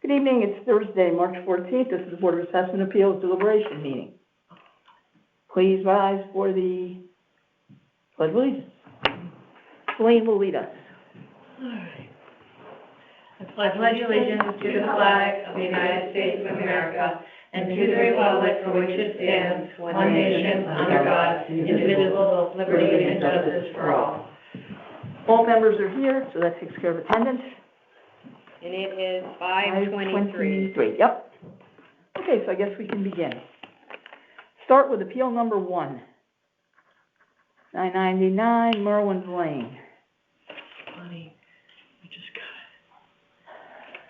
Good evening, it's Thursday, March 14th. This is the Board of Assessment Appeals deliberation meeting. Please rise for the Pledge of Allegiance. Elaine will lead us. All right. I pledge allegiance to the flag of the United States of America and to the republic for which it stands, one nation, under God, indivisible, with liberty and justice for all. All members are here, so that takes care of attendance. And it is 5:23. Yep. Okay, so I guess we can begin. Start with appeal number 1. 999 Merwin's Lane. Funny, I just got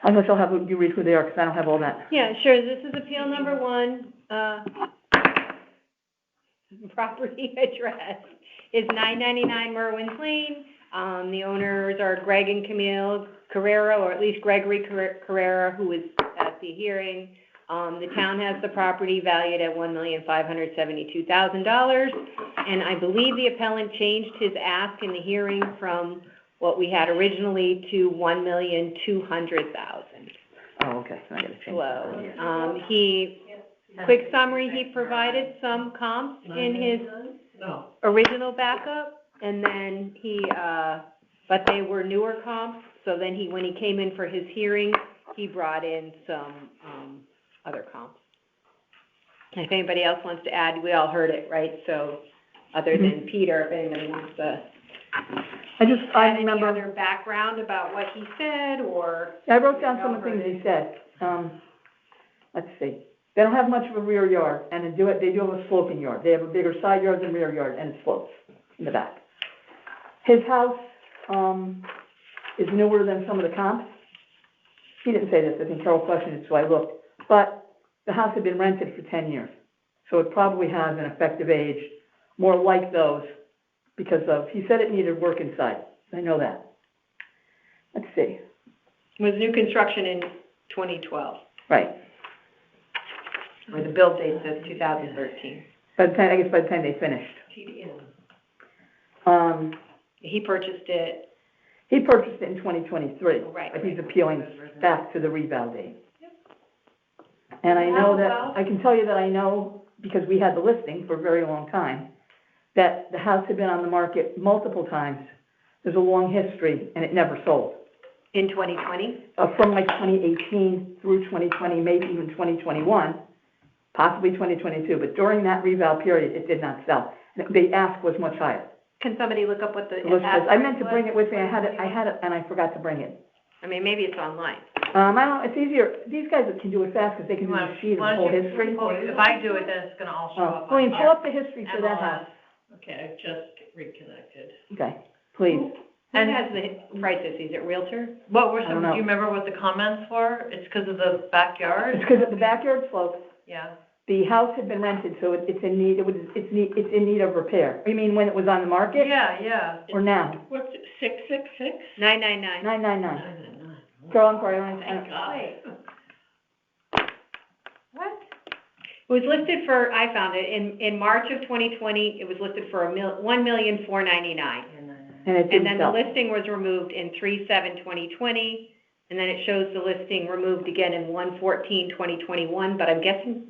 Unless I'll have you read who they are, because I don't have all that. it. Yeah, sure. This is appeal number 1. Property address is 999 Merwin's Lane. The owners are Greg and Camille Carrera, or at least Gregory Carrera, who was at the hearing. The town has the property valued at $1,572,000, and I believe the appellant changed his ask in the hearing from what we had originally to $1,200,000. Oh, okay, so I gotta change that. Quick summary, he provided some comps in his original backup, and then but they were newer comps, so then when he came in for his hearing, he brought in some other comps. If anybody else wants to add, we all heard it, right? So, other than Peter, if anybody wants to I remember any other background about what he said, or... I wrote down some of the things he said. Let's see. They don't have much of a rear yard, and they do have a sloping yard. They have a bigger side yard than rear yard, and it slopes in the back. His house is newer than some of the comps. He didn't say this. I think Carol questioned it, so I looked. But the house had been rented for 10 years, so it probably has an effective age more like those because he said it needed work inside. I know that. Let's see. It was new construction in 2012. Right. Where the build date says 2013. By the time they finished. He purchased it. He purchased it in 2023. Right. But he's appealing back to the reval date. And I know I can tell you that I know, because we had the listing for a very long time, that the house had been on the market multiple times. There's a long history, and it never sold. In 2020? From like 2018 through 2020, maybe even 2021, possibly 2022. But during that reval period, it did not sell. The ask was much higher. Can somebody look up what the ask I meant to bring it with me. I had it, and I forgot to bring it. I mean, maybe it's online. I don't know. It's easier. These guys can do it fast because they can do the sheet of the whole history. If I do it, then it's going to all show up. Pauline, pull up the history for that house. Okay, I've just reconnected. Okay, please. And has the prices? Is it Realtor? What were some? Do you remember what the comments were? It's because of the backyard. It's because of the backyard slopes. Yeah. The house had been rented, so it's in need. It's in need of repair. You mean when it was on the market? Yeah. Or now? What's it? 666? 999. 999. Girl, I'm sorry. Thank God. What? It was listed for. I found it in March of 2020. It was listed for $1,499,000. And then the listing was removed in 3/7/2020, and then it shows the listing removed again in 1/14/2021. But I'm guessing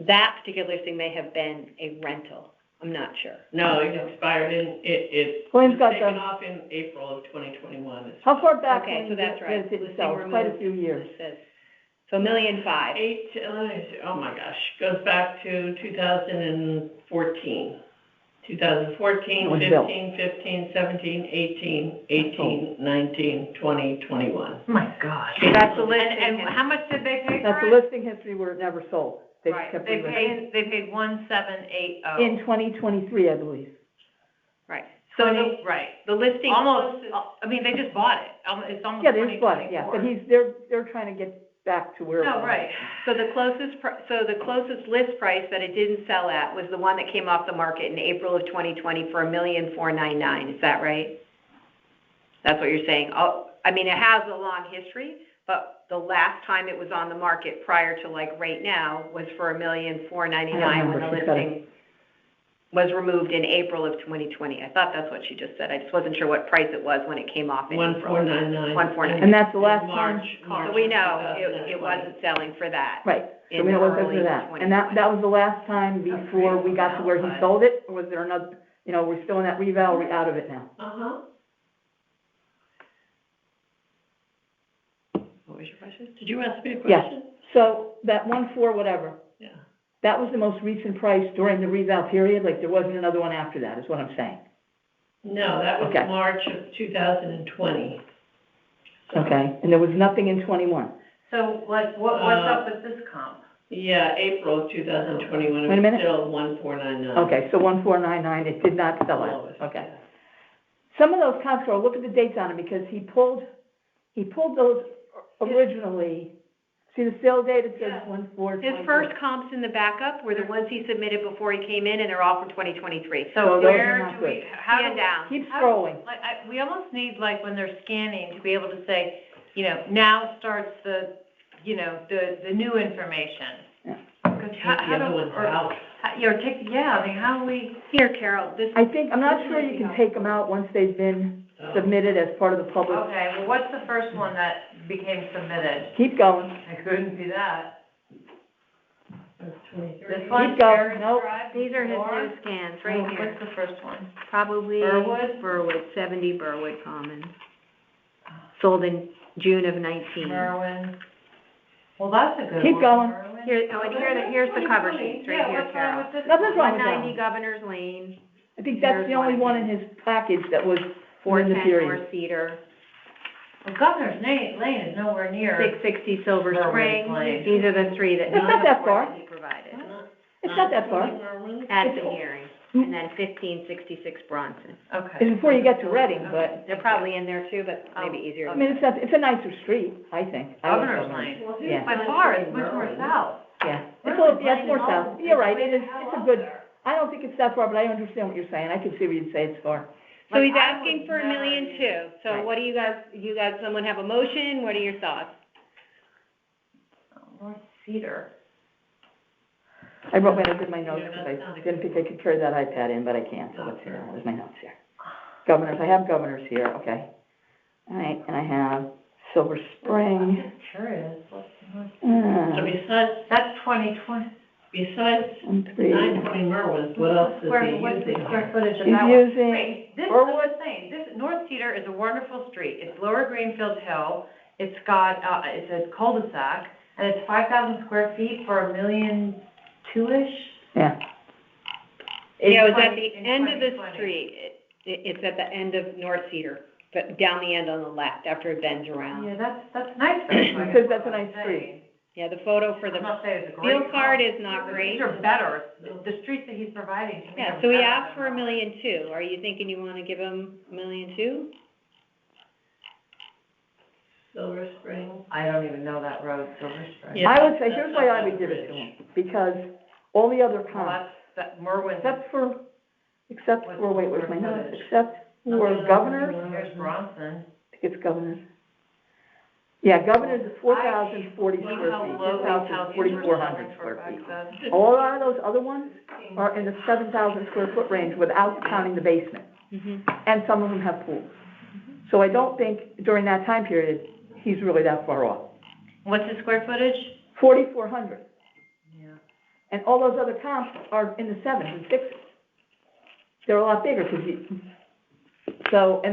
that particular listing may have been a rental. I'm not sure. No, it expired it was taken off in April of 2021. How far back? Okay, so that's right. It didn't sell. Quite a few years. So $1,500,000. Oh my gosh, goes back to 2014. 2014, 15, 15, 17, 18, 19, 20, 21. Oh my gosh. That's the listing. And how much did they pay That's the listing history where it never sold. They paid $1,780 in 2023, I believe. Right. So the listing almost. I mean, they just bought it. It's almost. Yeah, they just bought it. Yeah, but they're trying to get back to where. No, right. So the closest list price that it didn't sell at was the one that came off the market in April of 2020 for $1,499,000. Is that right? That's what you're saying. Oh, I mean, it has a long history, but the last time it was on the market prior to like right now was for $1,499,000 when the listing was removed in April of 2020. I thought that's what she just said. I just wasn't sure what price it was when it came off in April. 1499. 1499. And that's the last time, So we know it wasn't selling for that. right, so In we know what's early for that. And 2020. that was the last time before we got to where he sold it, or was there another, we're still in that reval, or we out of it now? Uh-huh. What was your question? Did you ask me a Yes. question? So, that 1.4 whatever, Yeah. that was the most recent price during the reval period, like there wasn't another one after that, is what I'm saying. No, that was Okay. March of 2020. Okay, and there was nothing in 21. So, like, what's up with this comp? Yeah, April of 2021, Wait a it was minute. still 1499. Okay, so 1.499, it did not sell out, Lowest, okay. yeah. Some of those comps, look at the dates on them, because he pulled those originally, see the sale date, it says 1/4/24. His first comps in the backup were the ones he submitted before he came in, and they're all for 2023. So So those are where not do we, good. how do Stand we? down. Keep how- scrolling. Like, we almost need, like, when they're scanning, to be able to say, now starts the, the new information. Yeah. Because how The do, other one's or, out. I mean, how do we? Here, Carol, this, I think, I'm not sure you can take them out once they've been submitted as part of the public. Okay, well, what's the first one that became submitted? Keep going. I couldn't see that. That's 23. This one? Keep going. Terrace Nope. Drive, these are his Nora? new scans, right here. What's the first one? Probably Burwood? 70 Burwood Commons. Sold in June of 19. Merwin. Well, that's a good one. Keep going. Merwin. Here's the cover sheets, right Yeah, here, what's wrong Carol. with this Nothing's one? wrong with that 190 one. Governor's Lane, I think that's the There's only one. one in his package that was in the 410 period. North Cedar, Well, Governor's Lane is nowhere near. 660 Silver Berwick Spring. Lane. These are the three that, It's not that far. that he provided It's not that far. at the hearing. And then 1566 Bronson. Okay. It's before you get to Reading, but, They're probably in there too, but maybe easier. I mean, it's a nicer street, I think. I like Governor's Lane. Yeah. By far, it's much more south. Yeah, it's more south, you're right, it's a good, I don't think it's that far, but I understand what you're saying, I can see where you'd say it's far. So he's Like, I asking would for never $1.2 million, so Right. what do you guys, someone have a motion, what are your thoughts? North Cedar. I wrote in my notes, because I didn't think I could carry that iPad in, but I can, so let's see, there's my notes here. Governors, I have governors here, okay. All right, and I have Silver I'm Spring, just curious, what's North? So That's 2020. besides 1, 3. 920 Merwin's, what else is he What's the using square here? footage of He's that one? using Wait, this, Berwood. I was saying, this, North Cedar is a wonderful street. It's Lower Greenfield Hill. It's got, it's a cul-de-sac, and it's 5,000 square feet for $1.2 million ish. Yeah, Yeah, it was at the end of the street, it's at the end of North Cedar, but down the end on the left, after it bends around. Yeah, that's nice. though, so I Because guess that's a what I'm nice saying. Yeah, the photo for the I'm not saying it's a great. field card comp. is not great. These are better. The streets that he's providing to me Yeah, are so he better asked than for $1.2 mine. million, are you thinking you wanna give him $1.2 million? Silver Spring. I don't even know that road, Silver Spring. Yeah. I would say, that's here's not why I that would give it to rich. him, because all the other Well, comps, that Merwin, except for, wait, where's my notes, except for Nothing governors, else. here's Bronson. I think it's governors. Yeah, governors is 4,040 square feet, his house is 4,400 square feet. All of those other ones are in the 7,000 square foot range without counting the basement, and some of them have pools. So I don't think during that time period, he's really that far off. What's the square footage? 4,400, Yeah. and all those other comps are in the 7s and 6s. They're a lot bigger, and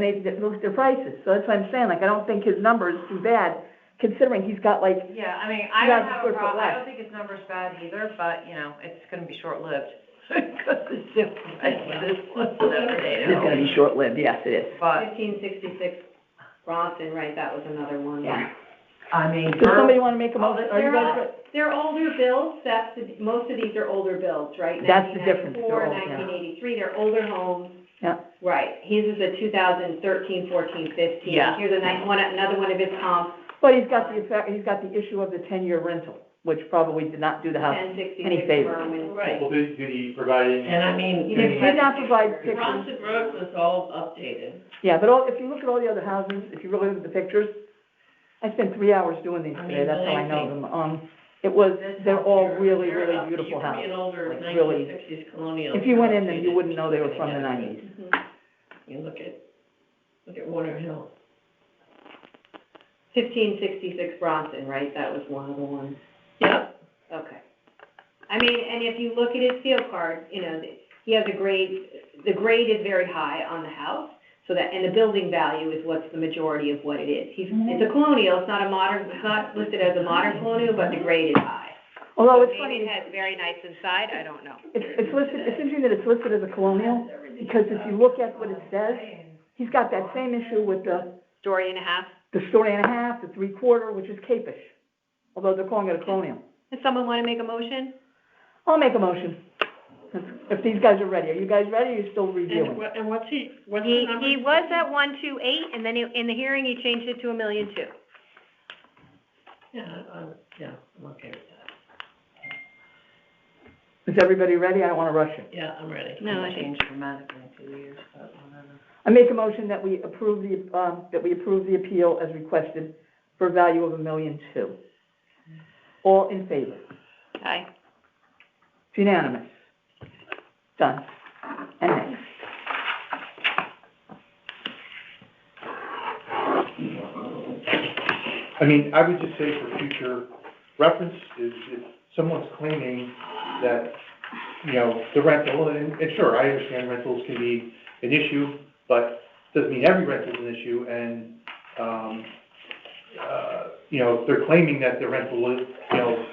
they look at their prices, so that's what I'm saying, like, I don't think his number is too bad, considering he's got like, Yeah, I mean, I 2,000 don't have square a foot problem, I less. don't think his number's bad either, but, it's gonna be short-lived. Because it's just, this one's never it's gonna be short-lived, yes, it is. But, 1566 Bronson, right, that was another one. Yeah. I mean, Does somebody wanna make a motion, are you They're guys, all, they're older builds, most of these are older builds, right? That's the difference, they're 1994, old, yeah. 1983, they're older homes. Yeah. Right, his is a 2013, 14, 15. Yeah. Here's another one of his comps, but he's got the issue of the 10-year rental, which probably did not do the house 1066 any favor. Berwin. Right. Well, did he provide any? And I mean, You He did not provide pictures. Bronson Road was all updated. Yeah, but if you look at all the other houses, if you really look at the pictures, I spent 3 hours doing these I today, mean, that's how I know believe them. It was, they're all really, really beautiful An houses. older Like, really. 1960s colonial. If you went in them, you wouldn't know they were from the 90s. You look at Warner Hill. 1566 Bronson, right? That was one of the ones. Yep. Okay. I mean, and if you look at his field card, you know, he has a grade, the grade is very high on the house, so that, and the building value is what's the majority of what it is. It's a colonial, it's not a modern, it's not listed as a modern colonial, but the grade is high. Although So it's funny, maybe it has very nice inside, I don't know. it's listed, it's interesting that it's listed as a colonial, because if you look at what it says, he's got that same issue with the Story and a half. story and a half, the 3/4, which is capish, although they're calling it a colonial. Does someone want to make a motion? I'll make a motion, if these guys are ready. Are you guys ready, or are you still reviewing? And what's the number? He was at 128, and then in the hearing, he changed it to $1.2 million. Yeah, I'm okay with that. Is everybody ready? I don't wanna rush it. Yeah, I'm ready. No, I It think, changed dramatically in 2 years, but whatever. I make a motion that we approve the appeal as requested for a value of $1.2 million. All in favor? aye. It's unanimous. Done. And next. I mean, I would just say for future reference, is if someone's claiming that, you know, the rental, and sure, I understand rentals can be an issue, but doesn't mean every rental is an issue, and, you know, if they're claiming that the rental is, you know,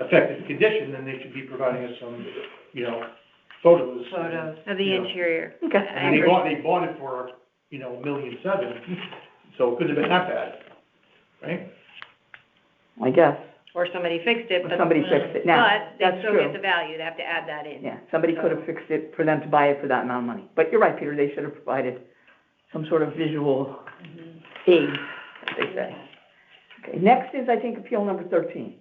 affected the condition, then they should be providing us some, you know, photos. Photos. Of the Yeah. interior. Okay. I mean, they bought it for, you know, $1.7 million, so it couldn't have been that bad, right? I guess. Or somebody fixed it, Or but, somebody fixed it. Now, but they that's still true. get the value, they have to add that in. Yeah, somebody could have fixed it for them to buy it for that amount of money. But you're right, Peter, they should have provided some sort of visual aid, as they say. Okay, next is, I think, appeal number 13.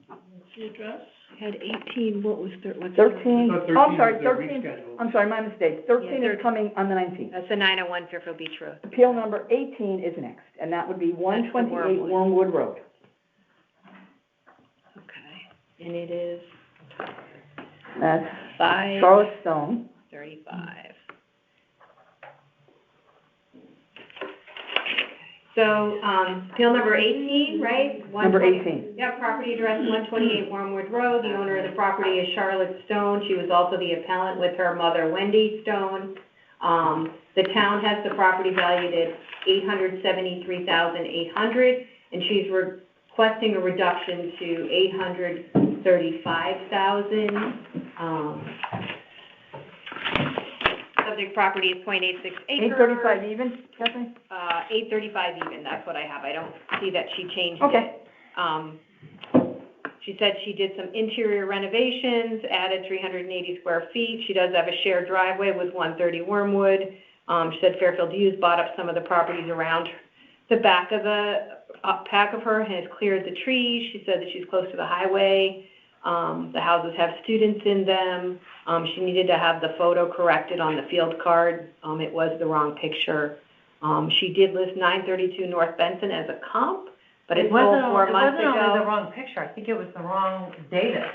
What's the address? Had 18, what was what's? 13, I thought oh, I'm 13 sorry, was 13, rescheduled. I'm sorry, my mistake. 13 Yeah, is coming on the 19th. That's the 901 Fairfield Beach Road. Appeal number 18 is next, and that would be 128 Wormwood. Wormwood Road. Okay. And it is That's 535. Charlotte Stone. So, appeal number 18, right? Number 120 18. Yeah, property address 128 Wormwood Road. The owner of the property is Charlotte Stone. She was also the appellant with her mother, Wendy Stone. The town has the property valued at $873,800, and she's requesting a reduction to $835,000. Subject property is .86 acres. 835 even, Kathleen? 835 even, that's what I have. I don't see that she changed it. Okay. She said she did some interior renovations, added 380 square feet. She does have a shared driveway with 130 Wormwood. She said Fairfield Hughes bought up some of the properties around the back of her, has cleared the trees. She said that she's close to the highway. The houses have students in them. She needed to have the photo corrected on the field card. It was the wrong picture. She did list 932 North Benson as a comp, but it sold 4 months It wasn't only the ago. wrong picture, I think it was the wrong data.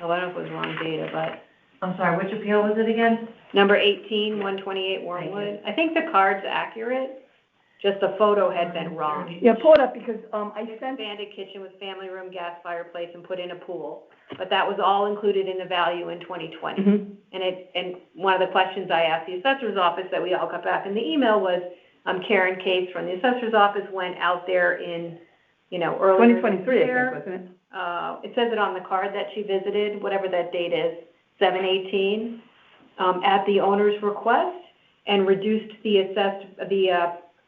Oh, I don't know if it was wrong data, but I'm sorry, which appeal was it again? number 18, 128 Wormwood. I think the card's accurate, just the photo had been wrong. Yeah, pull it up, because, I sent, Expanded kitchen with family room, gas fireplace, and put in a pool. But that was all included in the value in 2020. mhm. And one of the questions I asked the assessor's office that we all got back in the email was, Karen Case from the assessor's office went out there in, earlier this 2023, I year. think, wasn't it? It says it on the card that she visited, whatever that date is, 7/18, at the owner's request, and reduced the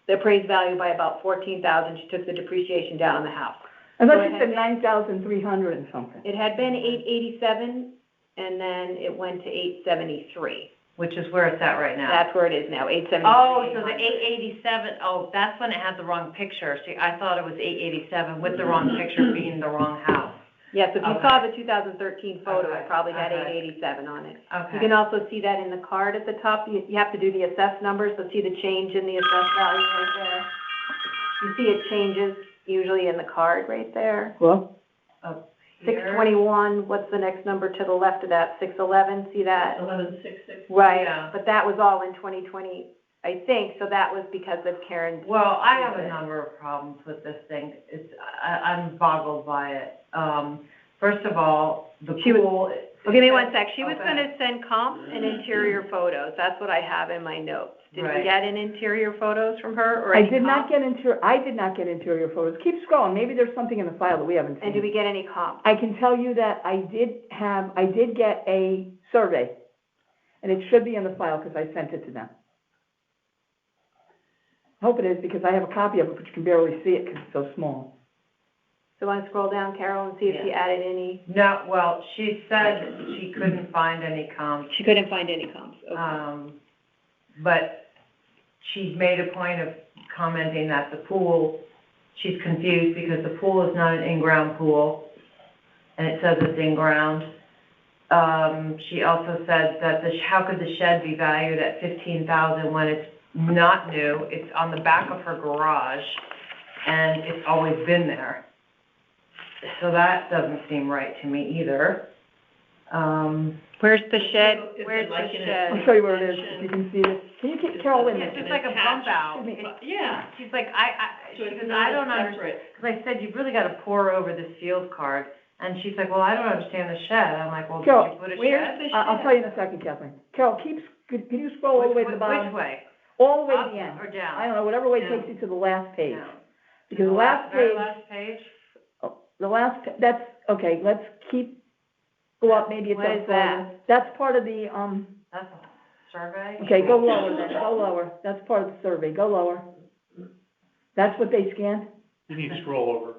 appraised value by about $14,000. She took the depreciation down on the house. I Go thought you ahead. said 9,300 and something. It had been 887, and then it went to 873. Which is where it's at right now. That's where it is now, 873. Oh, so the 887, that's when it had the wrong picture. See, I thought it was 887 with the wrong picture being the wrong house. Yes, if you Okay. saw the 2013 photo, Okay, it probably had okay. 887 on it. You Okay. can also see that in the card at the top. You have to do the assessed numbers, so see the change in the assessed value right there. You see it changes usually in the card right there. Well, Six Here. 21, what's the next number to the left of that? 611, see that? 1166. Right, Yeah. but that was all in 2020, I think, so that was because of Karen's. Well, I have a number of problems with this thing. I'm boggled by it. First of all, the She was- pool. Well, give me one sec, she was Okay. gonna send comps and interior photos, that's what I have in my notes. Did we Right. get an interior photos from her, or I any did not comps? get interior photos. Keep scrolling, maybe there's something in the file that we haven't And did we seen. get any comps? I can tell you that I did get a survey, and it should be in the file, because I sent it to them. I hope it is, because I have a copy of it, but you can barely see it, because it's so small. So wanna scroll down, Carol, and see if she added any? No, well, she said she couldn't find any comps, She couldn't find any comps, but she's made a point of commenting that the pool, she's confused because the pool is not an in-ground pool, and it says it's in-ground. She also said that how could the shed be valued at $15,000 when it's not new? It's on the back of her garage, and it's always been there. So that doesn't seem right to me either. Where's the shed, It's where's like the in a- shed? I'll show you where it is, if you can see this. Can you keep Carol in It's there? just like a bump out. Excuse me. Yeah. She's like, So she it's says, not I don't understand, separate. because I said, you've really gotta pour over this field card, and she's like, well, I don't understand the shed, I'm like, well, did Carol, you put a shed? Where's the shed? I'll tell you in a second, Kathleen. Carol, can you scroll all the way to the bottom? Which way? All the way to Up the end. or I down? don't know, whatever way Down. takes you to the last page. Down. Because the last Very page, last page? that's, okay, let's go up, maybe it's What up is further. That's part of the, That's a survey? okay, go lower then, go lower. That's part of the survey, go lower. That's what they scanned? You need to scroll over.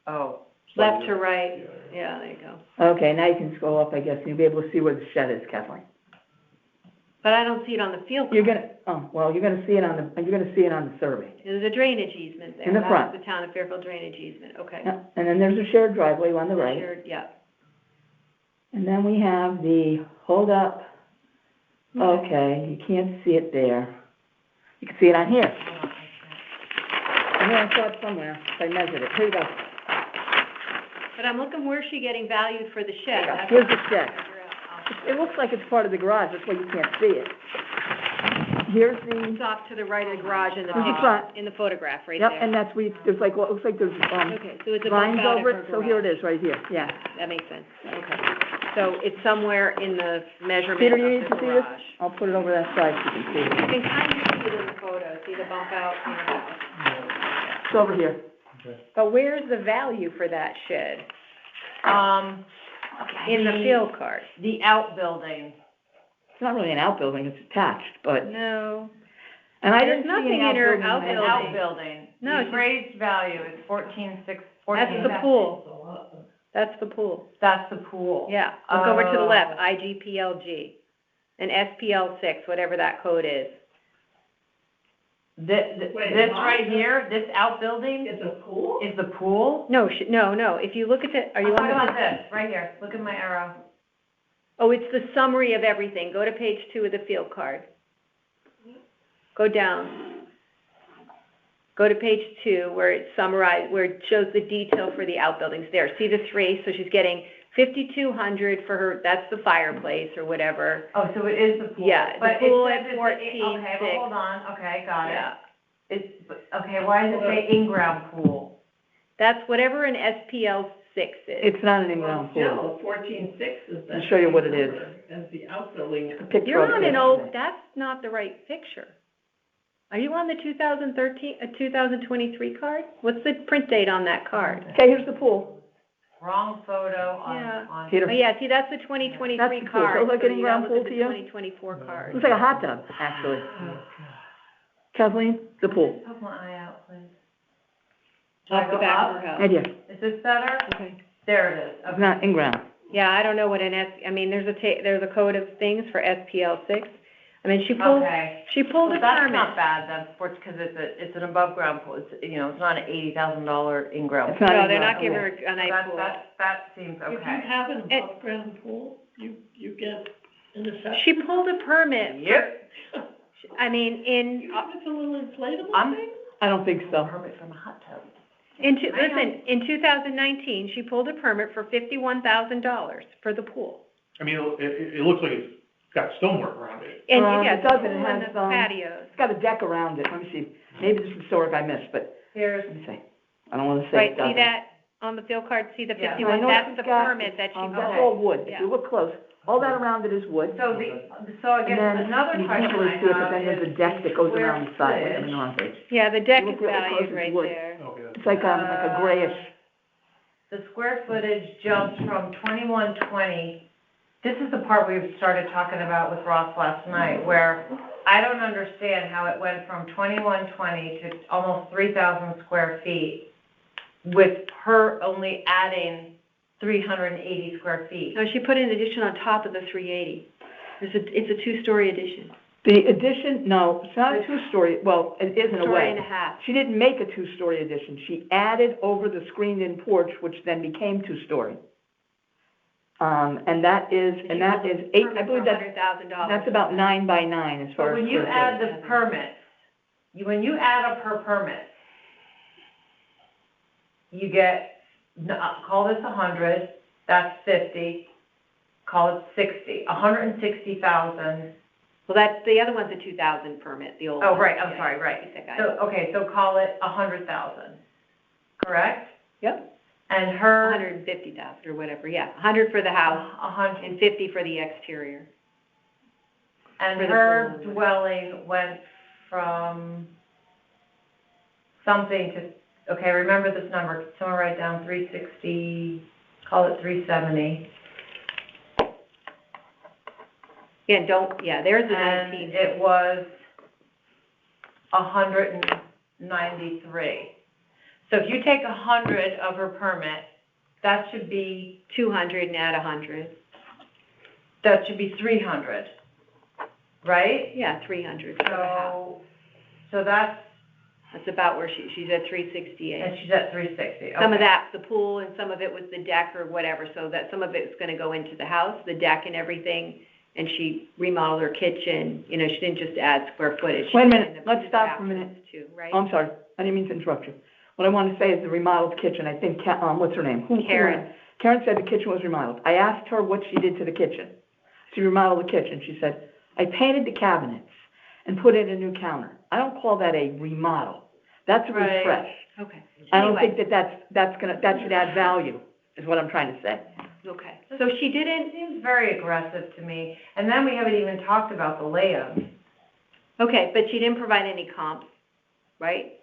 Oh, Left to right, yeah, there you go. Okay, now you can scroll up, I guess, and you'll be able to see where the shed is, Kathleen. But I don't see it on the field You're card. you're gonna see it on the survey. There's a drainage easement there. In the front. That's the town of Fairfield drainage easement, okay. Yeah, and then there's a shared driveway on the right. Shared, yeah. And then we have the, hold up, okay, you can't see it there. You can see it on here. I saw it somewhere, I measured it, here you go. But I'm looking, where's she getting valued for the shed? That's Here's what the I'm shed. trying to figure out. It looks like it's part of the garage, that's why you can't see it. Here's It's the, off to the right of the garage in the Here's the picture, front. in the photograph, right yep, there. and that's where, there's like, well, it looks like there's, Okay, so it's a bump vines out of over her it, so here it garage. is, right here, yeah. That makes sense, okay. So it's somewhere in the measurement Peter, of you need the to see this? garage. I'll put it over that side so you can see it. You can kind of see it in the photo, see the bump out in the house. It's over here. But where's the value for that shed? In the field card? The outbuilding. It's not really an outbuilding, it's attached, but, No. and I There's didn't see any nothing in her outbuilding. An outbuilding. No, The it's- appraised value is 14,614. That's the pool. That's the pool. That's the pool. Yeah, look over to the Oh. left, IGPLG, and SPL6, whatever that code is. This Wait, right what? here, this outbuilding It's a pool? is the pool? No, no, if you look at the, are you I'm on talking the? about this, right here, look at my arrow. Oh, it's the summary of everything, go to page 2 of the field card. Go down. Go to page 2, where it's summarized, where it shows the detail for the outbuildings there. See the 3, so she's getting 5,200 for her, that's the fireplace or whatever. Oh, so it is the pool? Yeah, the But it pool says at it's 14,600. Okay, but hold on, okay, got it. Yeah, Okay, why does it say in-ground pool? that's whatever an SPL6 is. It's not an in-ground pool. No, 14.6 is that. I'll show you what it is. As the outbuilding. A picture You're of on it. an old, that's not the right picture. Are you on the 2023 card? What's the print date on that card? Okay, here's the pool. Wrong photo Yeah. on. Peter, Oh, yeah, see, that's the 2023 That's the pool. card. So it's like so an you in-ground gotta look pool at to you? the 2024 card. looks like a hot tub, actually. Kathleen, the pool, Poke my eye out, please. Off the back of her house. right here. Is this better? Okay. There it is, It's okay. not in-ground. Yeah, I don't know what I mean, there's a code of things for SPL6. I mean, she pulled Okay. a Well, that's permit. not bad then, sports, because it's an above-ground pool, it's, it's not an $80,000 in-ground. It's not No, they're in-ground. not giving her a nice pool. That seems If you okay. have an above-ground pool, you get an assessment. She pulled a permit. Yep. I mean, You think it's a little inflatable I'm- thing? I don't think so. Permit from a hot tub. Listen, in 2019, she pulled a permit for $51,000 for the pool. I mean, it looks like it's got stonework around it. And, It doesn't, it the pool has, and the patios. it's got a deck around it, let me see, maybe this is historic I missed, but, Here's, let me see. I don't wanna say Right, it see doesn't. that on the field card, see the Yeah. 51, No, I know that's she's the got- permit that she That's pulled. all wood, if Yeah. you look close, all that around it is wood. so I And guess then, another you question can't really I see it, but have then there's a is deck that goes around the square side, wait, I'm footage. on page. Yeah, the deck You is look really valued close, it's right wood. there. Okay, that's. It's like a grayish, The square footage jumps from 2120. This is the part we started talking about with Ross last night, where I don't understand how it went from 2120 to almost 3,000 square feet with her only adding 380 square feet. No, she put an addition on top of the 380. It's a two-story addition. the addition, no, it's not a two-story, well, it is in a Story and way. a half. She didn't make a two-story addition, she added over the screened-in porch, which then became two-story. And that is eight, I believe $100,000. that's about 9 by 9 as far But as when you square add footage. the permits, when you add up her permits, you get, call this 100, that's 50, call it 60, 160,000. Well, that's, the other one's a 2000 permit, the old one. Oh, right, I'm Yeah, sorry, yeah, right. that guy. So, okay, so call it 100,000, correct? Yep, And her, 150,000 or whatever, yeah, 100 for the house 100, and 50 for the exterior. and for the her pool. dwelling went from something to, okay, remember this number, someone write down 360, call it 370. Yeah, there's a And 19. it was 193. So if you take 100 of her permit, that should be 200 and add 100. 300, right? Yeah, 300 for the house. So that's, That's about where she's at 368. and she's at 360, Some of okay. that's the pool and some of it was the deck or whatever, so that some of it's gonna go into the house, the deck and everything. And she remodeled her kitchen, she didn't just add square footage. Wait a She minute, did let's the stop for a minute. bathrooms Too, right? Oh, I'm sorry, I didn't mean to interrupt you. What I want to say is the remodeled kitchen, I think, what's her name? Karen. Karen said the kitchen was remodeled. I asked her what she did to the kitchen. She remodeled the kitchen. She said, I painted the cabinets and put in a new counter. I don't call that a remodel. That's a Right. refresh. Okay. I don't Anyway, think that should add value, is what I'm trying to say. Okay, so she It didn't, seems very aggressive to me, and then we haven't even talked about the layout. okay, but she didn't provide any comps, right?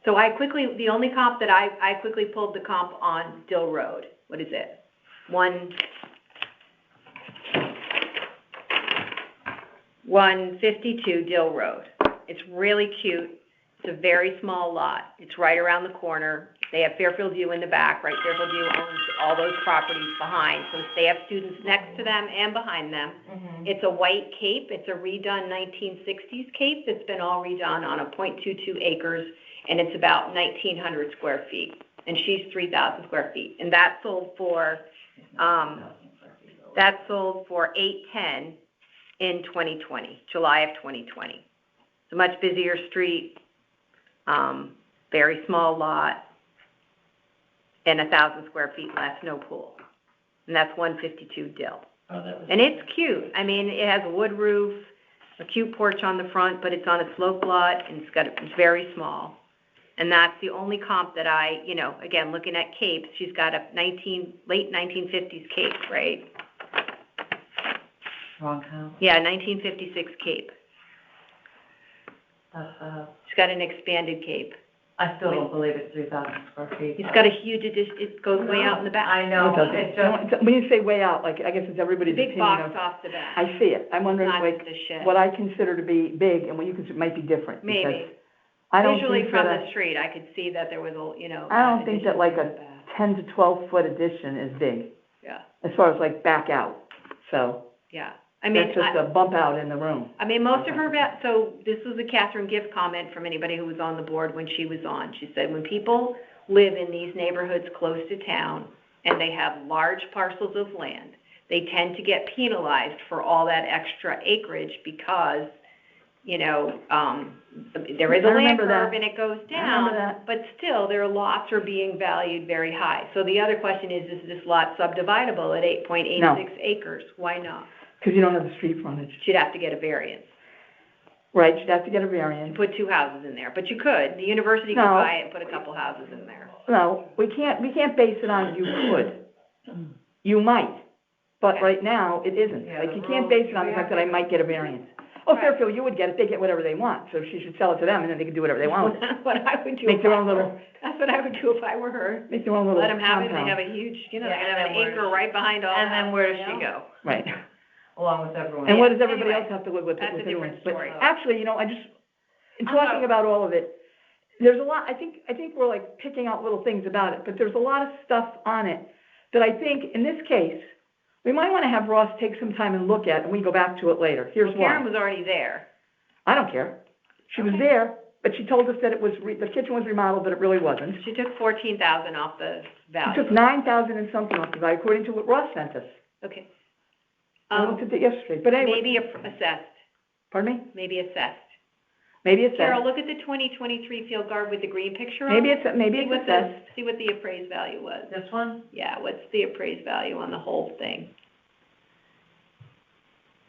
So the only comp that I quickly pulled the comp on Dill Road. What is it? 152 Dill Road. It's really cute. It's a very small lot. It's right around the corner. They have Fairfield View in the back, right? Fairfield View owns all those properties behind, so they have students next to them and behind them. Mm-hmm. It's a white cape. It's a redone 1960s cape that's been all redone on a .22 acres, and it's about 1,900 square feet. And she's 3,000 square feet. And that sold for $810 in 2020, July of 2020. It's a much busier street, very small lot, and 1,000 square feet less, no pool. And that's 152 Dill. Oh, that was. And it's cute. I mean, it has a wood roof, a cute porch on the front, but it's on a slope lot, and it's very small. And that's the only comp that again, looking at capes, she's got a late 1950s cape, right? Wrong count. Yeah, 1956 cape. She's got an expanded cape. I still don't believe it's 3,000 square feet. It's got a huge addition, it goes way out in the back. I know, It doesn't. it's No, just, when you say way out, like, I guess it's The everybody's big opinion box of, off the back, I see it. I'm wondering, not like, the shed. what I consider to be big and what you consider might be different. because Maybe. I don't Visually think from that the street, I could see that there was I don't think that like addition a in the back. 10 to 12 foot addition is big, Yeah, as far as like back out. So, yeah. I mean, that's just a bump out in the room. most of her, so this was a Catherine Gift comment from anybody who was on the board when she was on. She said, when people live in these neighborhoods close to town and they have large parcels of land, they tend to get penalized for all that extra acreage because you know, there is a I land remember that. curve and it goes I remember down, that. but still, their lots are being valued very high. So the other question is this lot subdividable at 8.86 acres? Why not? Because you don't have the street frontage. She'd have to get a variance Right, you'd have to get a to variance. put 2 houses in there, but you could. The university could No. buy it and put a couple houses in there. No, we can't base it on you could. You might, but Okay. right now, it isn't. Yeah, Like, the you can't rules- base it on the we fact have that I to- might get a variance. Oh, Right. Fairfield, you would get it, they get whatever they want, so she should sell it to them, and then they can do whatever they want with it. That's what I would do Make if their I own were- little- That's what I would do if I were her. Make their own little Let them have it, they compound. have a huge, you know, Yeah, they have and an then where acre does- right behind all And then that, where does you she know? go, Right. along with everyone? And what does Yeah, everybody anyway, else have to live with? that's with a different anyone? But story. actually, you know, in I'm talking not- about all of it, there's a lot, I think we're like picking out little things about it, but there's a lot of stuff on it that I think, in this case, we might wanna have Ross take some time and look at, and we can go back to it later. Here's Well, why. Karen was already there. I don't care. She was Okay. there, but she told us that it was, the kitchen was remodeled, but it really wasn't. She took 14,000 off the She value. took 9,000 and something off the value, according to what Ross sent us. Okay. I looked at it yesterday, but anyway, Maybe assessed, pardon me? maybe assessed. Maybe it's Carol, that. look at the 2023 field guard with the green picture on Maybe it. it's assessed. See what the appraised value was. This one? Yeah, what's the appraised value on the whole thing?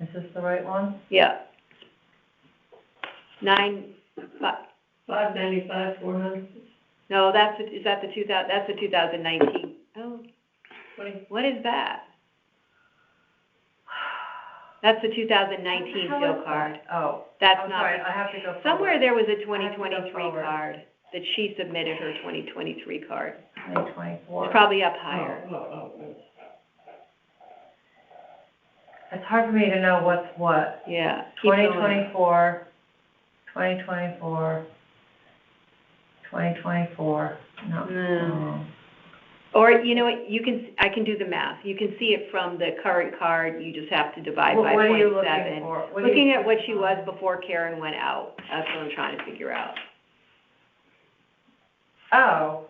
Is this the right one? Yeah. 595, 400? No, is that the 2000, that's the 2019. Oh, what is that? That's the 2019 How field is card. that? Oh, That's I'm not. sorry, I have to go forward. Somewhere there was a I have to go 2023 forward. card, that she submitted her 2023 card. 2024. It's probably up higher. It's hard for me to know what's what. Yeah. keep going. 2024, 2024, 2024, no. No. Or, you know what, I can do the math. You can see it from the current card, you just have to divide by 0.7. What are you looking for? What are Looking you- at what she was before Karen went out, that's what I'm trying to figure out. Oh.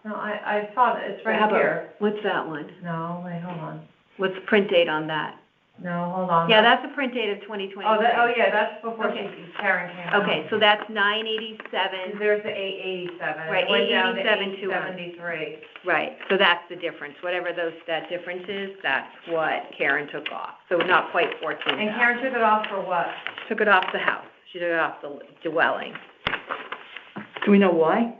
No, I saw that, it's right How about- here. What's that one? No, wait, hold on. What's the print date on that? No, hold on. Yeah, that's a print date of 2023. Oh, yeah, that's before Okay. Karen came out. Okay, so that's 987, There's the 887. Right, It went down to 887 to 873. right, so that's the difference. Whatever that difference is, that's what Karen took off. So not quite 14,000. And Karen took it off for what? Took it off the house. She took it off the dwelling. Do we know why?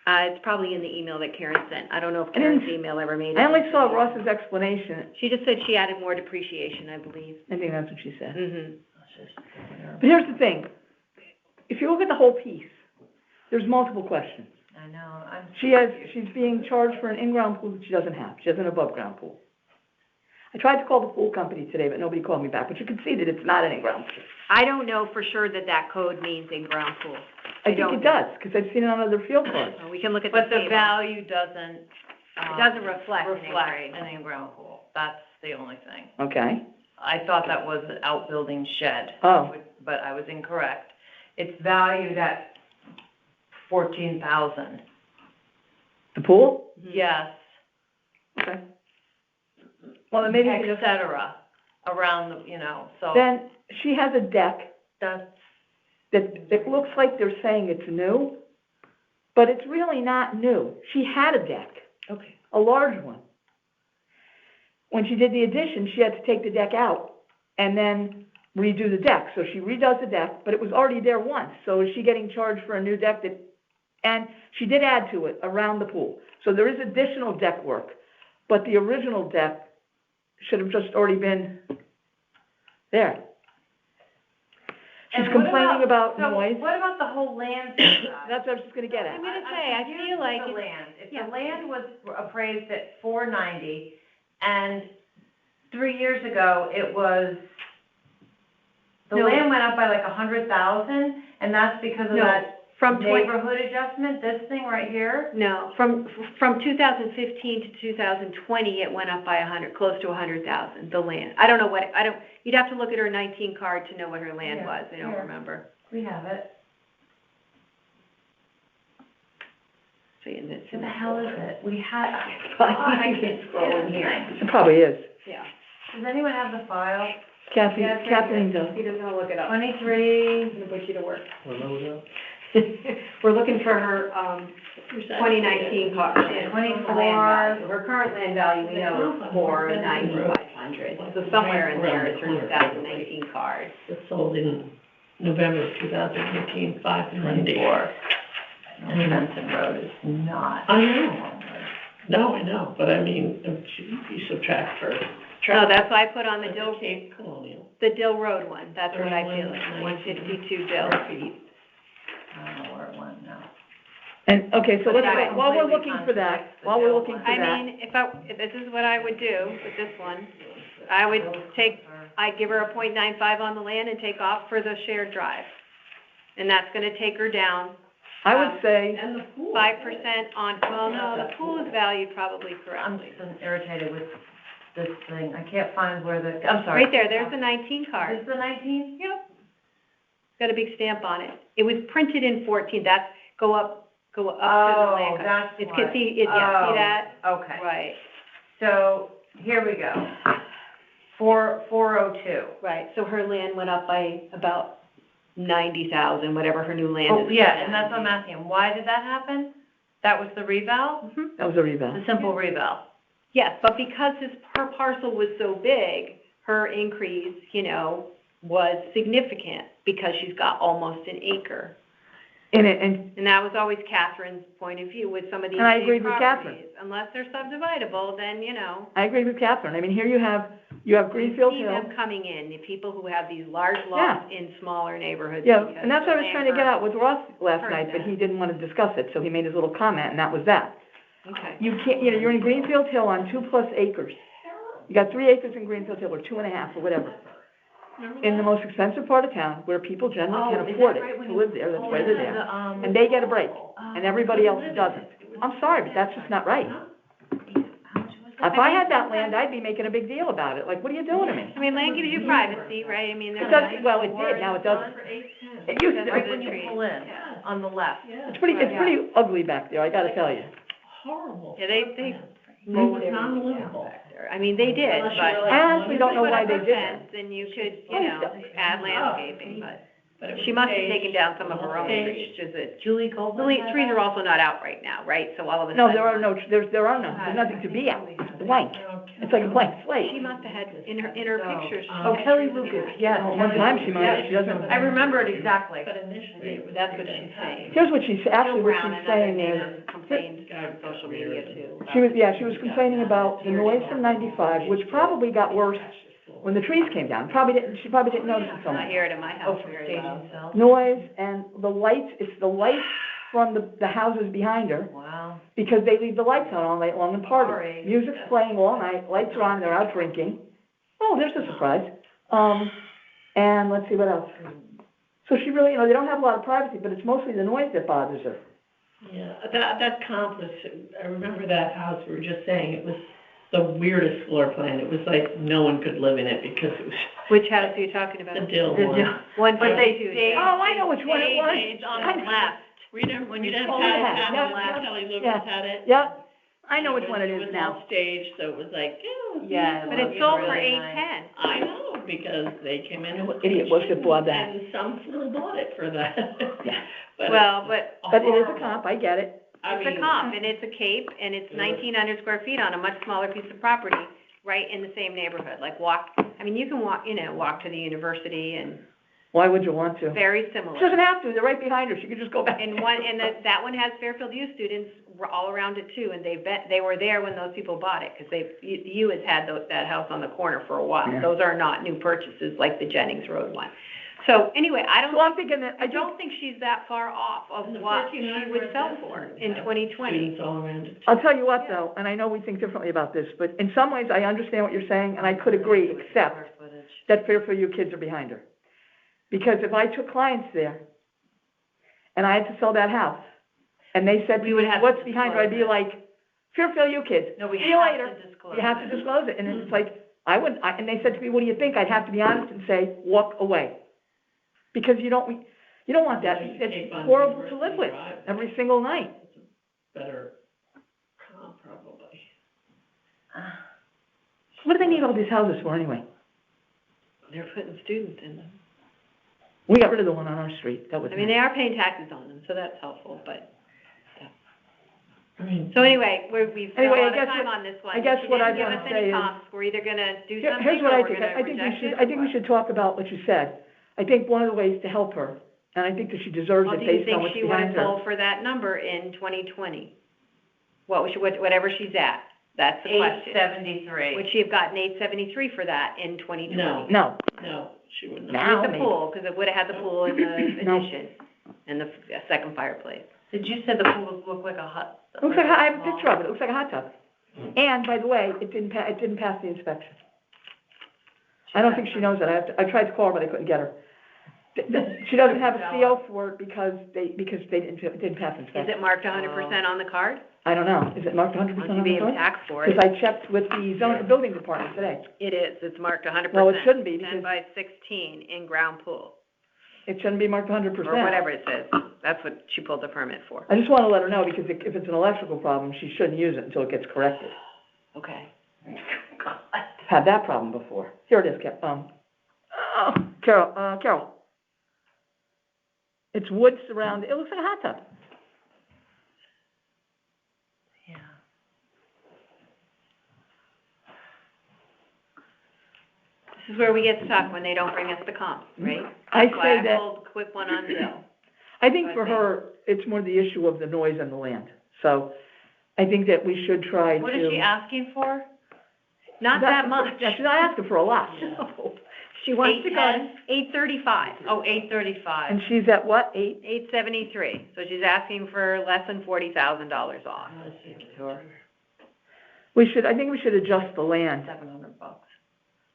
It's probably in the email that Karen sent. I don't know if I didn't- Karen's email ever made it. I only saw Ross's explanation. She just said she added more depreciation, I believe. I think that's what she said. Mm-hmm. But here's the thing. If you look at the whole piece, there's multiple questions. I know, She's being charged for an in-ground pool that she doesn't have. She has an above-ground pool. I tried to call the pool company today, but nobody called me back, but you can see that it's not an in-ground pool. I don't know for sure that code means in-ground pool. I think it does, because I've seen it on other field cards. We can look at the But the table. value doesn't, It doesn't reflect an reflect in-grade. an in-ground pool. That's the only thing. Okay. I thought that was an outbuilding shed. Oh. But I was incorrect. It's valued at 14,000. The pool? Yes, Okay. Well, then maybe you et can just, cetera, around the, so then she has a deck that's, that looks like they're saying it's new, but it's really not new. She had a deck, okay. a large one. When she did the addition, she had to take the deck out and then redo the deck. So she redoes the deck, but it was already there once. So is she getting charged for a new deck and she did add to it around the pool. So there is additional deck work, but the original deck should have just already been there. She's And what complaining about So noise. what about the whole land side? That's what I was just gonna get at. I'm gonna say, I confused feel with like the it's- land. If yeah. the land was appraised at 490, and 3 years ago, it was, the No. land went up by like 100,000, and that's because of No, that from neighborhood adjustment, this thing right here? No, from 2015 to 2020, it went up by close to 100,000, the land. I don't know you'd have to look at her 19 card to know what her land Yeah, was, I don't here. remember. We have it. See, and it's What in the the hell is it? We had, Probably I can't scroll in here. It probably is. Yeah. Does anyone have the file? Kathleen does. Peter's gonna look it up. 23, I'm gonna put you to work. What number was We're looking for her, 2019 car. Yeah, 24. Her current land value, we know, is for 9,500. So somewhere in there is her 2019 card. was sold in November of 2018, 594. Benson Road is not. I know. No, I know, but I mean, you subtract her. No, that's why I put on the Dill, Cape Colonial. the Dill Road one, that's what I feel like, 31,900. 152 Dill. I don't know where it went now. And, okay, so But let's, that while we're completely looking for that, contradicts the while we're Dill looking one. for I that. mean, if this is what I would do with this one, I would I'd give her a .95 on the land and take off for the shared drive. And that's gonna take her down I would say, And the pool. 5% on, well, no, the pool is valued probably I'm correctly. just irritated with this thing. I can't find where the, I'm sorry. Right there, there's the 19 card. Is the 19? Yep. It's got a big stamp on it. It was printed in 14, that's, go up to the land Oh, card. that's It's, what. see that? Okay. Right, So, here we go. 402. right, so her land went up by about 90,000, whatever her new land Oh, is. yeah, and that's what I'm asking. Why did that happen? That was the reval? Mhm. that was a rebound. The simple reval. Yes, but because her parcel was so big, her increase, was significant because she's got almost an acre. In it, and And that was always Catherine's point of view with some of these And I big agreed with Catherine. properties. Unless they're subdividable, then, I agree with Catherine. I mean, here you have Greenfield see Hill. them coming in, the people who have these large lots in smaller neighborhoods. Yeah, because and that's what I was the trying to get land out with Ross last Heard night, but that. he didn't want to discuss it, so he made his little comment, and that was that. Okay. You can't, you're in Greenfield Hill on 2+ acres. You got 3 acres in Greenfield Hill, or 2.5, or whatever. In the most expensive part of town, where people generally can afford it to live there, that's why they're there. And they get a break, and everybody else doesn't. I'm sorry, but that's just not right. If I had that land, I'd be making a big deal about it, like, what are you doing to me? I mean, land gives you privacy, right? I mean, It there's. does, well, it did, now it doesn't. It used to, Right when you pull in, on the left. it's pretty ugly back there, I gotta tell you. Horrible. Yeah, they It was non-livable. I mean, they did, Unless you but. were like I honestly don't know Put why up they a did fence that. and you could, Oh, add landscaping, but But it she was must have staged. taken down some of her own Staged. trees, is it? Julie The Goldman. trees are also not out right now, right? So all of a sudden. No, there are no, there's nothing to be out, it's blank. It's like a blank slate. She must have had, in her pictures. she Oh, had Kelly trees in Lucas, her- yes. One time she might, she doesn't. I remember it exactly. But initially, it was. That's what she's saying. Here's what she's, actually Jill what Brown, she's another saying neighbor, is, complained on social media too. she was complaining about the noise from 95, which probably got worse when the trees came down. She probably didn't notice it so Not much. here at my Oh, house from very staging loud. cells? Noise and the lights, it's the lights from the houses behind her, Wow. because they leave the lights on all night long and party. Sorry. Music's playing all night, lights are on, they're out drinking. Oh, there's a surprise. And let's see what else. So she really, they don't have a lot of privacy, but it's mostly the noise that bothers her. Yeah, that complex, I remember that house, we were just saying, it was the weirdest floor plan. It was like no one could live in it because it was Which house are you talking about? the Dill The one. Dill- One, But they two, stayed- Oh, I know which one it was. Staged on the left. We didn't, when you didn't Oh, have yeah, it, yeah, Kelly Lucas yeah. had it. Yep, I know which one it It is was now. all staged, so it was like, ew. Yeah, but it it's sold for really $810. I know, because they came in with. Idiot was that bought that. And some fool bought it for that. Yeah. But Well, but But it is a horrible. comp, I get it. I it's a mean, comp, and it's a cape, and it's 1,900 square feet on a much smaller piece of property, right in the same neighborhood, like you can walk to the university, and Why would you want to? very She similar. doesn't have to, they're right behind her, she could just go back. And that one has Fairfield U students all around it too, and they were there when those people bought it, because U has had that house on the corner for a while. Yeah. Those are not new purchases like the Jennings Road one. So, anyway, So I'm thinking that, I don't think she's that far off of And the what she 1,300 would sell for in 2020. students all around it. I'll tell you what though, and I know we think differently about this, but in some ways I understand what you're saying, and I could agree, except that Fairfield U kids are behind her. Because if I took clients there, and I had to sell that house, and they said, We would have to what's behind her, I'd be disclose like, Fairfield U kids, No, we see you have later. to disclose. You have to disclose it, and it's like, and they said to me, what do you think? I'd have to be honest and say, walk away. Because you don't want that, There's a it's Cape on horrible to University live with, Drive. every single night. It's a better comp, probably. What do they need all these houses for anyway? They're putting students in them. We got rid of the one on our street, that was I mean, nice. they are paying taxes on them, so that's helpful, but, I mean, so anyway, we've spent a Anyway, I lot of guess time what- on this one. I guess what I She didn't wanna give us say any is- comps, we're either gonna do Here's something what or I we're think, gonna I think reject it. I think we should talk about what you said. I think one of the ways to help her, and I think that she deserves Well, it do you based on think what's she would behind have her. sold for that number in 2020? Whatever she's at, that's the question. 873. Would she have gotten 873 for that in 2020? No. No, she wouldn't have. now With the maybe. pool, because it would have had the pool in the No. addition, and the second fireplace. Did you say the pool looked like a hut? Looks like, I have a picture of it, it looks like a hot tub. And, by the way, it didn't pass the inspection. I don't think she knows that, I tried to call her, but I couldn't get her. She doesn't have a CO for it because they didn't pass Is inspection. it marked 100% on the card? I don't know, is it marked 100% Must on be the card? taxed for it. Because I checked with the building department today. It is, it's marked 100%. Well, it shouldn't be, 10 because by 16 in-ground pool, it shouldn't be marked 100%. or whatever it says. That's what she pulled the permit for. I just wanna let her know, because if it's an electrical problem, she shouldn't use it until it gets corrected. Okay. Had that problem before. Here it is, Carol. It's wood surrounded, it looks like a hot tub. Yeah. This is where we get stuck when they don't bring us the comp, right? I That's why say I that, pulled a quick one on Bill. I think for her, it's more the issue of the noise and the land. So, I think that we should try to. What is she asking for? Not that much. Yeah, she's not asking for a lot. She wants to go, 835, Oh, 835. and she's at what, 8? 873, so she's asking for less than $40,000 off. Sure. I think we should adjust the land. $700.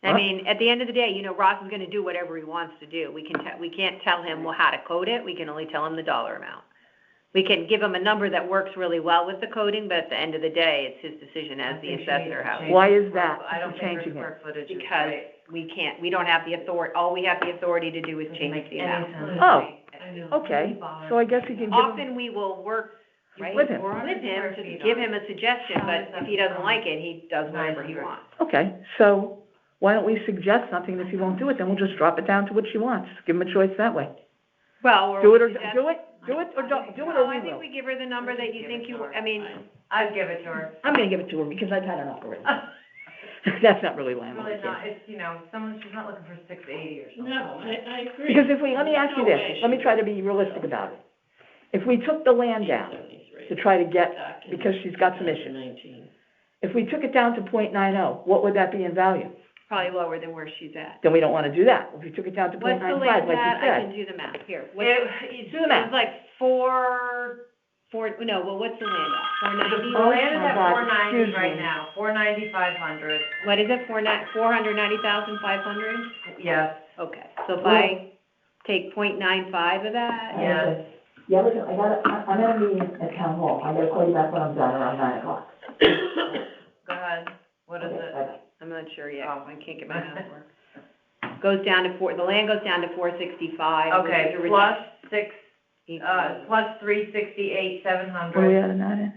I What? mean, at the end of the day, you know, Ross is gonna do whatever he wants to do. We can't tell him, well, how to code it, we can only tell him the dollar amount. We can give him a number that works really well with the coding, but at the end of the day, it's his decision as the assessor how. Why is that? I don't think her Changing it. square footage is Because right. we don't have the authority, all we have the authority to do is Doesn't change make the any amount. sense. Oh, I know. okay, so I guess you can give him, Often we will work, right, With him. with him to give him a suggestion, but if he doesn't like it, he does whatever he wants. okay, so why don't we suggest something, and if he won't do it, then we'll just drop it down to what she wants, give him a choice that way. Well, or. Do it or, suggest- do it or don't, do it No, or we I think will. we give her the number that you think you, I mean, I'd give it to her. I'm gonna give it to her because I've had enough already. That's not really landlord, Really not, it's, she's not looking for 680 or something. No, I agree. Because if let me ask you this, There's no let me way try to be realistic about it. If we took the land down 873. to try to get, Back in because she's got some issues, 2019. if we took it down to .90, what would that be in value? probably lower than where she's at. Then we don't wanna do that. If we took it down to What's the .95, land like you at? I said. can do the math, here. It, What's, Do the math. it's like four, no, well, what's the land at? 490? the land is my at God, 490 excuse right me. now, 490, 500. What is it, 490,500? Yes, Okay, so if I take .95 of that? yes. Yeah, listen, I'm at a meeting at town hall. I gotta call you back when I'm done around 9 o'clock. Go ahead. What is it? I'm not sure yet, Oh. I can't get my math work. Goes down to the land goes down to 465. which Okay, is a plus reduction. 368, What are we 700. at in that in?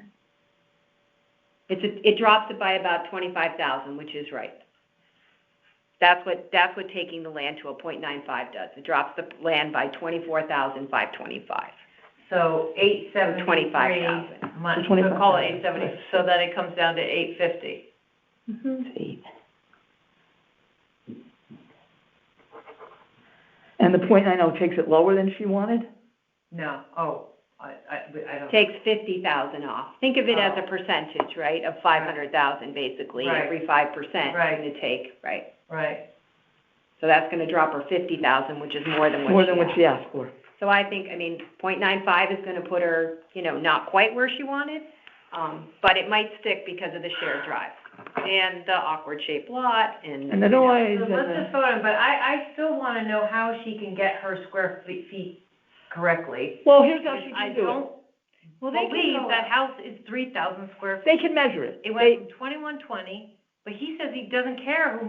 It drops it by about 25,000, which is right. That's what taking the land to a .95 does. It drops the land by 24,525. So 873. 25,000. So call it 870, so then it comes down to 850. It's 8. And the .90 takes it lower than she wanted? No, I don't. Takes 50,000 off. Think of it as a percentage, right, of 500,000 basically. Right. Every 5% is Right. going to take, right. Right. So that's going to drop her 50,000, which is more than what she More than what asked. she asked for. So I think, .95 is going to put her, not quite where she wanted, but it might stick because of the shared drive and the awkward shaped lot and. And the noise So and let's the, just vote on, but I still wanna know how she can get her square feet correctly. well, here's how she I can do it. don't believe that house is 3,000 square feet. They can measure it. It went from 2120, but he says he doesn't care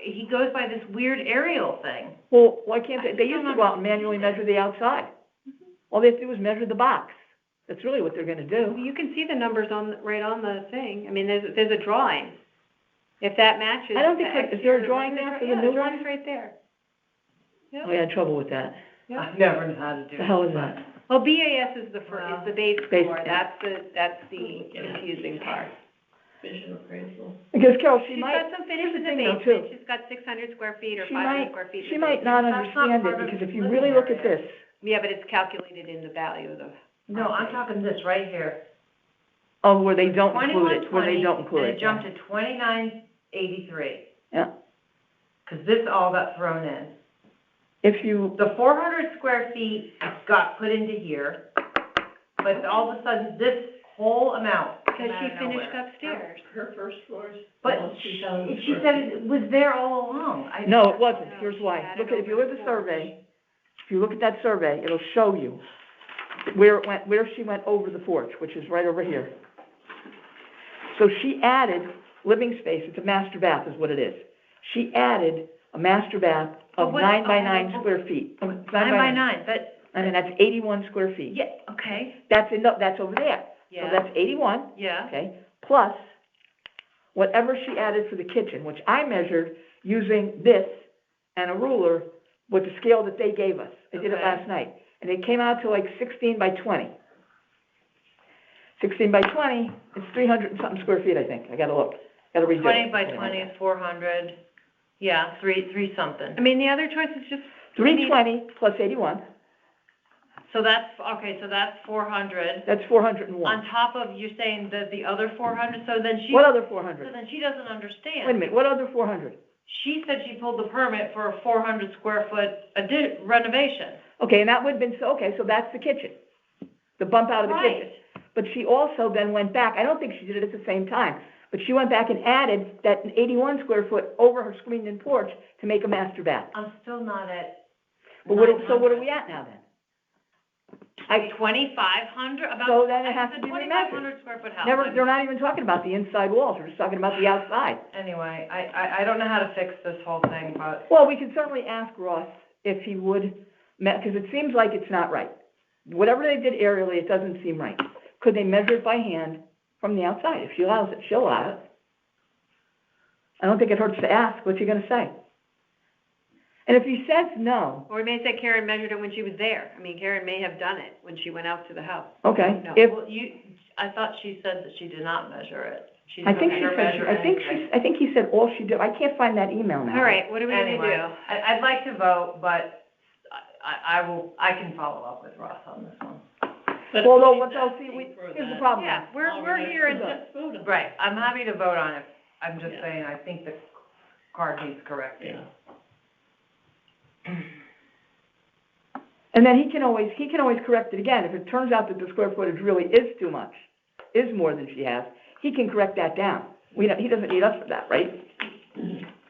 he goes by this weird aerial thing. Well, why can't they used to go out and manually measure the outside. All they have to do is measure the box. That's really what they're gonna do. You can see the numbers right on the thing. there's a drawing. If that matches. I don't think the so. Is there a exterior- drawing there for the yeah, new the drawing's one? right there. We had trouble with that. I've never known how to do The it. hell is that? Well, BAS is the is the base Base, floor, yeah. that's the confusing part. Vision appraisal. Because Carol, she She's might, got some finish in the thing though, basement, too. she's got 600 square feet or she 500 might, square feet in she the might basement. not That's not understand part it, of because the if you living really look at area. this, Yeah, but it's calculated in the value of the. No, I'm talking this right here. oh, where they don't include it, where they 2120, don't include and it. it jumped to 2983, Yeah, because this all got thrown in. if you, The 400 square feet got put into here, but all of a sudden, this whole amount Because came out she of finished nowhere. upstairs. Her first floor's But almost she 2,000 she square said feet. it was there all along. no, it wasn't, No, here's she why. had Look it at, if you over look at the the survey, if you look at that survey, it'll show you where it went, where she went over the porch, which is right over here. So she added living space, it's a master bath is what it is. She added a master bath of But what- 9 by okay, 9 well, square feet. 9 by 9, but, I mean, that's 81 square feet. yeah, okay, That's that's over there. So yeah, that's 81, yeah. okay, plus whatever she added for the kitchen, which I measured using this and a ruler with the scale that they gave us. I did it Okay. last night, and it came out to like 16 by 20. 16 by 20 is 300 and something square feet, I think. I gotta look, gotta redo it. 20 by 20 is 400, yeah, three something. I mean, the other choice is just. 320 plus 81, So that's, okay, so that's 400. that's 401. On top of, you're saying the other 400, so then she, What other so 400? then she doesn't understand. Wait a minute, what other 400? She said she pulled the permit for a 400 square foot renovation. Okay, and that would've been, so that's the kitchen, the bump out of the Right. kitchen. But she also then went back, I don't think she did it at the same time, but she went back and added that 81 square foot over her screened-in porch to make a master bath. I'm still not at But so what are we at now then? 2,500, about, So then it has to be 2,500 square foot house. Never, they're not even talking about the inside walls, we're just talking about the outside. Anyway, I don't know how to fix this whole thing, but, Well, we can certainly ask Ross if he would, because it seems like it's not right. Whatever they did aerially, it doesn't seem right. Could they measure it by hand from the outside? If she allows it, she'll allow it. I don't think it hurts to ask, what's he gonna say? And if he says no, Or we may say Karen measured it when she was there. I mean, Karen may have done it when she went out to the house. okay, No. if, well, I thought she said that she did not measure it. She I didn't think she measure said, anything. I think he said all she did, I can't find that email now. All right, what are we gonna Anyway, do? I'd like to vote, but I can follow up with Ross on this one. But Well, if no, she's what they'll asking see, for here's the that, problem. Yeah, we're all here right, and let's vote on it. Right, I'm happy to vote on it. I'm just Yeah. saying, I think the card needs correcting. Yeah. And then he can always correct it again. If it turns out that the square footage really is too much, is more than she has, he can correct that down. He doesn't need us for that, right?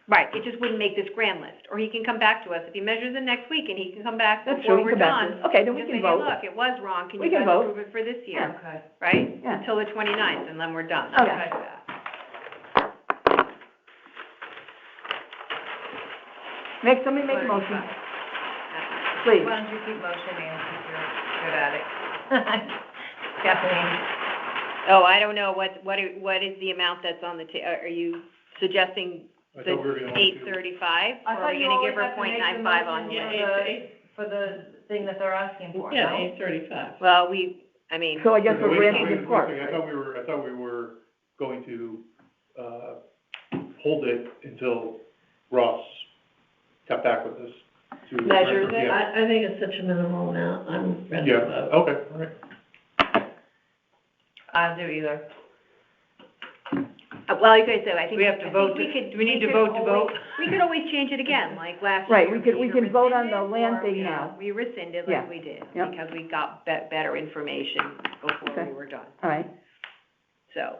Right, it just wouldn't make this grand list. Or he can come back to us. If he measures it next week and he can come back That's before true, he we're can come back to done. us. Okay, then we just can say, hey, vote. look, it was wrong. Can We you can guys vote. approve it for this year? Okay. Right? Yeah. Until the 29th, and then we're done. Okay. Let's do that. Somebody make a motion, Why please. don't you keep motioning since you're good at it? Kathleen? Oh, I don't know, what is the amount that's on the are you suggesting I the thought we were gonna. 835? I Or are thought we you gonna always give her have to make the 0.95 on motion here? for the thing that they're asking for, Yeah, no? 835. Well, I mean, So I guess we're Wait, granting wait, in part. wait, I thought we were going to, hold it until Ross got back with us to. Measures it? Yeah, I think it's such a minimal amount, I'm ready yeah, to vote. okay, all right. I'll do either. well, like I said, I think. We have to I think vote we to- could- do we need to could vote to always- vote? We could always change it again, like last year. Right, we either can vote on the rescind it land or thing we- now. We rescinded Yeah. like we did, Yep. because we got better information before Okay. we were done, All right, so.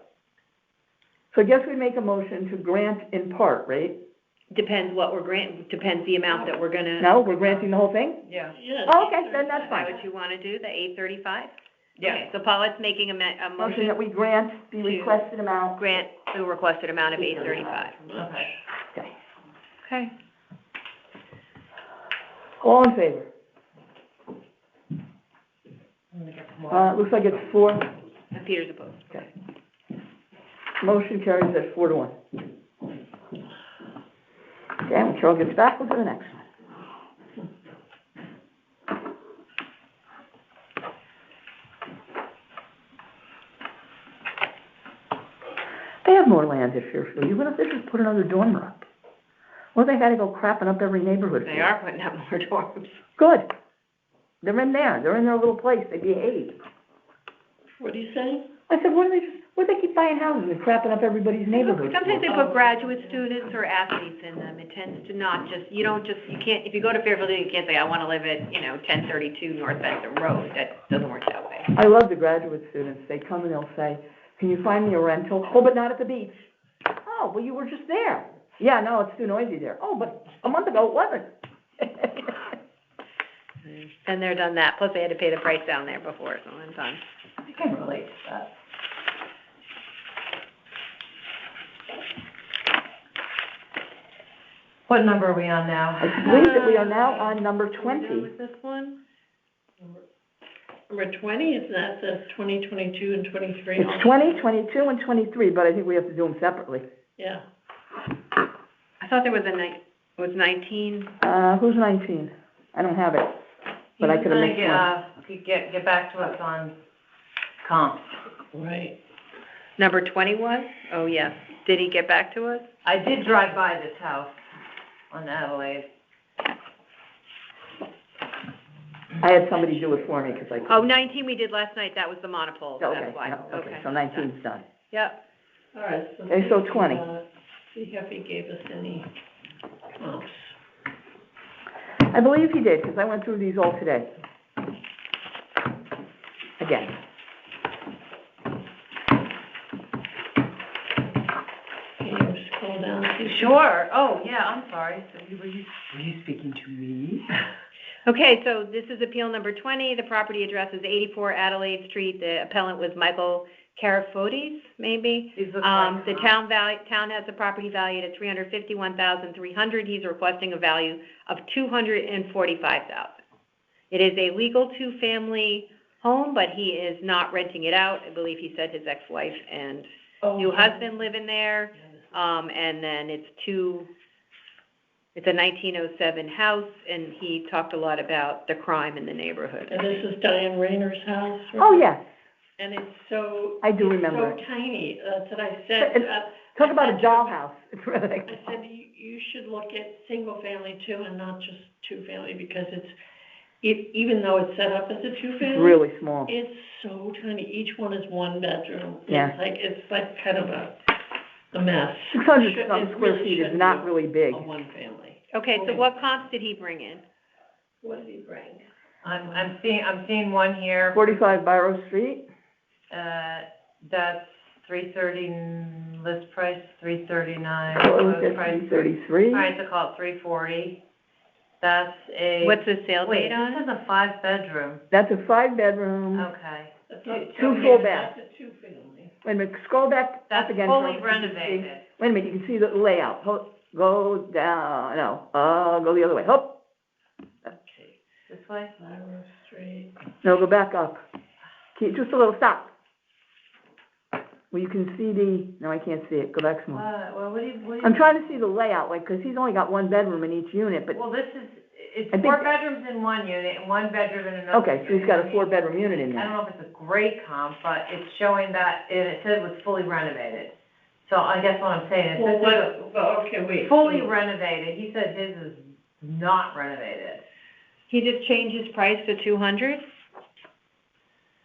so I guess we make a motion to grant in part, right? Depends what we're depends the amount that we're gonna. No, we're granting the whole thing? Yeah. Yeah. Oh, okay, then that's Is that fine. what you wanna do, the 835? Yeah. Okay, so Paulette's making a Motion motion that we grant the To- requested amount. grant the requested amount of 835. Okay. Okay. Okay. All in favor? I'm gonna get some more. Looks like it's 4, And Peter's opposed. okay. Motion carries at 4-1. Okay, when Carol gets back, we'll do the next one. have more land at Fairfield, even if they just put another dormer up. Well, they gotta go crapping up every neighborhood. They for are it. putting up more dorms. Good. They're in their little place, they behave. What are you saying? I said, what do they keep buying houses and crapping up everybody's neighborhood? Sometimes they put graduate students or athletes in them. It tends to not just, you can't, if you go to Fairfield, you can't say, I wanna live at, 1032 North Benson Road. That doesn't work that way. I love the graduate students, they come and they'll say, can you find me a rental? Oh, but not at the beach. Oh, well, you were just there. Yeah, no, it's too noisy there. Oh, but a month ago it wasn't. And they're done that, plus they had to pay the price down there before, so I'm done. I can relate to that. What number are we on now? I believe that we are now on number Are we 20. done with this one? Number 20, is that the 2022 and 23? It's 20, 22, and 23, but I think we have to do them separately. Yeah. I thought there was it was 19. Who's 19? I don't have it, but I could have missed one. Get back to us on comps. Right. Number 21? Oh, yes. Did he get back to us? I did drive by this house on Adelaide. I had somebody do it for me, because I couldn't. Oh, 19 we did last night, that was the monopole, Okay, that's why. yeah, okay, so 19's done. Yep. All right. Okay, so 20. See if he gave us any comps. I believe he did, because I went through these all today. Again. Can you scroll down to? Sure, oh, yeah, I'm sorry, so were you speaking to me? Okay, so this is appeal number 20. The property address is 84 Adelaide Street. The appellant was Michael Carafotes, maybe. These look like The town has the property valued at $351,300. He's requesting a value of $245,000. It is a legal two-family home, but he is not renting it out. I believe he said his ex-wife and new husband live in there. And then it's a 1907 house, and he talked a lot about the crime in the neighborhood. And this is Diane Rayner's house? Right? Oh, yes, And it's so. I do remember It's it. so tiny, that's what I said. Talk about a dollhouse. It's really. I said, you should look at single family too, and not just two family, because even though it's set up as a two family. It's really small. It's so tiny, each one is one bedroom. Yeah. It's like kind of a mess. 600 It some square really feet is should not be really big. A one family. Okay, so what comps did he bring in? What did he bring? I'm seeing one here, 45 Barrow Street. that's 330 list price, 339 Closed list at price. 333. All right, so call it 340. That's a. What's the sale Wait, date on this it? is a 5-bedroom. That's a 5-bedroom. Okay. That's not Two two- full baths. That's a two family. Wait a minute, scroll back up That's again. fully Charles, so you can see- renovated. Wait a minute, you can see the layout. Go down, go the other way. Hop. Okay. This way? Ira Street. No, go back up. Just a little, stop. Well, you can see no, I can't see it. Go back some more. Well, what do you? I'm trying to see the layout, like, because he's only got one bedroom in each unit, but, Well, it's I think- 4 bedrooms in one unit and 1 bedroom in another. okay, so he's got a 4-bedroom unit in I don't there. know if it's a great comp, but it's showing that, and it said it was fully renovated. So I guess what I'm saying is Well, this is okay, wait. fully so- renovated. He said his is not renovated. He just changed his price to 200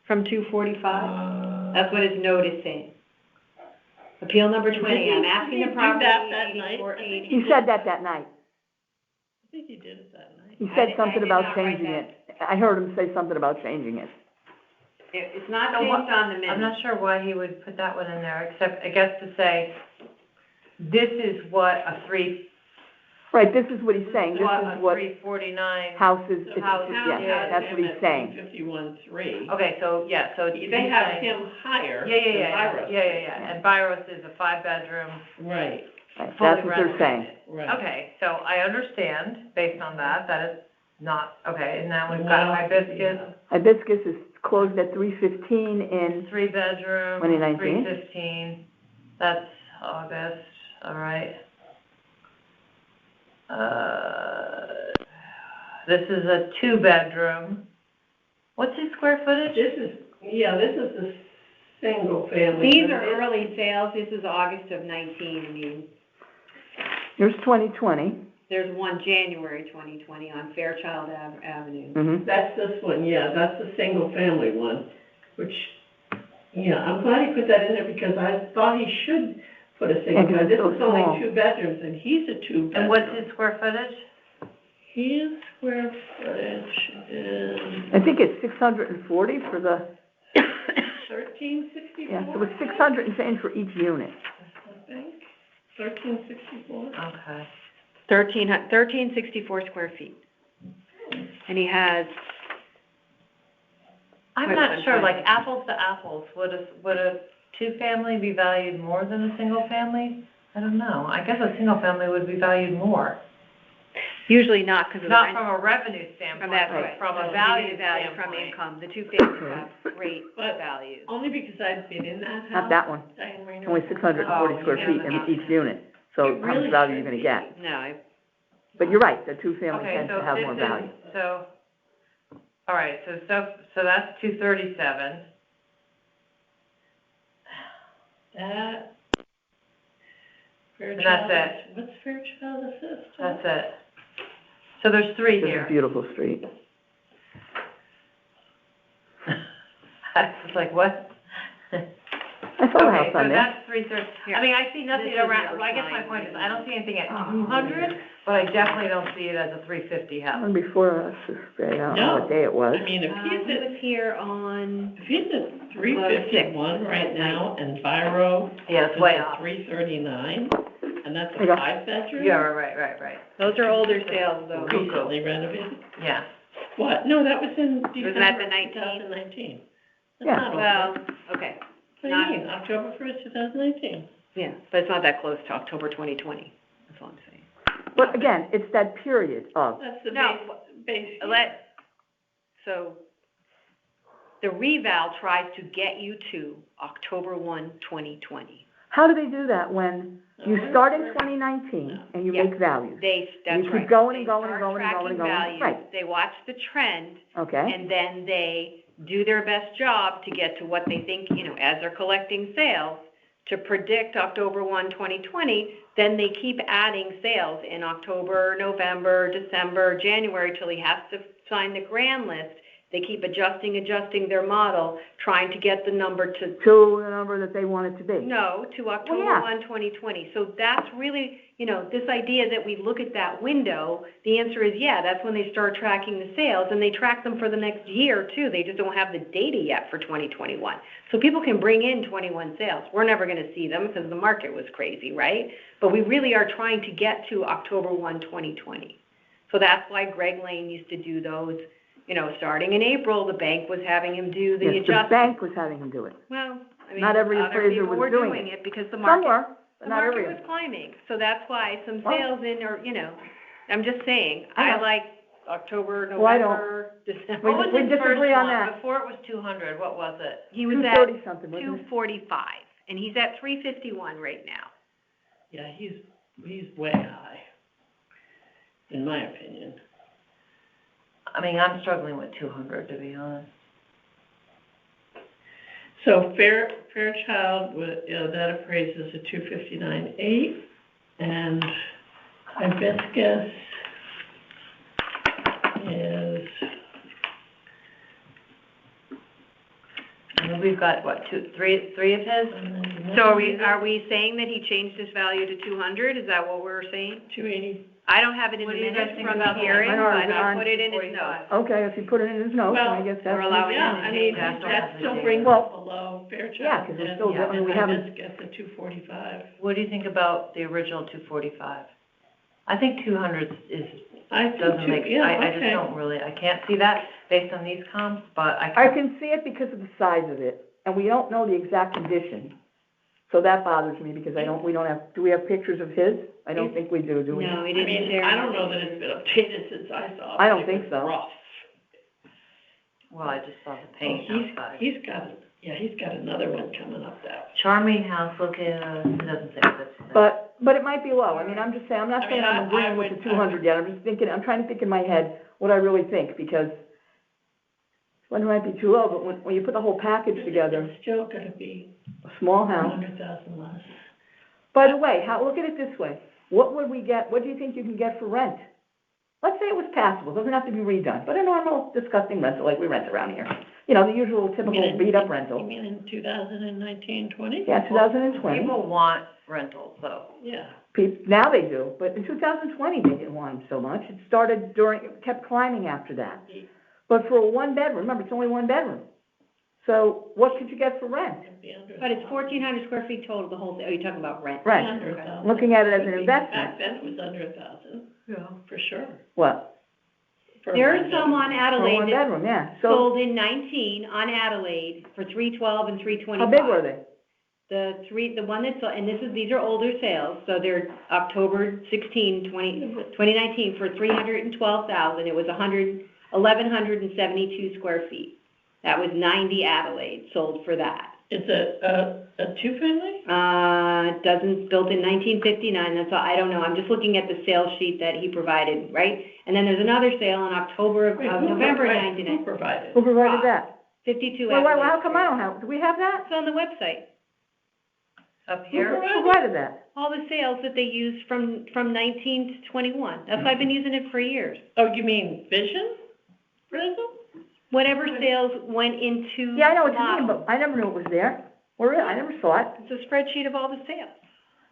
from 245? That's what his note is saying. Appeal number 20, I'm asking the Did he do property that night? 8480. He said that night. I think he did it that night. He I said did something not about write changing that. it. I heard him say something about changing it. It's not So what- changed on the I'm minute. not sure why he would put that one in there, except, I guess, to say, this is what a Right, this is what he's saying. This is what 349. houses, The house yeah, that's what he's saying. 51.3. Okay, so, yeah, so. They he's have saying- him higher Yeah, than yeah, Byros. yeah. And Byros is a 5-bedroom, Right, Right, fully that's what they're saying. renovated. right. Okay, so I understand, based on that is not, okay, and now we've Wow. got Hibiscus, Hibiscus is closed at 315 in, 3-bedroom, 2019. 315, that's August, all right. This is a 2-bedroom, what's his square footage? This is the single family. These but are it- early sales, this is August of 19, I mean, Here's 2020. there's one January 2020 on Fairchild Avenue. Mm-hmm. That's this one, yeah, that's the single family one, which, yeah, I'm glad he put that in there because I thought he should put a single, Yeah, 'cause this it's so is only small. 2 bedrooms and he's a 2-bedroom. And what's his square footage? His square footage is I think it's 640 for the, 1364, yeah, so it's 600 and change for each unit. I think, 1364. Okay. 1364 square feet. And he has, I'm Wait, not I'm sure, trying- like apples to apples, would a two-family be valued more than a single family? I don't know. I guess a single family would be valued more. usually not because of the Not rent. from a revenue standpoint, From that, but right. from a No, value value from standpoint. income. The two families have great But- values. Only because I've been in that house. Not that one. Diane Rayner. Only 640 Oh, square yeah, feet in that's- each unit. So It how much really value are you should gonna be. get? No, But you're right, the two-family Okay, tends so to have this more is, value. so, all right, so that's 237. That. that's Fairchild, it. What's Fairchild Assist? That's it. So there's 3 It's a here. beautiful street. I was like, what? I saw a Okay, house so on there. that's 330. I mean, I see nothing This is around, number well, I guess my 9. point is, I don't see anything at Oh, 200, but I definitely don't see it as a 350 house. One before us, I don't know what day it was. I mean, if he he's at, was here on, if he's at 351 right now and Biro Yeah, is it's way at off. 339, and that's There a you go. 5-bedroom? Yeah, right. those are older sales though. Recently renovated? Yeah. What? No, that was in Wasn't December that the 19th? 2019. That's Yeah. not old. Well, okay, What do you mean, October 1st, 2019? yeah, but it's not that close to October 2020, that's all I'm saying. But again, it's that period of, That's the No, base. So, the reval tries to get you to October 1, 2020. how do they do that when you start in 2019 and you Yeah. make values? That's You right. keep going and They going and start going and going and going. tracking values. Right. They watch the trend, Okay, and then they do their best job to get to what they think, as they're collecting sales, to predict October 1, 2020, then they keep adding sales in October, November, December, January, till he has to sign the grand list. They keep adjusting their model, trying to get the number to to the number that they want it to be. no, to October yeah. 1, 2020. So that's really, this idea that we look at that window, the answer is, yeah, that's when they start tracking the sales, and they track them for the next year, too. They just don't have the data yet for 2021. So people can bring in 21 sales. We're never going to see them because the market was crazy, right? But we really are trying to get to October 1, 2020. So that's why Greg Lane used to do those, starting in April, the bank was having him do the Yes, the adjustment. bank was having him do it. Well, I mean, Not every other appraiser people was were doing doing it. it because the Some market, were, but the not market every. was climbing. So that's why some Well- sales in, or, I'm just saying, I I know. like October, Well, I don't. November, December. What was we his disagree first on one? that. Before it was 200, what was it? He was at 230 something, wasn't it? 245, and he's at 351 right now. Yeah, he's way high, in my opinion. I mean, I'm struggling with 200, to be honest. So Fairchild, that appraises at 259.8, and Hibiscus is, And we've got, what, three of his? So are we saying that he changed his value to 200? Is that what we're saying? 280. I don't have it in What the do you guys minutes think from the about that? hearing, I know, but is it I on put it in his notes. Okay, if you put it in his notes, then I Well, guess that's. we're allowing Yeah, I mean, That's that still what brings Well, it below Fairchild. yeah, 'cause we're still and- doing- we and haven't- Hibiscus at 245. What do you think about the original 245? I think 200 I think doesn't make, yeah, I just okay. don't really, I can't see that based on these comps, but I can see it because of the size of it, and we don't know the exact condition. So that bothers me because we don't have, do we have pictures of his? I don't think we do we? No, he I didn't mean, share. I don't know that it's been updated since I saw it. I don't It think was so. rough. Well, I just saw the Oh, paint outside. he's got another one coming up that. Charming house, look at, it doesn't say what it's. But it might be low. I mean, I'm just saying, I'm not I saying mean, I'm agreeing with the I 200 yet. I'm just thinking, I'm trying to think in my head what I really think because, Well, it might be too low, but when you put the whole package together, It's still gonna be a small house. 100,000 less. By the way, look at it this way. What would we get, what do you think you can get for rent? Let's say it was passable, doesn't have to be redone, but a normal disgusting rental like we rent around here. You know, the usual typical beat-up You rental. mean in 2019, 20? Yeah, 2020. People want rentals, though. Yeah. Now they do, but in 2020, they didn't want them so much. It started it kept climbing after that. But for a one-bedroom, remember, it's only one bedroom. So what could you get for rent? It'd be under But it's 1,400 square feet total, the whole thing. Are you talking about rent? Right. Under 1,000. Looking at it as an Back investment. then, it was under 1,000. Yeah. For sure. What? For There one are some on bedroom. For a Adelaide that one-bedroom, yeah. So sold in 19 on Adelaide for 312 and 325. how big were they? The one that's, and these are older sales, so they're October 16, 2019 for 312,000. It was 1,172 square feet. That was 90 Adelaide sold for that. It's a two-family? Doesn't, built in 1959, that's all, I don't know, I'm just looking at the sales sheet that he provided, right? And then there's another sale in October of November Who 99, provided? Who provided that? 52 Well, Adelaide. how come I don't have, do we have that? It's on the website, Up Who here, provided that? all the sales that they used from 19 to 21. That's why I've been using it for years. Oh, you mean Vision rental? Whatever sales went into Yeah, I know what the you mean, model. but I never knew it was there. I never saw it. It's a spreadsheet of all the sales.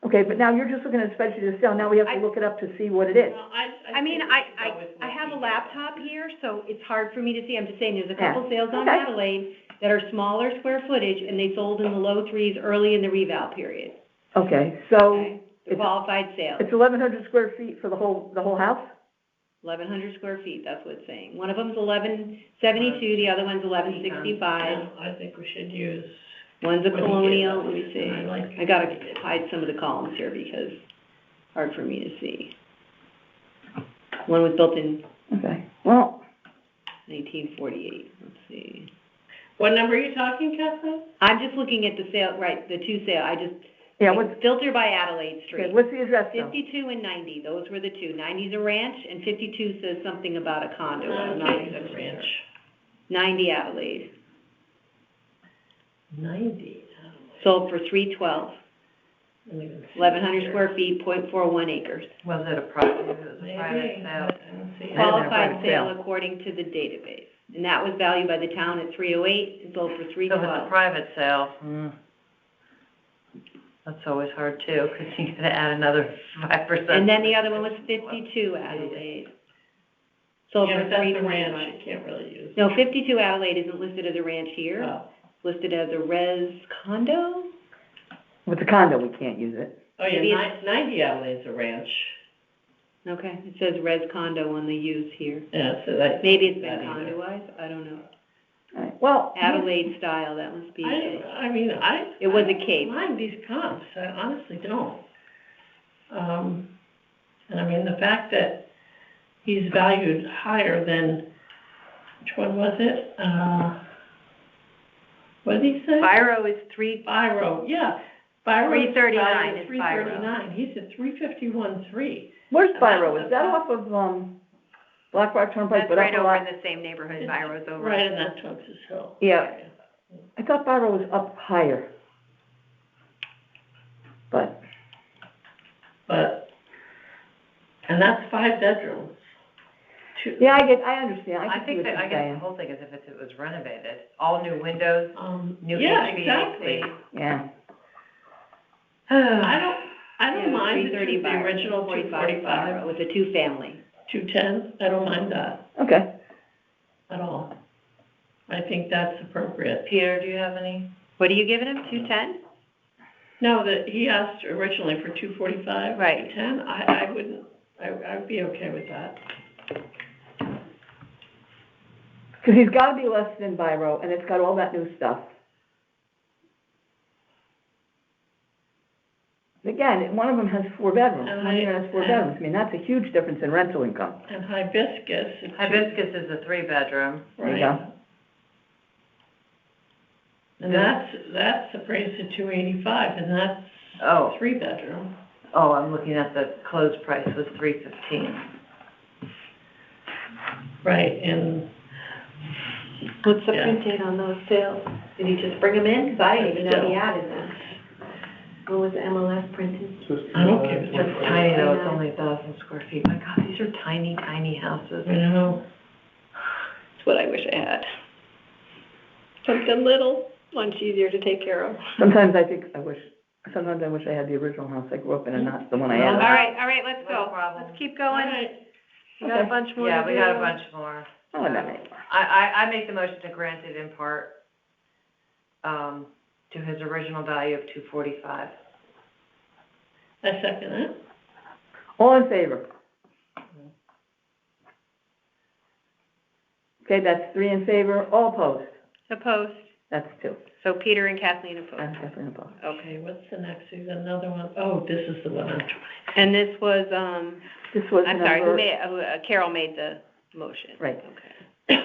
Okay, but now you're just looking at a spreadsheet of sale, now we have to look it up to see what it is. Well, I mean, think we should go with I what have a he laptop here, so it's hard for me to see. I'm just saying, there's a couple sales on Okay. Adelaide that are smaller square footage, and they sold in the low threes early in the reval period. Okay, so Okay? The it's- qualified sales, it's 1,100 square feet for the whole house? 1,100 square feet, that's what it's saying. One of them's 1,172, the other one's 1,165. Yeah, I think we should use. One's a what he gave colonial, us, let me see. and I like I gotta hide some of the columns here because hard for me to see. One was built in Okay, well, 1948, let's see. What number are you talking, Kathleen? I'm just looking at the sale, right, the two sale, yeah, what's, Filter by Adelaide Street. okay, what's the address though? 52 and 90, those were the two. 90's a ranch, and 52 says something about a condo. I'm not Okay, exactly the ranch. sure. 90 Adelaide, 90. sold for 312, Let me even see 1,100 here. square feet, .41 acres. was it a private, it was a Maybe, private but sale? I don't see it. Might have been a Qualified private sale sale. according to the database. And that was valued by the town at 308 and sold for So if it's a 312. private sale, that's always hard too, because you gotta add another 5%. And then the other one was 52 Adelaide. Sold Yeah, for but that's a 325. ranch, you can't really use. No, 52 Adelaide isn't listed as a ranch here, Oh, listed as a res condo? With the condo, we can't use it. oh yeah, Maybe it's- 90 Adelaide's a ranch. Okay, it says res condo on the use here. Yeah, so that. Maybe it's been that either. condoized, I don't know. All right, well. Adelaide style, that must be I mean, It was a I don't cape. mind these comps, I honestly don't. And I mean, the fact that he's valued higher than, which one was it? What did he say? Biro is three, Biro, yeah. Biro's 339 is Biro. 339, he's at 351.3. Where's And Biro? that's Is that the- off of, Black Rock Turnpike? that's but right up a over lot? in the same neighborhood, It's Biro's over. Right in that Tungus Hill. Yeah. area. I thought Biro was up higher. But, And that's 5 bedrooms. yeah, I understand, I I can see think what that, you're I guess the saying. whole thing is if it was renovated, all new windows, new Yeah, HVAC. exactly. Yeah, I don't mind the 330 Biro, original 245 Biro, 245, with a two-family. 210, I don't mind that okay. at all. I think that's appropriate. Peter, do you have any? What are you giving him, 210? No, that he asked originally for 245, Right. 210, I wouldn't, I'd be okay with that. Because he's gotta be less than Biro, and it's got all that new stuff. Again, one of them has 4 bedrooms, And one unit has 4 bedrooms, I mean, that's a huge difference in rental income. And Hibiscus. is Hibiscus is a 3-bedroom. There you Right. go. And that's appraised at 285, and that's Oh, 3-bedroom. oh, I'm looking at the closed price was 315. Right, and What's the Yeah. print date on those sales? Did he just bring them in? 'Cause I didn't even know he added them. When was the MLS printed? I don't care. It's tiny though, it's only 1,000 square feet. My God, these are tiny, tiny houses. I know. That's what I wish I had. Something little, much easier to take care of. Sometimes I wish I had the original house I grew up in and not the one I All had. right, let's No go. problem. Let's keep All going. right. We got a bunch more to do. Yeah, we got a bunch more. Oh, not anymore. I make the motion to grant it in part, to his original value of 245. I second it. All in favor? Okay, that's 3 in favor, all opposed? Opposed. That's 2. So Peter and Kathleen I'm opposed. definitely opposed. Okay, what's the next? Is another one? Oh, this is the one I'm trying. And this was, This was I'm sorry, number, Carol made the motion. right, Okay.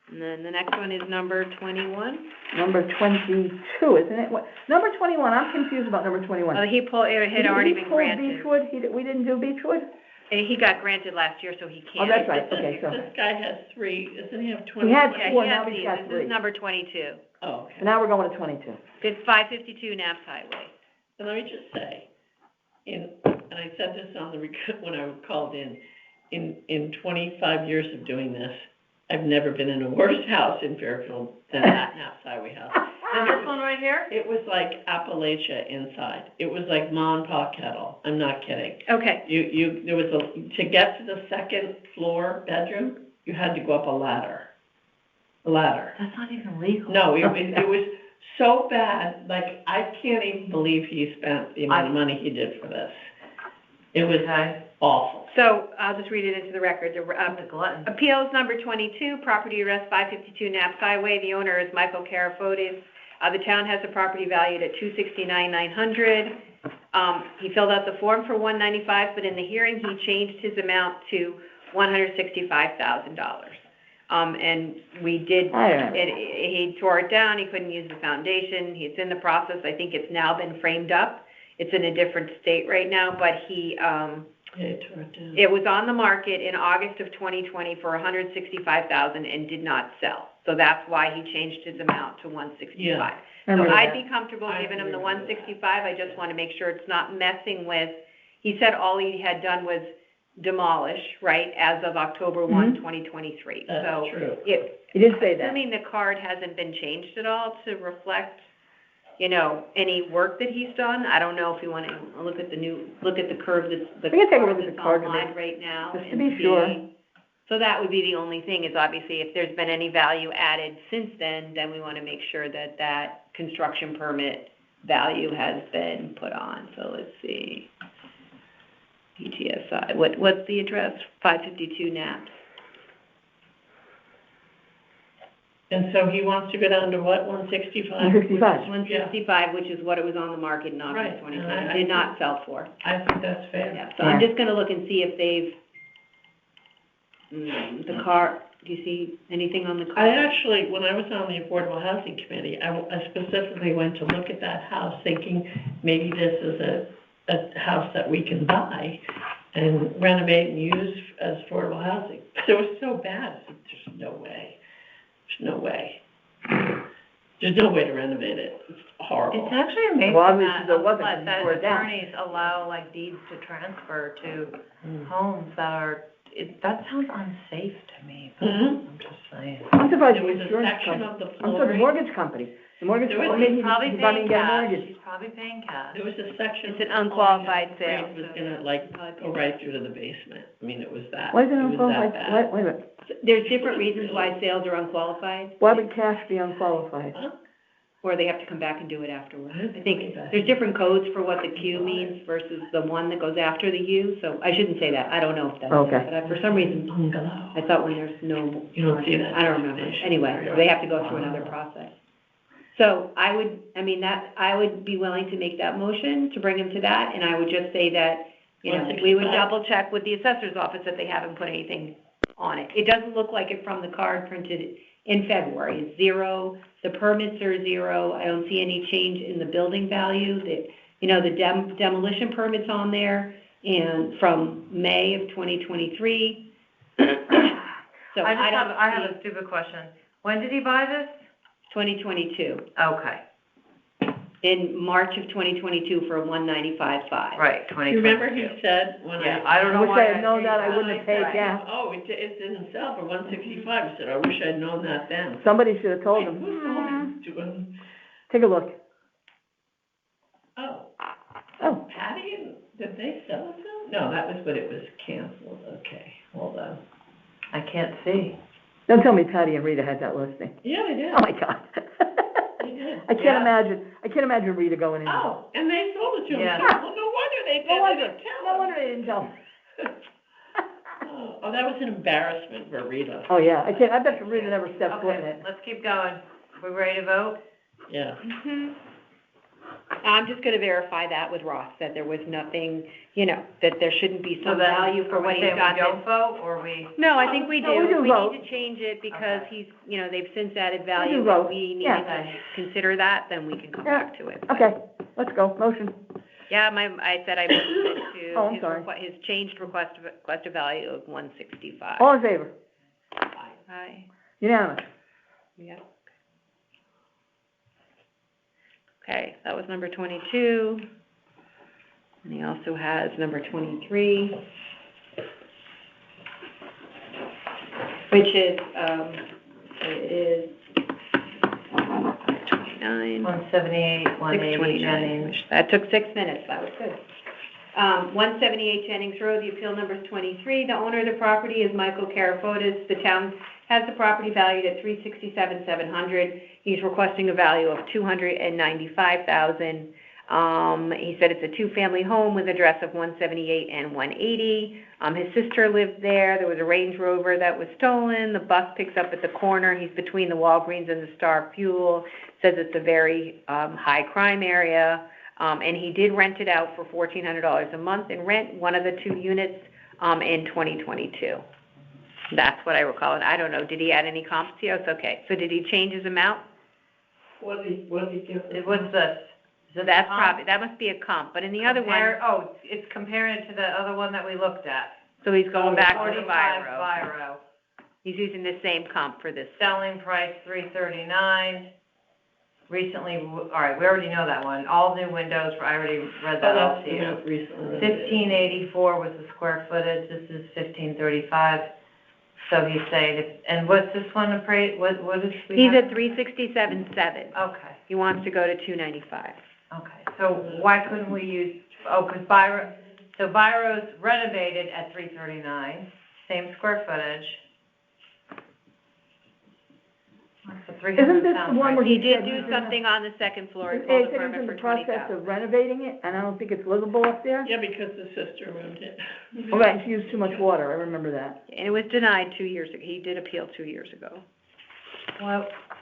And then the next one is number 21. number 22, isn't it? What, number 21, I'm confused about number 21. Oh, it had already been granted. He pulled Beechwood, we didn't do Beechwood? He got granted last year, so he can't. Oh, that's right, okay, so, This guy has 3, doesn't he have 20? he had Yeah, 4, he now has he's these. got This 3. is number 22. Oh, okay. So now we're going to 22. It's 552 Naps Highway. And let me just say, and I said this on the, when I called in 25 years of doing this, I've never been in a worse house in Fairfield than that Naps Highway house. And this one right here? It was like Appalachia inside. It was like Ma and Pa Kettle. I'm not kidding. Okay. There was to get to the second floor bedroom, you had to go up a ladder. That's not even legal. No, it was so bad, like, I can't even believe he spent the amount of money he did for this. It was awful. So I'll just read it into the record. The glutton. Appeals number 22, property arrest 552 Naps Highway. The owner is Michael Carafotis. The town has the property valued at $269,900. He filled out the form for $195, but in the hearing, he changed his amount to $165,000. And we did, he tore it down, he couldn't use the foundation, it's in the process, I think it's now been framed up. It's in a different state right now, but he, tore it down. it was on the market in August of 2020 for $165,000 and did not sell. So that's why he changed his amount to $165. Yeah. So I'd be comfortable I giving him the agree with $165, I just want to make sure it's not messing with, he said all he had done was demolish, right, as of October 1, 2023. That's So true. He did say that. assuming the card hasn't been changed at all to reflect, you know, any work that he's done, I don't know if you want to look at the curve that's, We can take a look at the card to online make- right now. just to and be sure. see. So that would be the only thing, is obviously if there's been any value added since then we want to make sure that that construction permit value has been put on. So let's see. PTSI, what's the address? 552 Naps. And so he wants to go down to what, 165? 165. 165, which is what it was on the market in Right, August 2020. and I Did not sell for. I think that's fair. Yeah, so I'm just gonna look and see if they've, the car, do you see anything on the car? I actually, when I was on the Affordable Housing Committee, I specifically went to look at that house thinking maybe this is a house that we can buy and renovate and use as affordable housing. But it was so bad, I said, there's no way. There's no way. There's no way to renovate it. It's horrible. It's actually amazing Well, obviously there wasn't, that, 'cause that you tore it down. attorneys allow like deeds to transfer to homes that are, that sounds unsafe to me, but Mhm. I'm just saying. I'm surprised There the was a insurance section company, of the I'm sorry, the flooring. mortgage company. The mortgage There was- company, She's probably he's about to paying get a cash, mortgage. she's probably paying cash. There was a section. It's an unqualified sale, It was so- gonna like go right through to the basement. I mean, it was that. Why is it was unqualified? that bad. Wait a minute, There's different reasons why sales are unqualified, why would cash be unqualified? Huh? or they have to come back and do it afterwards. I I think believe there's different codes for what the Q means versus the one that goes after the U, so I shouldn't say that, I don't know if that's Okay. it, but for some reason, Bungalow. I thought when there's no. You don't see that. I don't remember, anyway, they have to go through another process. So I would be willing to make that motion, to bring him to that, and I would just say that, you know, we would 165. double check with the assessor's office that they haven't put anything on it. It doesn't look like it from the card printed in February, it's 0, the permits are 0, I don't see any change in the building value, the demolition permit's on there, and from May of 2023. So I have don't a stupid question. When did he buy this? 2022, Okay, in March of 2022 for 195.5. right, You 2022. remember he said when Yeah, I. I don't I know wish why I had known that, I When wouldn't have paid, said, yeah. Oh, it didn't sell for 165, he said, I wish I'd known that then. Somebody should have told Wait, him. who's going to, Take a look. oh, Oh, Patty, did they sell it to him? No, that was when it was canceled, okay, hold on. I can't see. don't tell me Patty and Rita had that listing. Yeah, they did. Oh, my God. They did. I can't imagine Rita going in. Oh, and they sold it to him, Yeah. too. Well, no wonder they did, No they wonder, didn't tell no him. wonder they didn't tell me. Oh, that was an embarrassment for Rita. Oh, yeah, I bet you Rita never stepped foot in Okay, it. let's keep going. We ready to vote? Yeah. Mhm. I'm just gonna verify that with Ross, that there was nothing, that there shouldn't be some value for what he's got. We don't vote, or we? No, I think we do. No, we do vote. need to change it because Okay. he's, they've since added do value. vote. If we Yeah. needed to consider that, then we can come Yeah. back to it. Okay, let's go, motion. Yeah, I said I moved it to Oh, I'm his sorry. his changed requested value of 165. All in favor? Aye. Unanimous. Yep. Okay, that was number 22. And he also has number 23, which is, it is 529. 178, 180 629. Jennings. That took 6 minutes, that was good. 178 Jennings Road, the appeal number is 23. The owner of the property is Michael Karafotis. The town has the property valued at $367,700. He's requesting a value of $295,000. He said it's a two-family home with address of 178 and 180. His sister lived there. There was a Range Rover that was stolen. The bus picks up at the corner. He's between the Walgreens and the Star Fuel. Says it's a very high crime area. And he did rent it out for $1,400 a month in rent, one of the 2 units, in 2022. That's what I recall. And I don't know, did he add any comps to us? Okay, so did he change his amount? What did he give? What's this? Is this That's a comp? probably, that must be a comp, but in the other one, Oh, it's comparing it to the other one that we looked at. so he's going back to the 45 Viro. Viro. He's using the same comp for this. Selling price $339. Recently, all right, we already know that one. All new windows, I already read that off to you. Recently. 1584 was the square footage, this is 1535. So he's saying, and what's this one what is? He's at 367.7. Okay, He wants to go to 295. okay, so why couldn't we use, because Viro's renovated at 339, same square footage. So 300 Isn't this sounds the one right. where He he did said do he's in the- something on the second floor. He He pulled a said he's permit in for the process 20,000. of renovating it, and I don't think it's livable up there. Yeah, because the sister moved it. Oh, right, she used too much water, I remember that. And it was denied 2 years ago. He did appeal 2 years ago. Why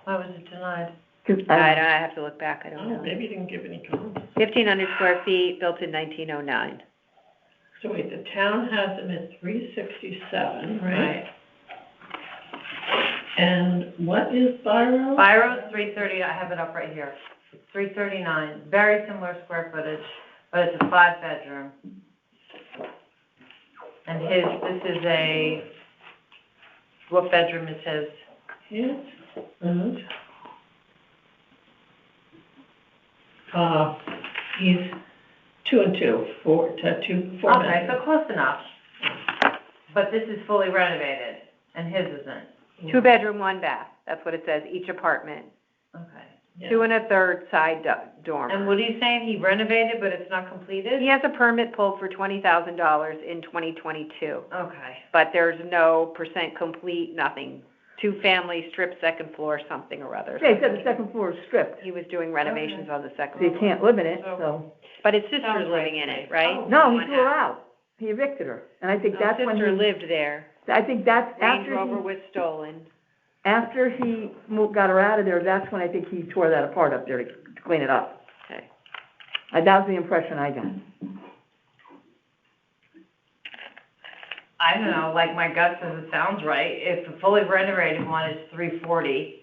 was it denied? 'Cause I have to look back, I don't Oh, know. maybe he didn't give any comments. 1,500 square feet, built in 1909. So wait, the town has them at 367, right? And what is Byro? Viro's 330, I have it up right here. It's 339, very similar square footage, but it's a 5-bedroom. And this is what bedroom is his? Yes. He's 2 and 2, 4 Okay, bedrooms. so close enough. But this is fully renovated, and his isn't. 2-bedroom, 1 bath. That's what it says, each apartment. Okay. Yeah. 2 1/3 side dormer. And what are you saying, he renovated, but it's not completed? He has a permit pulled for $20,000 in 2022, Okay. but there's no percent complete, nothing. 2-family, strip second floor, something or other. Yeah, he said the second floor is stripped, He was doing renovations on the second so you floor. can't live in it, so. But his sister's Sounds living right in to it, me. right? No, he One threw her house. out. He evicted her, and I think No, that's when sister he, lived there. I think that's Range Rover was stolen. after he got her out of there, that's when I think he tore that apart up there to clean it up. Okay. That was the impression I got. I don't know, like my gut says it sounds right. If the fully renovated one is 340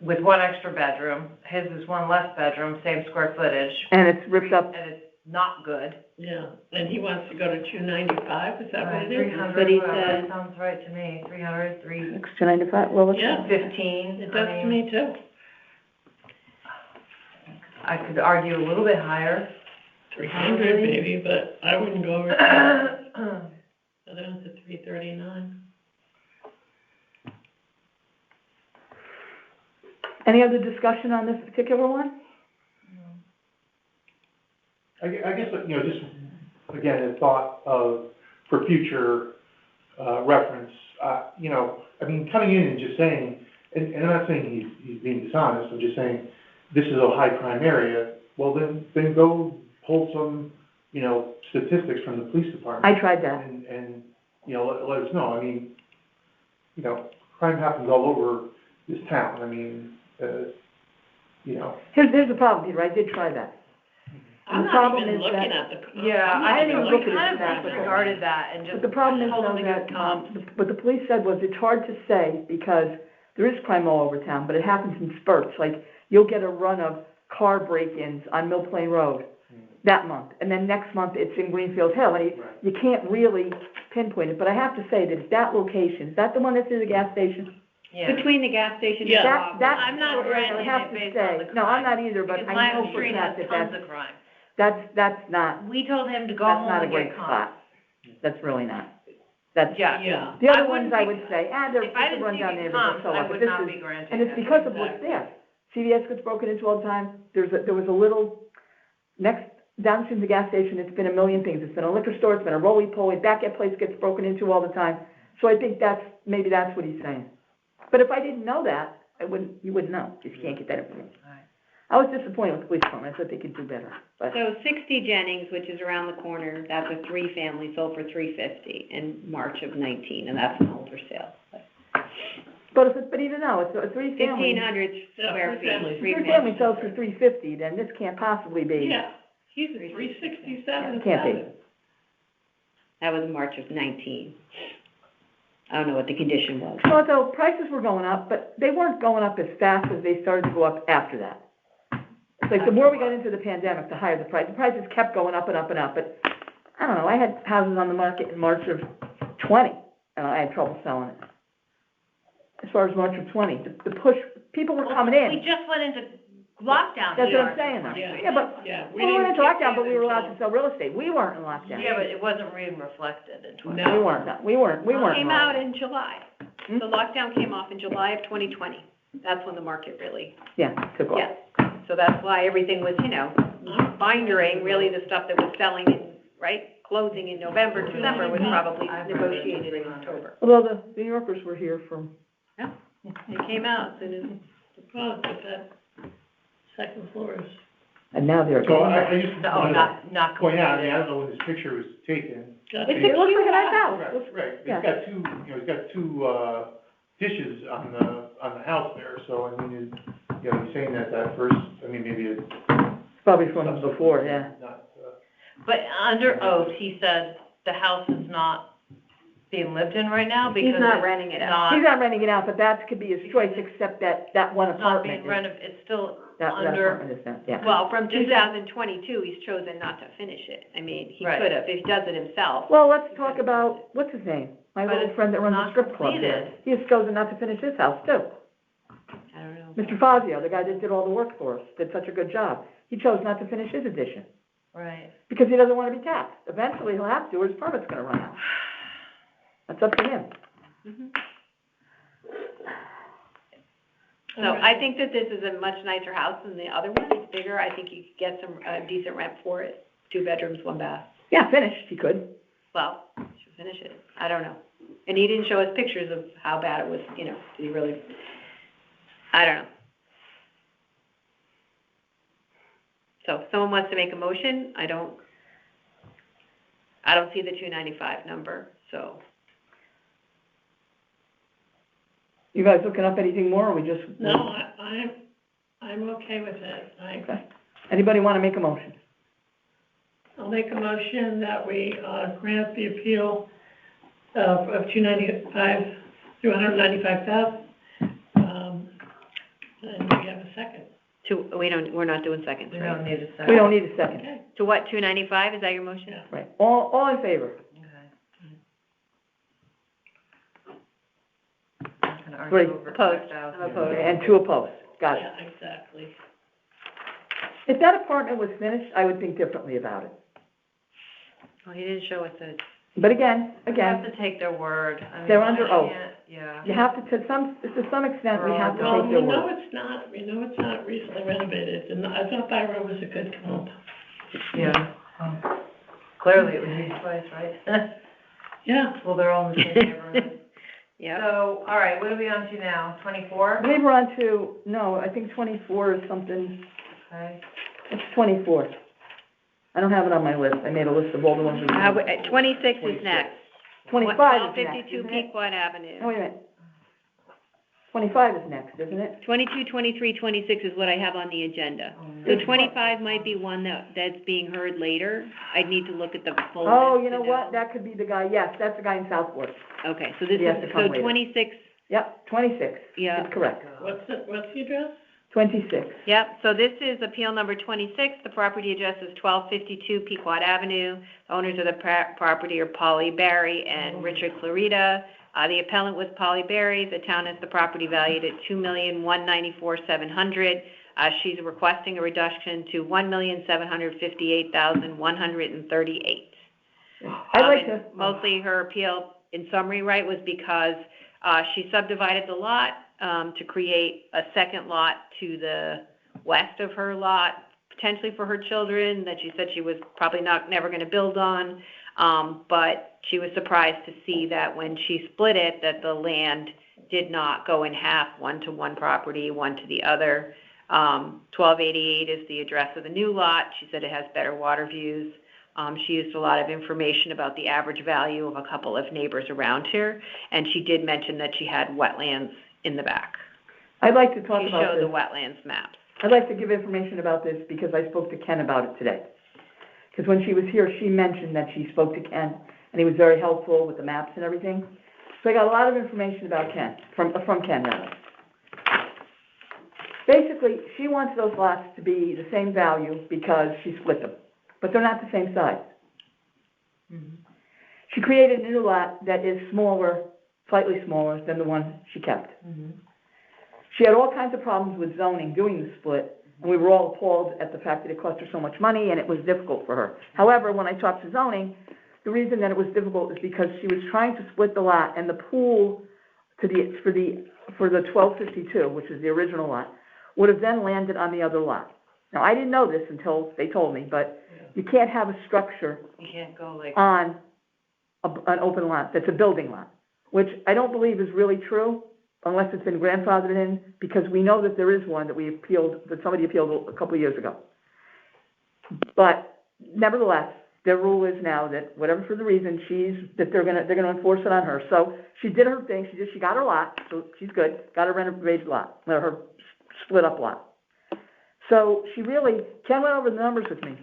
with 1 extra bedroom, his is 1 less bedroom, same square footage, And it's ripped up, and it's not good. Yeah, and he wants to go to 295, is that what it is? 300, what he whatever, said. sounds right to me, 300, 295, well, let's, Yeah, 315. it does to me too. I could argue a little bit higher. 300 maybe, but I wouldn't go over, so then it's a 339. any other discussion on this particular one? I guess, you know, just, again, a thought of, for future, reference, you know, I mean, coming in and just saying, and I'm not saying he's being dishonest, I'm just saying, this is a high crime area, well, then go pull some, you know, statistics from the police department. I tried that. And, you know, let us know, I mean, you know, crime happens all over this town, I mean, you know. Here's the problem, Peter, I did try that. I'm The not problem even is looking that- at the. Yeah, I'm not I didn't even look at looking it kind that, of but- disregarded that and just But the problem is, told though, them to that, get comps. what the police said was, it's hard to say, because there is crime all over town, but it happens in spurts, like, you'll get a run of car break-ins on Mill Plain Road that month, and then next month it's in Greenfield Hill, and you can't really pinpoint it, but I have to say that it's that location, is that the one that's near the gas station? Yeah. Between the gas station and Yeah. the That, Wawa. I'm not I granting have it to based say, on the no, I'm crime. not either, but Because I know my for a street fact has that tons of crime. that's not, We told him to go that's home not a and great get comps. spot. That's really not. That's, Yeah. Yeah. the other I ones wouldn't I be- would say, they're If I just didn't run see down these neighborhoods, comps, so I what, but would this not is, be granting and it's it. because of what's there. CVS gets broken into all the time, there was a little, next, down from the gas station, it's been a million things, it's been a liquor store, it's been a roly-poly, Back-Up place gets broken into all the time, so I think maybe that's what he's saying. But if I didn't know that, you wouldn't know, if you can't get that information. Right. I was disappointed with the police department, I thought they could do better, but, So 60 Jennings, which is around the corner, that's a three-family, sold for $350 in March of 19, and that's an older sale. but even though it's a three-family, 1,500 square feet, three-family. three-family sells for $350, then this can't possibly be. Yeah, he's at 367, Yeah, can't be. That was March of 19. I don't know what the condition was. So prices were going up, but they weren't going up as fast as they started to go up after that. It's like the more we got into the pandemic, the higher the price. The prices kept going up and up and up, but I don't know, I had houses on the market in March of 20, and I had trouble selling it. As far as March of 20, the push, people were coming We in. just went into lockdown. That's what here. I'm saying though. Yeah. Yeah, but, Yeah, we went into didn't lockdown, but get we were that allowed to sell real estate. We weren't in lockdown. Yeah, but it wasn't even reflected in 20. No. We weren't in Came out lockdown. in July. Hmm? The lockdown came off in July of 2020. That's when the market really, Yeah, took off. yeah. So that's why everything was, bindering, really the stuff that was selling in, right? Closing in November, December was probably negotiated in October. Although the New Yorkers were here from, It came out, so The problem with that second floor is, and now they're. So I just No, wanted to not point out, I mean, completed. I don't know when this picture was taken. got It to, looks like a nice house. Right, Yeah. it's got two dishes on the house there, so I mean, you're saying that first, I mean, maybe it's. Probably from before, yeah. Not, But under oath, he said the house is not being lived in right now because he's not it's renting it out. not, He's not renting it out, but that could be his choice, except that one it's not apartment being is, renovated, it's still that under, apartment is not, yeah. Well, from 2022, he's chosen not to finish it. I mean, he Right. could have, if he does it himself. Well, let's talk about, what's his name? My But little it's friend that runs the not strip club there. completed. He has chosen not to finish his house too. I don't know. Mr. Fazio, the guy that did all the work for us, did such a good job. He chose not to finish his addition, right. because he doesn't wanna be taxed. Eventually, he'll have to, or his permit's gonna run out. That's up to him. So I think that this is a much nicer house than the other one. It's bigger. I think you could get some, decent rent for it. 2 bedrooms, 1 bath. Yeah, finished, he could. Well, should finish it. I don't know. And he didn't show us pictures of how bad it was, did he really? I don't know. So if someone wants to make a motion, I don't see the 295 number, so. You guys looking up anything more, or we just? no, I'm okay with it. Okay. Anybody wanna make a motion? I'll make a motion that we, grant the appeal of 295, $295,000. And we have a second. we're not doing seconds, We right? don't need a second. We don't need a second, Okay. To what, 295, is that your motion? Yeah. right, all in favor? Okay. Not gonna argue Great. over Opposed. 5,000. I'm opposed. And 2 opposed, got it. Yeah, exactly. If that apartment was finished, I would think differently about it. Well, he didn't show us the, But again, We have to take their word. I mean, They're under we oath. can't- Yeah. you have to some extent, we have to Well, take we their know word. it's not recently renovated, and I thought Byron was a good comp. Yeah. Oh. Clearly it was used twice, right? Yeah. Well, they're all in the same neighborhood. yeah. So, all right, what are we on to now? 24? I believe we're on to, no, I think 24 is something, Okay. it's 24. I don't have it on my list, I made a list of all the ones we 26 is next. 25 is next, 1252 isn't it? Pequot Avenue. Oh, wait a minute. 25 is next, isn't it? 22, 23, 26 is what I have on the agenda. So 25 might be one that's being heard later. I'd need to look at the full list Oh, you to know what, that could be the guy, yes, that's the guy in Southport. Okay, so this He has is, to come so later. 26, Yep, 26, yeah, it's correct, What's the address? 26. yep. So this is appeal number 26. The property address is 1252 Pequot Avenue. The owners of the property are Polly Barry and Richard Clarita. The appellant was Polly Berry. The town has the property valued at $2,194,700. She's requesting a reduction to $1,758,138. I'd like to, Mostly her appeal, in summary, right, was because she subdivided the lot to create a second lot to the west of her lot, potentially for her children, that she said she was probably never going to build on. But she was surprised to see that when she split it, that the land did not go in half, one to one property, one to the other. 1288 is the address of the new lot. She said it has better water views. She used a lot of information about the average value of a couple of neighbors around here, and she did mention that she had wetlands in the back. I'd like to talk She about showed the this. wetlands maps. I'd like to give information about this because I spoke to Ken about it today. Because when she was here, she mentioned that she spoke to Ken, and he was very helpful with the maps and everything. So I got a lot of information about Ken, from Ken, rather. Basically, she wants those lots to be the same value because she split them, but they're not the same size. She created a new lot that is smaller, slightly smaller than the one she kept. She had all kinds of problems with zoning doing the split, and we were all appalled at the fact that it cost her so much money and it was difficult for her. However, when I talked to zoning, the reason that it was difficult is because she was trying to split the lot, and the pool for the 1252, which is the original lot, would have then landed on the other lot. Now, I didn't know this until they told me, but you can't have a structure You can't go like, on an open lot, that's a building lot, which I don't believe is really true unless it's been grandfathered in, because we know that there is one that somebody appealed a couple of years ago. But nevertheless, their rule is now that whatever for the reason, they're gonna enforce it on her. So she did her thing, she got her lot, so she's good, got her renovated lot, or her split up lot. So Ken went over the numbers with me.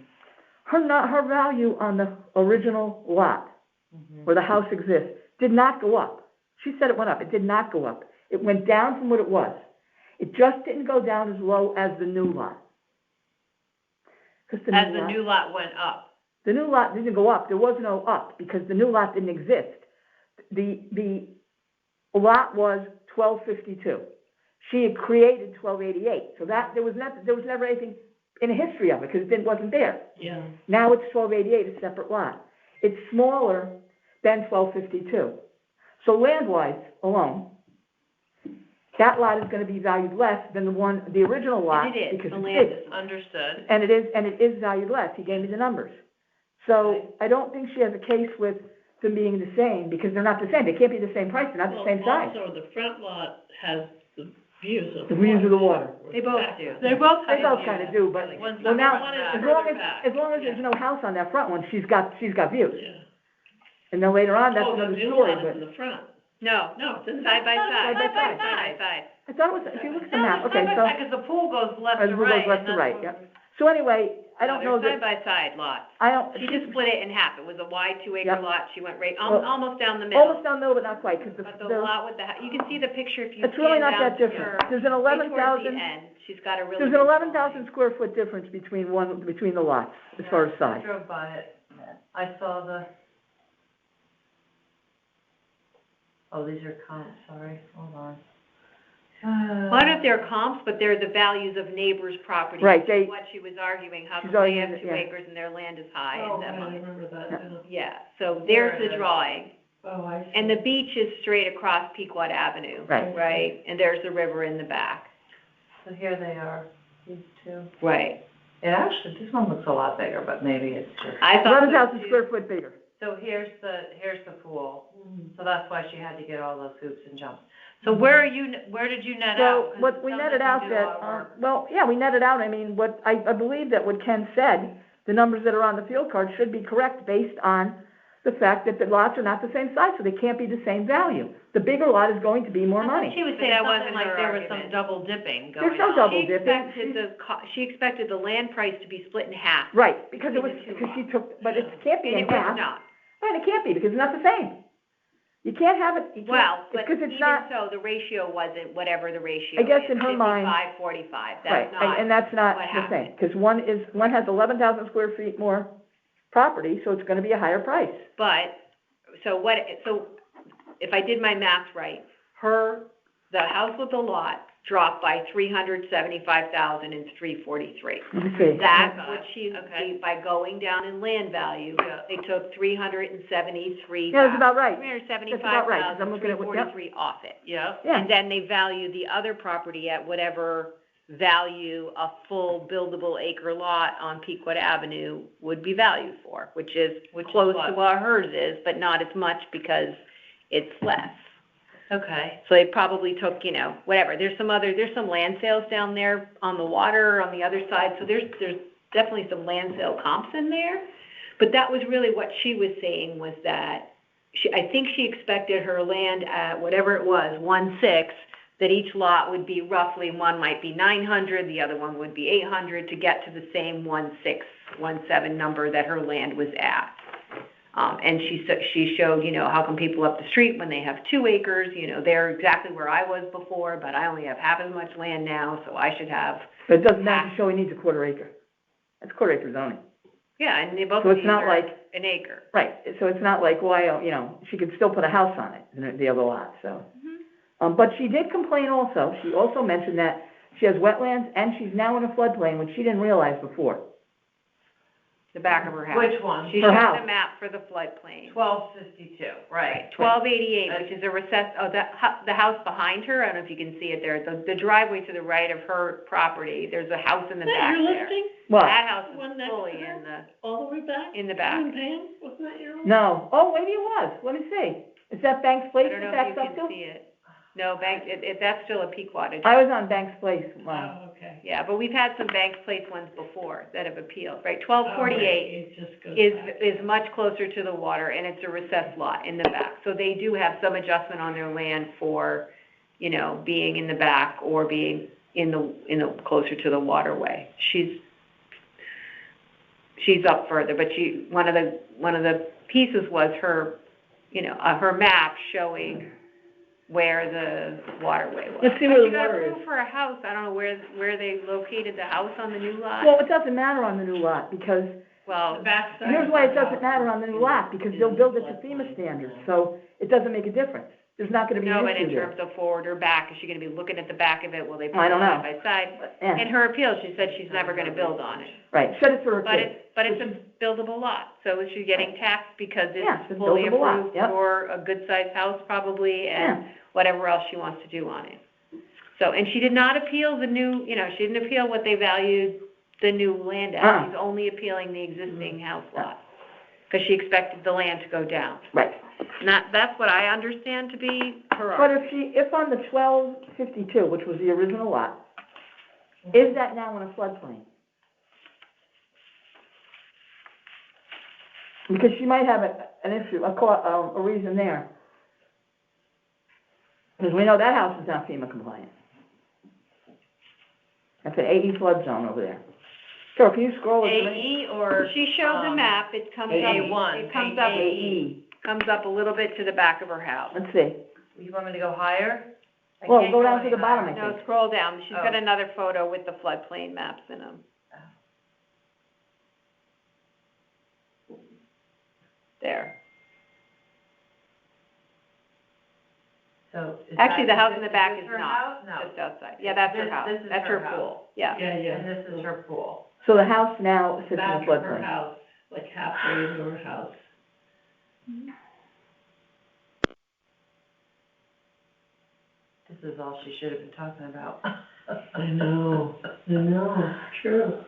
Her value on the original lot, where the house exists, did not go up. She said it went up, it did not go up. It went down from what it was. It just didn't go down as low as the new lot. as the new lot went up. The new lot didn't go up, there was no up, because the new lot didn't exist. The lot was 1252. She had created 1288, so that, there was never anything in the history of it, because it wasn't there. Yeah. Now it's 1288, a separate lot. It's smaller than 1252. So land-wise alone, that lot is gonna be valued less than the original lot. It is, because the it's land big. is understood. And it is valued less, he gave me the numbers. So I don't think she has a case with them being the same, because they're not the same, they can't be the same price, they're not the same size. Also, the front lot has the views of The the views of the water. They both do. They both They both kinda do, but, One's well now, one is as further long as, back. as long as there's no house on that front one, she's got views. Yeah. And then later on, that's Oh, another the new story, lot but. is in the front. No, No, it's in the side by side. Side by side. Side by side. I thought it was, if you look at the map, okay, so. Because the pool goes left As to it goes right. left and to that's right, what- yep. So anyway, I don't know They're that, side-by-side lots. I don't. She just split it in half. It was a wide 2-acre Yep. lot. She went right, Well, almost down the middle. Almost down the middle, but not quite, because But the lot with the, you can see the picture if you it's really scan not down that to different. her, There's an right towards 11,000, the end. She's got a really there's good an drawing. 11,000 square foot difference between the lots, as far as I size. drove by it. I saw oh, these are comps, sorry, hold on. Well, I don't know if they're comps, but they're the values of neighbors' property. Right, which is they- what she was arguing, how She's come they arguing have that, 2 yeah. acres and their land is high Oh, and that I much. remember that, Yeah, so There there's it the is. drawing. oh, I see. And the beach is straight across Pequot Avenue. Right. Right, and there's the river in the back. So here they are, these two. Right. It actually, this one looks a lot bigger, but maybe it's just. I thought so 11,000 too. square foot bigger. So here's the pool, so that's why she had to get all those hoops and jumps. So where did you net out? So, 'Cause what, it we sounds netted like you out did a that, lot of work. well, yeah, we netted out, I mean, I believe that what Ken said, the numbers that are on the field card should be correct based on the fact that the lots are not the same size, so they can't be the same value. The bigger lot is going to be more I thought money. she was But saying that something wasn't like her there was some argument. double dipping There's going no on. double She dipping. expected the land price to be split in half. Right, because it was, Between the two because she took, but it can't be And in it was half. not. Right, it can't be, because it's not the same. You can't have it, you can't, Well, but because even it's not, so, the ratio wasn't whatever the ratio I guess is, in her mind- 55-45. right, That's not, and that's not what the same. happened. Because one has 11,000 square feet more property, so it's gonna be a higher price. but, so if I did my math right, the house with the lot dropped by 375,000 and 343. Let me see. That's what she, Okay. by going down in land value, Yeah. they took 373,000. Yeah, that's about right. Three hundred That's seventy-five about right, 'cause I'm thousand, looking three at what- yep. forty-three off it. Yeah. Yeah. And then they value the other property at whatever value a full buildable acre lot on Pequot Avenue would be valued for, which is close to what hers is, but not as much because it's less. Okay. So they probably took, whatever, there's some land sales down there on the water, on the other side, so there's definitely some land sale comps in there. But that was really what she was saying, was that I think she expected her land at whatever it was, 1.6, that each lot would be roughly, one might be 900, the other one would be 800, to get to the same 1.6, 1.7 number that her land was at. And she showed, how come people up the street, when they have 2 acres, they're exactly where I was before, but I only have half as much land now, so I should have, But it doesn't actually show he needs a quarter acre. That's quarter acre zoning. yeah, and they both So of it's these not are like- an acre. Right, so it's not like, well, she could still put a house on it, the other lot, so. But she did complain also, she also mentioned that she has wetlands and she's now in a floodplain, which she didn't realize before. The back of her house. Which one? She Her showed house. the map for the floodplain. 1252, right. 1288, which is a recess, the house behind her, I don't know if you can see it there, the driveway to the right of her property, there's a house in the Is that back your there. listing, What? That house One is next fully to her? in all the way back? the You back. and Pam, wasn't that your? No, oh, maybe it was, let me see. Is that Banks I Place don't know that if backs you up can to? see it. No, that's still a Pequot address. I was on Banks Place, wow. Oh, okay. Yeah, but we've had some Banks Place ones before that have appealed, right? Oh, 1248 it just goes back. is much closer to the water, and it's a recessed lot in the back. So they do have some adjustment on their land for, being in the back or being in the closer to the waterway. She's up further, but one of the pieces was her, her map showing where the waterway was. Let's see where the But water you is. got approved for a house, I don't know where they located the house on the new lot. Well, it doesn't matter on the new lot, because, Well, The backside. here's why it doesn't matter on the new lot, because they'll build it to FEMA standards, so it doesn't make a difference. There's not gonna be no, an but in issue there. terms of forward or back, is she gonna be looking at the back of it, will they put I it don't know. side by side? Yeah, In her appeal, she said she's never gonna build on it, right, shed it for her but kids. it's a buildable lot, so is she getting taxed because Yeah, it's a it's fully buildable lot, approved yep. for a good-sized house probably, and Yeah. whatever else she wants to do on it. So, and she did not appeal the new, she didn't appeal what they valued the new land at, Uh-uh. she's only appealing the existing house lot, because she expected the land to go down. Right. That's what I understand to be her But argument. if on the 1252, which was the original lot, is that now in a floodplain? Because she might have an issue, a reason there. Because we know that house is not FEMA compliant. That's an AE flood zone over there. Sure, can you scroll it to me? AE or? She shows a map, it comes up, A1, it comes up, AE, comes up a little bit to the back of her house. let's see. You want me to go higher? I Well, can't go down any to the bottom, higher. I No, think. scroll down, she's got Oh. another photo with the floodplain maps in them. There. So is Actually, that- the house is in the this- back this is her not, house? No. just outside. Yeah, that's her This- house, this is that's her her house. pool, yeah. Yeah, yeah. And this is her pool. So the house now sits in the Back of her floodplain. house, like halfway into her house. This is all she should have been talking about. I know, true.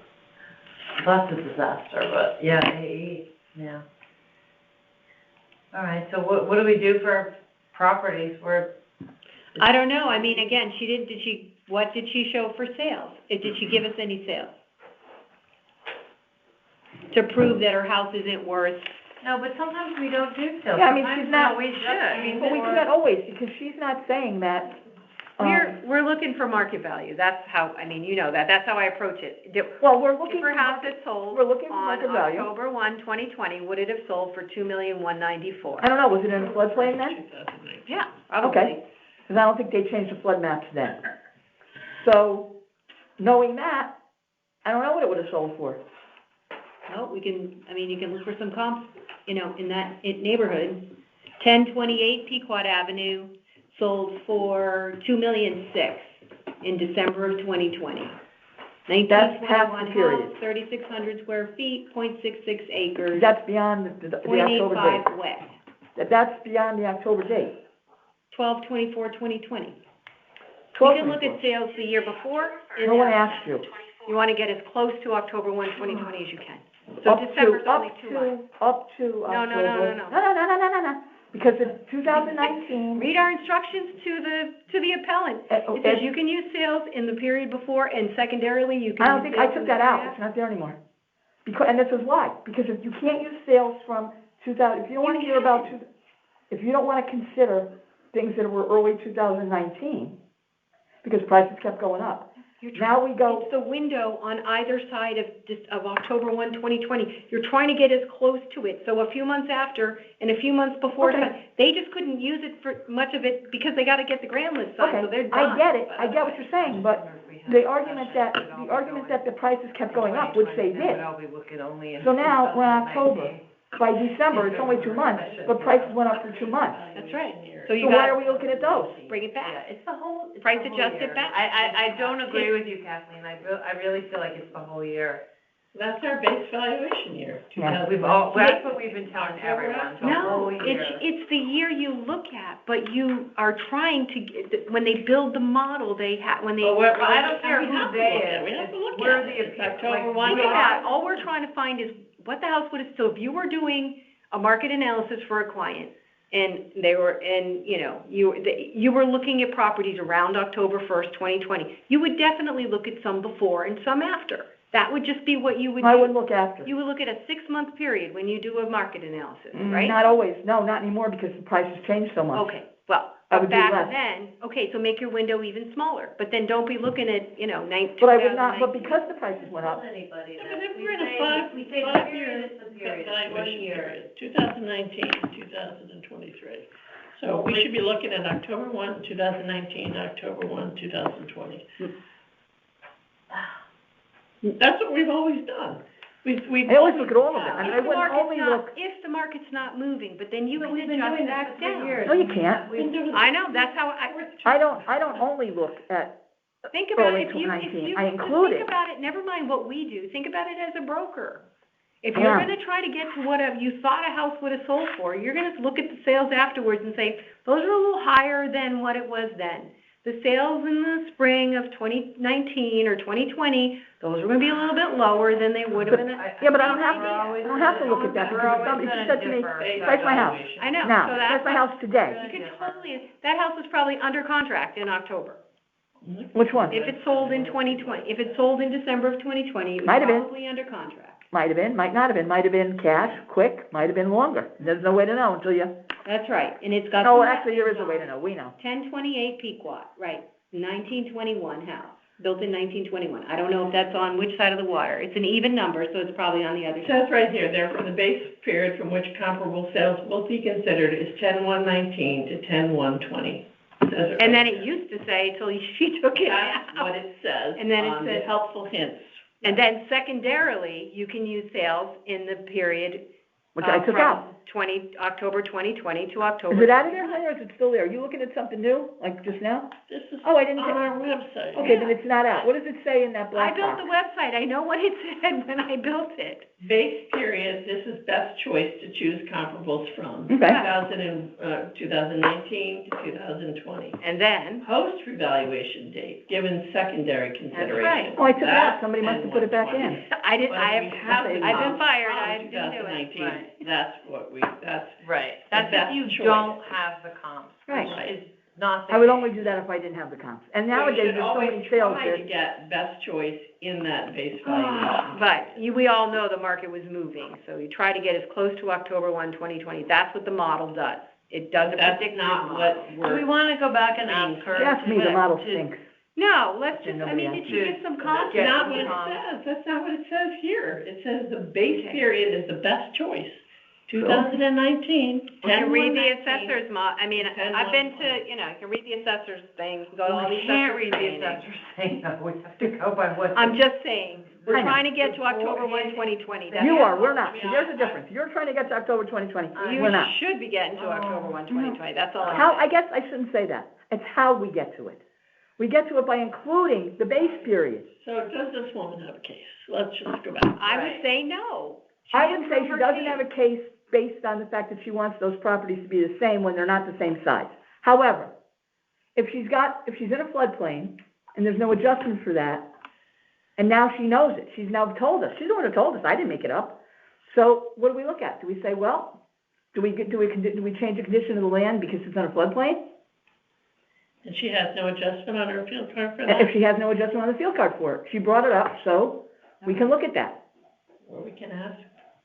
That's a disaster, but yeah, AE, yeah. All right, so what do we do for properties where? I don't know, I mean, again, what did she show for sales? Did she give us any sales? To prove that her house isn't worth, No, but sometimes we don't do sales. Yeah, I mean, Sometimes she's not- we should. But we can't always, because she's not saying that, we're looking for market value, that's how, I mean, you know that, that's how I approach it. well, we're If looking her for house market, had sold we're looking for on market value. October 1, 2020, would it have sold for $2,194,000? I don't know, was it in the floodplain then? 2019. Yeah, probably. Okay. Because I don't think they changed the flood maps then. So, knowing that, I don't know what it would have sold for. Well, you can look for some comps, in that neighborhood. 1028 Pequot Avenue sold for $2,600,000 in December of 2020. That's past 1921 the period. house, 3,600 square feet, 0.66 acres, That's beyond the October date. 0.85 west. That's beyond the October date. 12/24/2020. We 12. can look at sales the year before. No one asked you. You want to get as close to October 1, 2020 as you can. So Up to- December's only 2 months. Up to No, October. no, no, no, no. No. Because in 2019. Read our instructions to the appellant. It says you can use sales in the period before, and secondarily, you can I don't use think, I sales in took the that out, period it's not there anymore. And this is why, because if you can't use sales from 2000, if you don't wanna hear about, if you don't wanna consider things that were early 2019, because prices kept going up. You're Now we go, It's the window on either side of October 1, 2020. You're trying to get as close to it, so a few months after and a few months before, Okay. they just couldn't use it for much of it because they gotta get the grand list signed, so they're okay, done. I get it, I get what you're saying, but the argument that the prices kept going up, which they did. But I'll be looking only in So now, we're in 2019. October. By December, it's only 2 months, but prices went up for 2 months. That's right. So So you why are gotta we looking at those? bring it Yeah, back. it's the whole, it's the Price whole adjust it year. back. I don't agree with you, Kathleen, I really feel like it's the whole year. That's our base valuation year, Yeah. 2019. That's what we've been telling everyone, the No, whole year. it's the year you look at, but you are trying to, when they build the model, when they. Well, I don't care We who have to they look at it. is. We have to look We're at the it. It's appeal- October like, 1. Look at that, all we're trying to find is what the house would have, so if you were doing a market analysis for a client, and you were looking at properties around October 1st, 2020, you would definitely look at some before and some after. That would just be what you would do. I wouldn't look after. You would look at a 6-month period when you do a market analysis, right? Not always, no, not anymore, because the prices changed so much. Okay, well, I but would do back less. then, okay, so make your window even smaller, but then don't be looking at, 2019. But I would not, but because the prices went up, Anybody Yeah, that, but if we we're in a say, five- we say the five-year period is the period, it's 1 valuation year. period, 2019 to 2023. So we should be looking at October 1, 2019, October 1, 2020. That's what we've always done. We've I always look at all of it, I mean, I If the wouldn't market's only not- look, If the market's not moving, but then you But can we've been doing adjust that back for 3 down. years. No, you can't. Been doing I know, that's how I don't only look at, think about early it, if you, 2019. I just include think it. about it, never mind what we do, think about it as a broker. If you're Yeah. gonna try to get to what you thought a house would have sold for, you're gonna look at the sales afterwards and say, those are a little higher than what it was then. The sales in the spring of 2019 or 2020, those are gonna be a little bit lower than they would have been. yeah, but I don't have to look at that, because somebody just said to me, price my house. I know, Now, so price that's, my house today. you could totally, that house was probably under contract in October. Which one? If it sold in 2020, if it sold in December of 2020, it was Might have been. probably under contract. Might have been, might not have been, might have been cash, quick, might have been longer. There's no way to know until you, That's right, and it's got. no, some- actually, there is a way to know, we know. 1028 Pequot, right, 1921 house. built in 1921. I don't know if that's on which side of the water. It's an even number, so it's probably on the other It side. says right here, therefore, the base period from which comparable sales will be considered is 10/1/19 to 10/1/20. And then it used to say till she took it That's out. what it says And then it on the says- helpful hints. And then secondarily, you can use sales in the period Which I took out. from October 2020 to October. Is it out of there, Heather, or is it still there? Are you looking at something new, like just now? This is Oh, I didn't on get- our website. Okay, then it's not out. What does it say in that I black built box? the website. I know what it said when I built it. Base period, this is best choice to choose comparables from. Okay. 2019 to 2020. And then, Post-revaluation date, given secondary consideration. right. Oh, I took it That out. Somebody must have and put it back 120. in. I didn't, But I we have, have the I've been comps fired. from I didn't do it. 2019. Right. That's what that's. Right, The that's best if you choice. don't have the comps, Right. which is not the I would case. only do that if I didn't have the comps. And We nowadays, should there's so always many sales try to that, get best choice in that base valuation. But we all know the market was moving, so you try to get as close to October 1, 2020. That's what the model does. It does a That's predictive not model. what Do we we're, wanna go back and ask her? she asked me, the to- model to- stinks. No, let's just, And I nobody mean, did else you get some comps? Yeah. not what it comps. says, that's not what it says here. It says the base Okay. period is the best choice. 2019, You can read the 10/1/19. assessor's I mean, 10, I've been 120. to, you know, you can read the assessor's thing, go to all the We can't assessor's read the trainings. assessor's thing, though, we have to go by what. I'm just saying, we're I know. trying to get to October 1, 2020. That's You all. are, we're not. See, there's a difference. You're trying to get to October 2020. You We're not. should be getting to October 1, 2020, that's all I'm How, saying. I guess I shouldn't say that. It's how we get to it. We get to it by including the base period. So does this woman have a case? Let's just go back. I would say no. I would say she doesn't have a case based on the fact that she wants those properties to be the same when they're not the same size. However, if she's in a floodplain, and there's no adjustment for that, and now she knows it, she's now told us, she's the one who told us, I didn't make it up. So what do we look at? Do we say, well, do we change the condition of the land because it's in a floodplain? And she has no adjustment on her field card for If that? she has no adjustment on the field card for it. She brought it up, so we can look at that. Or we can ask.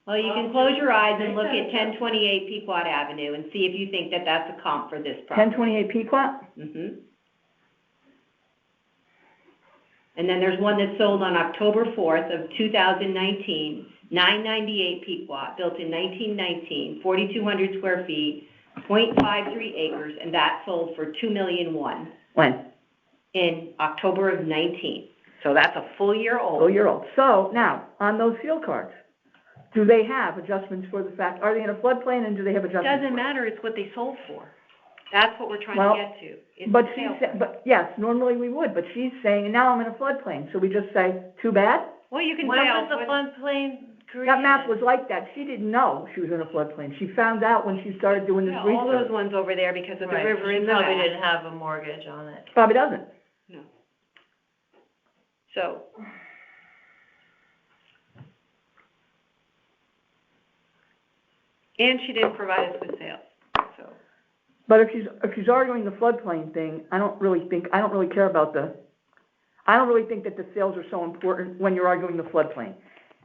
Well, you can close your eyes and look at 1028 Pequot Avenue and see if you think that that's a comp for this property. 1028 Pequot? Mm-hmm. And then there's one that sold on October 4th of 2019, 998 Pequot, built in 1919, 4,200 square feet, 0.53 acres, and that sold for $2,000,001 When? in October of 19. So that's a full year Oh, old. you're old. So now, on those field cards, do they have adjustments for the fact, are they in a floodplain and do they have adjustments? Doesn't for it? matter, it's what they sold for. That's what we're trying Well, to get to. It's But the she's, sale. but, yes, normally we would, but she's saying, now I'm in a floodplain, so we just say, too bad? Well, you can When say, was the oh, floodplain created? That map was like that. She didn't know she was in a floodplain. She found out when she started doing this yeah, all those research. ones over there because of the Right, river she in the probably back. didn't have a mortgage on it. Probably doesn't. So, and she didn't provide us with sales, so. But if she's arguing the floodplain thing, I don't really think that the sales are so important when you're arguing the floodplain.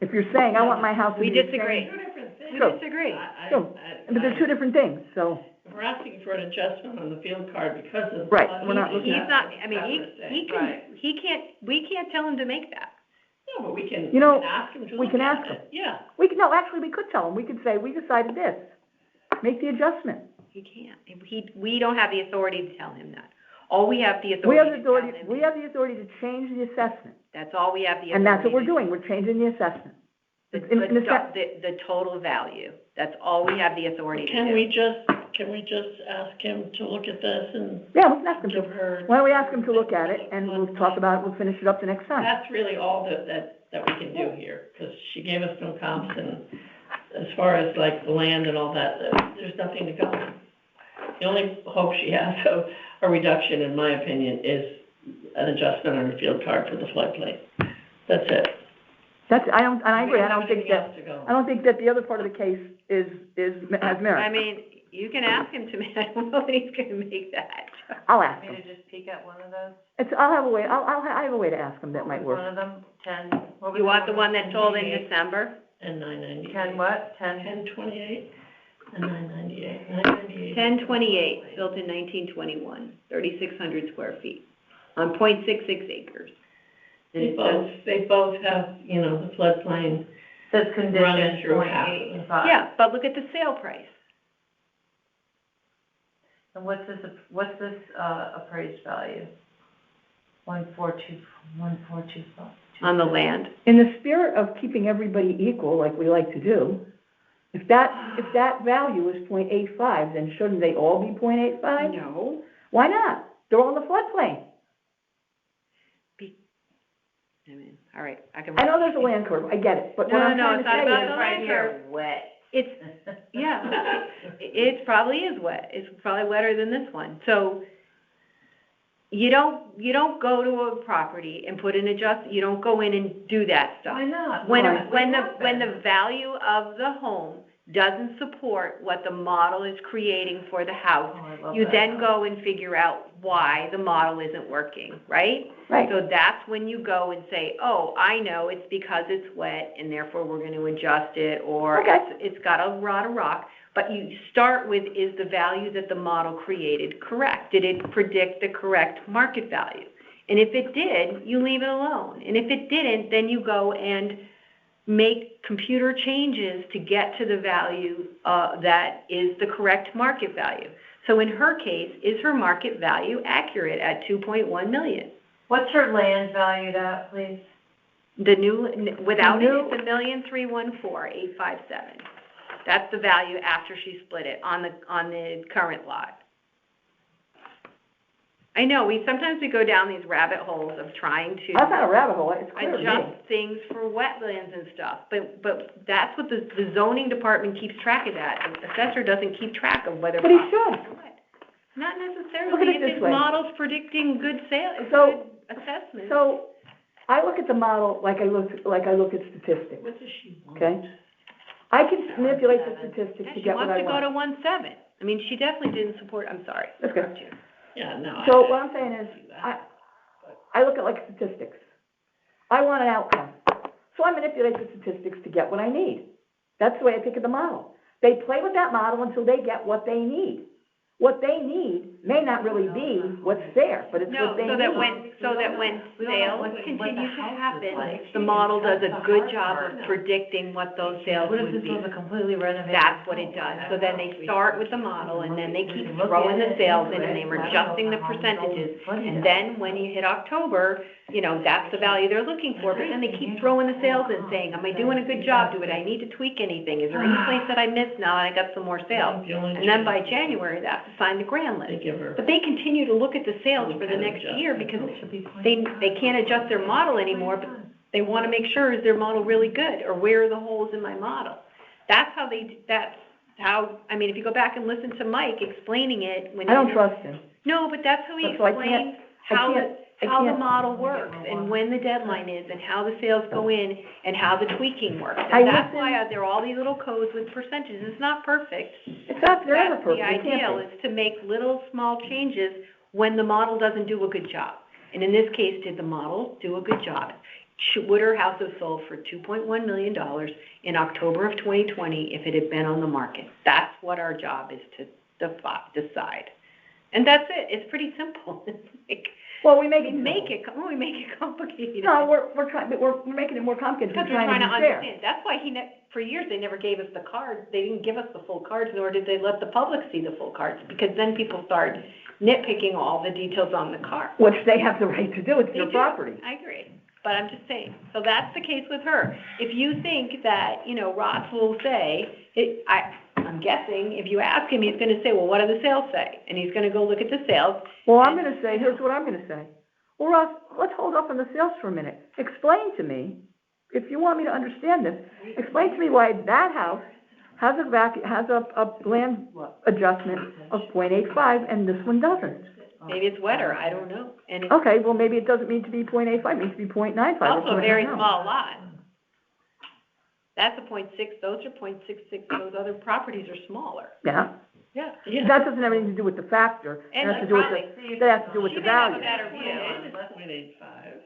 If you're saying, I want my house to We be the same. disagree. Two different things. We True. disagree. True. But they're two different things, so, If we're asking for an adjustment on the field card because of. Right, we're not looking He's at- not, I mean, Right. we can't tell him to make that. No, but we can, You know, we can ask him to we look can at ask him. it. Yeah. no, actually, we could tell them. We could say, we decided this. Make the adjustment. He can't. We don't have the authority to tell him that. All we have the We have authority the to tell authority, him. we have the authority to change the assessment. That's all we have the authority. And that's what we're to- doing. We're changing the assessment. The, In a sense- the total value. That's all we have the authority to do. Can we just ask him to look at this and Yeah, we can ask them give to. her? Why don't we ask them to look at it, and we'll talk about it, we'll finish it up the next time. That's really all that we can do here, because she gave us no comps, and as far as like the land and all that, there's nothing to go on. The only hope she has of a reduction, in my opinion, is an adjustment on her field card for the floodplain. That's it. I agree, I don't think Anything that, else to go. I don't think that the other part of the case has merit. I mean, you can ask him to, I don't know that he's gonna make that. I'll ask Want him. me to just peek at one of those? I have a way to ask him that might One work. of them, 10, what was You want the one that that sold in December? And 998. 10 what? 10? 1028 and 998. 998. 1028, built in 1921, 3,600 square feet, on .66 acres. they both have, you know, the floodplain. Says Running condition through 0.85. Yeah, but look at the sale price. And what's this appraised value? 142. On the land. In the spirit of keeping everybody equal, like we like to do, if that value is 0.85, then shouldn't they all be 0.85? No. Why not? They're all in the floodplain. I mean, all right, I can. I know there's a land curve, I get it, but what No, I'm no, trying to it's not say about is, the Right land here, wet. It's, yeah, it probably is wet. It's probably wetter than this one. So you don't go to a property and put an you don't go in and do that stuff. Why not? When What the value of the home doesn't support what the model is creating for the house, Oh, I love you that. then go and figure out why the model isn't working, right? right, So that's when you go and say, oh, I know, it's because it's wet, and therefore we're gonna adjust it, or Okay. it's got a lot of rock. But you start with, is the value that the model created correct? Did it predict the correct market value? And if it did, you leave it alone. And if it didn't, then you go and make computer changes to get to the value that is the correct market value. So in her case, is her market value accurate at 2.1 million? What's her land valued at, please? The new, without it, it's $1,314,857. That's the value after she split it on the current lot. I know, sometimes we go down these rabbit holes of trying to that's not a rabbit hole, it's clear to me. adjust things for wetlands and stuff, but that's what the zoning department keeps track of that. The assessor doesn't keep track of whether. But he properties should. are wet. Not Look at necessarily, it if this his way. model's predicting good sales, So- good assessment. So, I look at the model like I look at statistics, What does she want? okay? I can manipulate the statistics Yeah, to she get what wants I to go want. to 1.7. I mean, she definitely didn't support, I'm sorry. That's good. Yeah, no. So what I'm saying is, I look at like statistics. I want an outcome. So I manipulate the statistics to get what I need. That's the way I think of the model. They play with that model until they get what they need. What they need may not really be what's there, but it's No, what they so that need. when We don't know sales what continue the to house is happen, like. the model does a That's the good hard job part. of predicting what those sales What if would this be. was a completely renovated? That's what it home? does. So then they start with the model, and then they We keep can look throwing at the it, sales look in, at and it, they're I don't know adjusting the if the home's percentages. always funny And that then way. when you hit October, you know, that's the value they're looking for, but then they keep throwing the sales in, saying, am I doing a good job? Do I need to tweak anything? Is there any place that I missed now and I got some more sales? And then by January, they have to sign the grand They list. give her. But they continue to look at the sales for the next year because they can't adjust their model anymore, but they want to make sure, is their model really good, or where are the holes in my model? That's how, I mean, if you go back and listen to Mike explaining it when I don't he- trust him. No, but that's how he So I can't- explains how I the can't- model works, and when the deadline is, and how the sales go in, and how the tweaking works. I And that's listen- why there are all these little codes with percentages. It's not perfect. It's not, they're never That's perfect, the it can't ideal, be. is to make little, small changes when the model doesn't do a good job. And in this case, did the model do a good job? Would her house have sold for $2.1 million in October of 2020 if it had been on the market? That's what our job is to decide. And that's it. It's pretty simple. It's like, Well, we make we it. make it complicated. No, we're trying, but we're making it more complicated, Because we're we're trying to to be fair. understand. That's why for years, they never gave us the cards. They didn't give us the full cards, nor did they let the public see the full cards, because then people start nitpicking all the details on the card. Which they have the right to do, it's They their do. property. I agree, but I'm just saying, so that's the case with her. If you think that, you know, Ross will say, I'm guessing, if you ask him, he's gonna say, well, what do the sales say? And he's gonna go look at the sales. Well, I'm gonna say, here's what I'm gonna say. Well, Ross, let's hold up on the sales for a minute. Explain to me, if you want me to understand this, explain to me why that house has a land adjustment of 0.85 and this one doesn't. Maybe it's wetter, I don't know. And it's Okay, well, maybe it doesn't mean to be 0.85, it means to be 0.95 or also a very 0.99. small lot. That's a 0.6, those are 0.66, those other properties are smaller. Yeah, Yeah. Yeah. that doesn't have anything to do with the factor, it And has to do with that has to do with She the may have a value. better view. 0.85.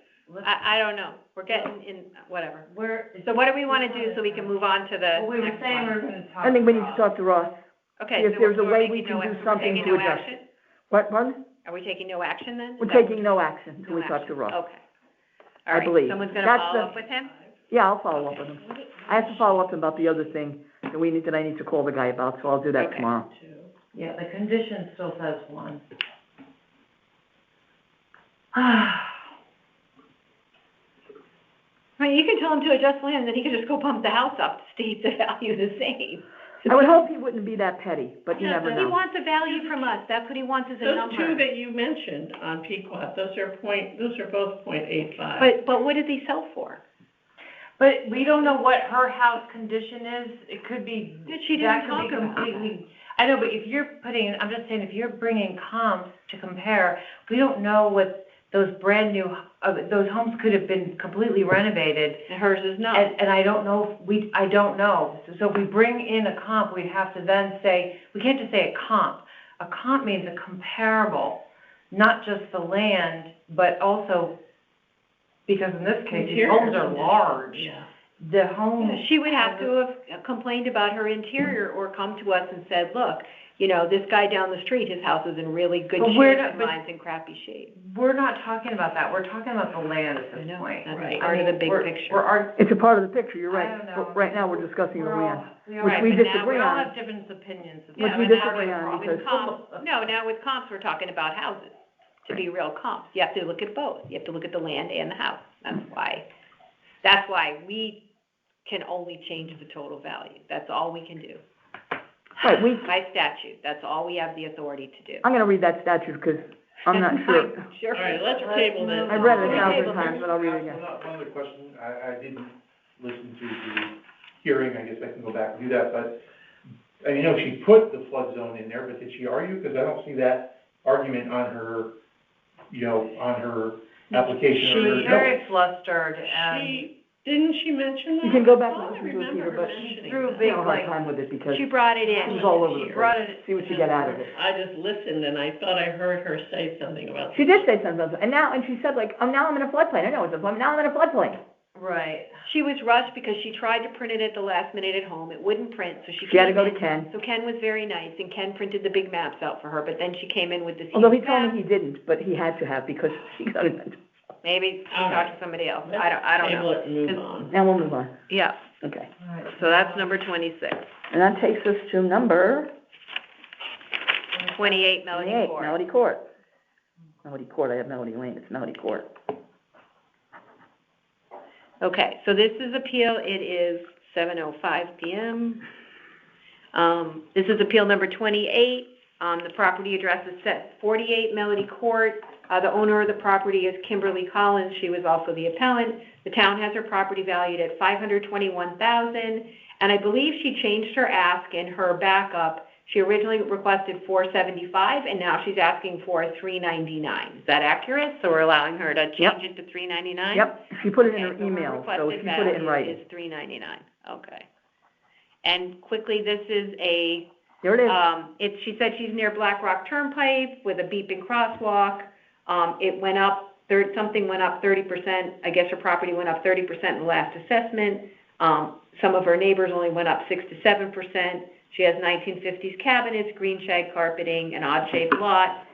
I don't know, we're getting in, whatever. We're, So what do we wanna do so we can move on to the well, we were next saying we one? were gonna talk. I think we need to about- talk to Ross. Okay, if so there's a we're way making we can no do ac- we're something taking to no adjust. action? What, pardon? Are we taking no action then? Is We're that what taking no action until no we talk to action? Ross. Okay. All right, believe. someone's gonna That's follow the- up with him? Yeah, I'll follow up with him. I have to follow up about the other thing that I need to call the guy about, so I'll do that Okay. tomorrow. Yeah, the condition still says 1. I mean, you can tell him to adjust land, and then he can just go bump the house up to state the value the same. I would hope he wouldn't be that petty, but you Yeah, never but He know. wants a value from us, that's what he wants is a Those number. two that you mentioned on Pequot, those are both .85. But what did they sell for? But we don't know what her house condition is, it could be, She that didn't could be talk about completely, I know, but if you're I'm just saying, if you're bringing comps to compare, we don't know what those brand new, those homes could have been completely renovated. And hers is not. And I don't know, I don't know. So if we bring in a comp, we'd have to then say, we can't just say a comp. A comp means a comparable, not just the land, but also, because in this case, these Interior homes are condition, large. Yeah. The home. She would have to have complained about her interior or come to us and said, look, you know, this guy down the street, his house is in really good But shape we're not- and but- mine's in crappy shape. We're not talking about that, we're talking about the land at I this know, point. that's Right. part of the big We're picture. It's a part of the picture, you're I right. don't know. But right now, we're discussing the land, which Right, we but now disagree we all on. have different opinions. of Which that. we And now disagree we on have because- With comps, no, now with comps, we're talking about houses, to be real comps. You have to look at both. You have to look at the land and the house. That's why we can only change the total value. That's all we can do. Right, By statute, that's all we have the authority to do. I'm gonna read that statute, because I'm not sure. Sure. All right, let's table this. I've read it a Okay, thousand well, times, but I'll read it again. One other question, I didn't listen to the hearing, I guess I can go back and do that, but, I know she put the flood zone in there, but did she argue? Because I don't see that argument on her, on her application She or her was notes. very flustered and Didn't she mention that? You can go back I and thought I listen to it, remember Peter, her but mentioning threw a that. I big, don't have like, time with it, because She brought it it in. was all over the she brought place. it. See what you get out of it. I just listened and I thought I heard her say something about. She did say something, and she said like, now I'm in a floodplain, I know it's a flood, now I'm in a floodplain. Right. She was rushed because she tried to print it at the last minute at home. It wouldn't print, so she She had to came go in. to Ken, So Ken was very nice, and Ken printed the big maps out for her, but then she came in with this huge although he told map. me he didn't, but he had to have, because she got it. Maybe she All talked to somebody else. I don't Table know. it and move on. Now we'll move on, Yeah, okay. All right. so that's number 26. And that takes us to number 28 Melody 28, Court. Melody Court. Melody Court, I have Melody Lane, it's Melody Court. Okay, so this is appeal, it is 7:05 PM. This is appeal number 28. The property address is set 48 Melody Court. The owner of the property is Kimberly Collins. She was also the appellant. The town has her property valued at $521,000, and I believe she changed her ask in her backup. She originally requested $475, and now she's asking for $399. Is that accurate? So we're allowing her to change it to $399? Yep, she put it in her Okay, so email, so she requested put it in value writing. is $399, okay. And quickly, this is a, There it is. she said she's near Black Rock Turnpike with a beeping crosswalk. It went up, something went up 30%, I guess her property went up 30% in the last assessment. Some of her neighbors only went up 6 to 7%. She has 1950s cabinets, green shag carpeting, an odd-shaped lot.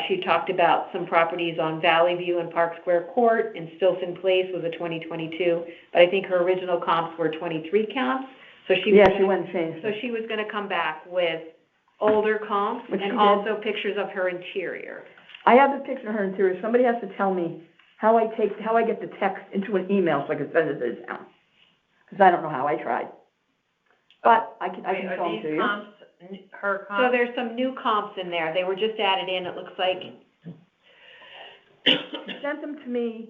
She talked about some properties on Valley View and Park Square Court, and Stilson Place was a 2022, but I think her original comps were 23 comps, so she was Yeah, gonna- she went and changed so it. she was gonna come back with older comps Which she and did. also pictures of her interior. I have the picture of her interior, somebody has to tell me how I get the text into an email so I can send it to the town. Because I don't know how, I tried. But I can Wait, show are them these to you. comps, her So comps? there's some new comps in there, they were just added in, it looks like. She sent them to me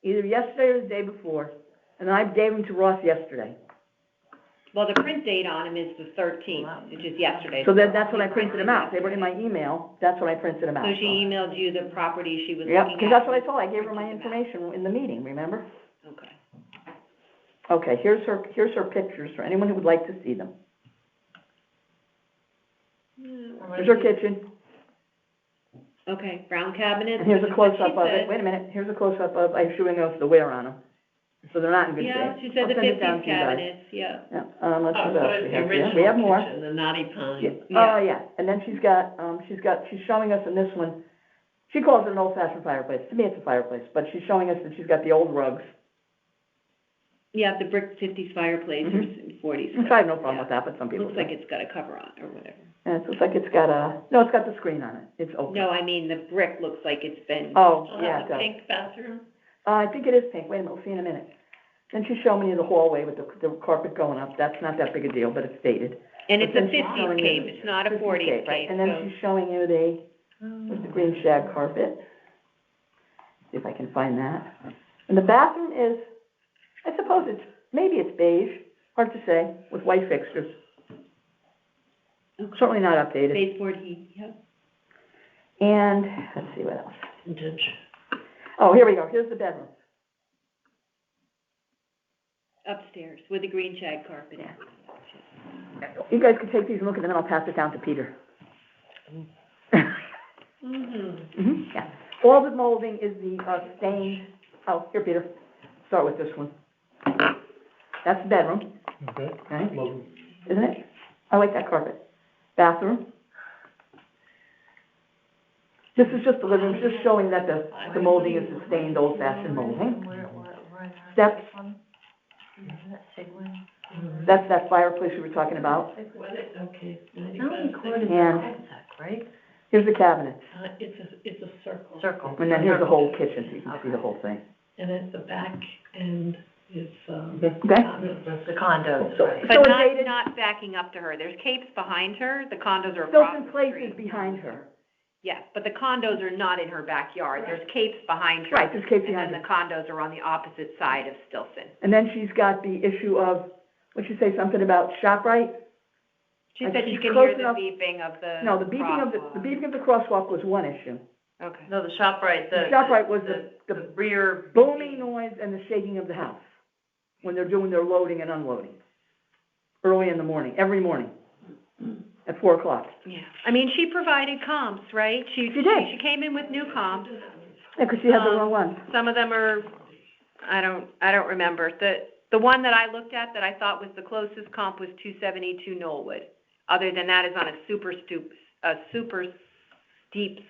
either yesterday or the day before, and I gave them to Ross yesterday. Well, the print date on them is the 13th, which is yesterday. So that's when I printed them out, they were in my email, that's when I printed them out. So she emailed you the property she was Yep, looking at? because that's what I told her, I gave her my information in the meeting, remember? Okay. Okay, here's her pictures for anyone who would like to see them. Here's her kitchen, Okay, brown cabinets. and here's a which is what close-up she of it, said. wait a minute, here's a close-up of, I'm showing us the wear on them. So they're not in good shape. Yeah, she said the I'll send it down 50s to you guys. cabinets, yeah. Yeah, let's Oh, see so what else it's we the have here. original We have more. kitchen, the Knotty Pine. Yeah. Oh, yeah, and then she's showing us in this one, She calls it an old-fashioned fireplace. To me, it's a fireplace, but she's showing us that she's got the old rugs. Yeah, the brick fifties fireplace or forties. Which I have no problem with that, but some people Looks do. like it's got a cover on, or whatever. And it looks like it's got it's got the screen on it. It's open. No, I mean, the brick looks like it's been. Oh, Still yeah, have it the does. pink bathroom? I think it is pink. Wait a minute, we'll see in a minute. Then she's showing you the hallway with the carpet going up. That's not that big a deal, but it's dated. And it's But a then she's fifties showing you cape, the it's not a 50s forties cape, right? cape, And then so. she's showing you the green shag carpet. See if I can find that. And the bathroom is, I suppose maybe it's beige, hard to say, with white fixtures. Certainly not updated. Baseboard heat, yep. And, let's see what else. Vintage. Oh, here we go. Here's the bedroom. Upstairs with the green shag carpet. You guys can take these and look at them, and I'll pass it down to Peter. Mm-hmm. Yeah. All the molding is the stained, oh, here, Peter, start with this one. That's the bedroom, Okay. right? Well, Isn't it? I like that carpet. Bathroom. This is just the living room, just showing that the molding is the stained old-fashioned molding. Steps, that's that fireplace we were talking about. Okay, How 95. many quarters And- is that, right? Here's the cabinet, It's a circle. Circle. and then here's the whole kitchen, so you can see the whole thing. And at the back end is, Okay? The condos, So- right. so But it's not, dated. not backing up to her, there's capes behind her, the condos are across Stilton the Place street. is behind her. Yes, but the condos are not in her backyard, there's capes behind her. Right, there's capes behind And her. then the condos are on the opposite side of Stilson. And then she's got the issue of, what'd she say, something about ShopRite? She Like said she she's could close hear the enough- beeping of the No, the beeping of the crosswalk. beeping of the crosswalk was one issue. Okay. No, the ShopRite, The ShopRite was the rear. booming noise and the shaking of the house when they're doing their loading and unloading, early in the morning, every morning, at 4:00. Yeah, I mean, she provided comps, right? She did. She came in with new comps. Yeah, 'cause she had the wrong one. Some of them are, I don't remember. The one that I looked at that I thought was the closest comp was 272 Knollwood. Other than that is on a super steep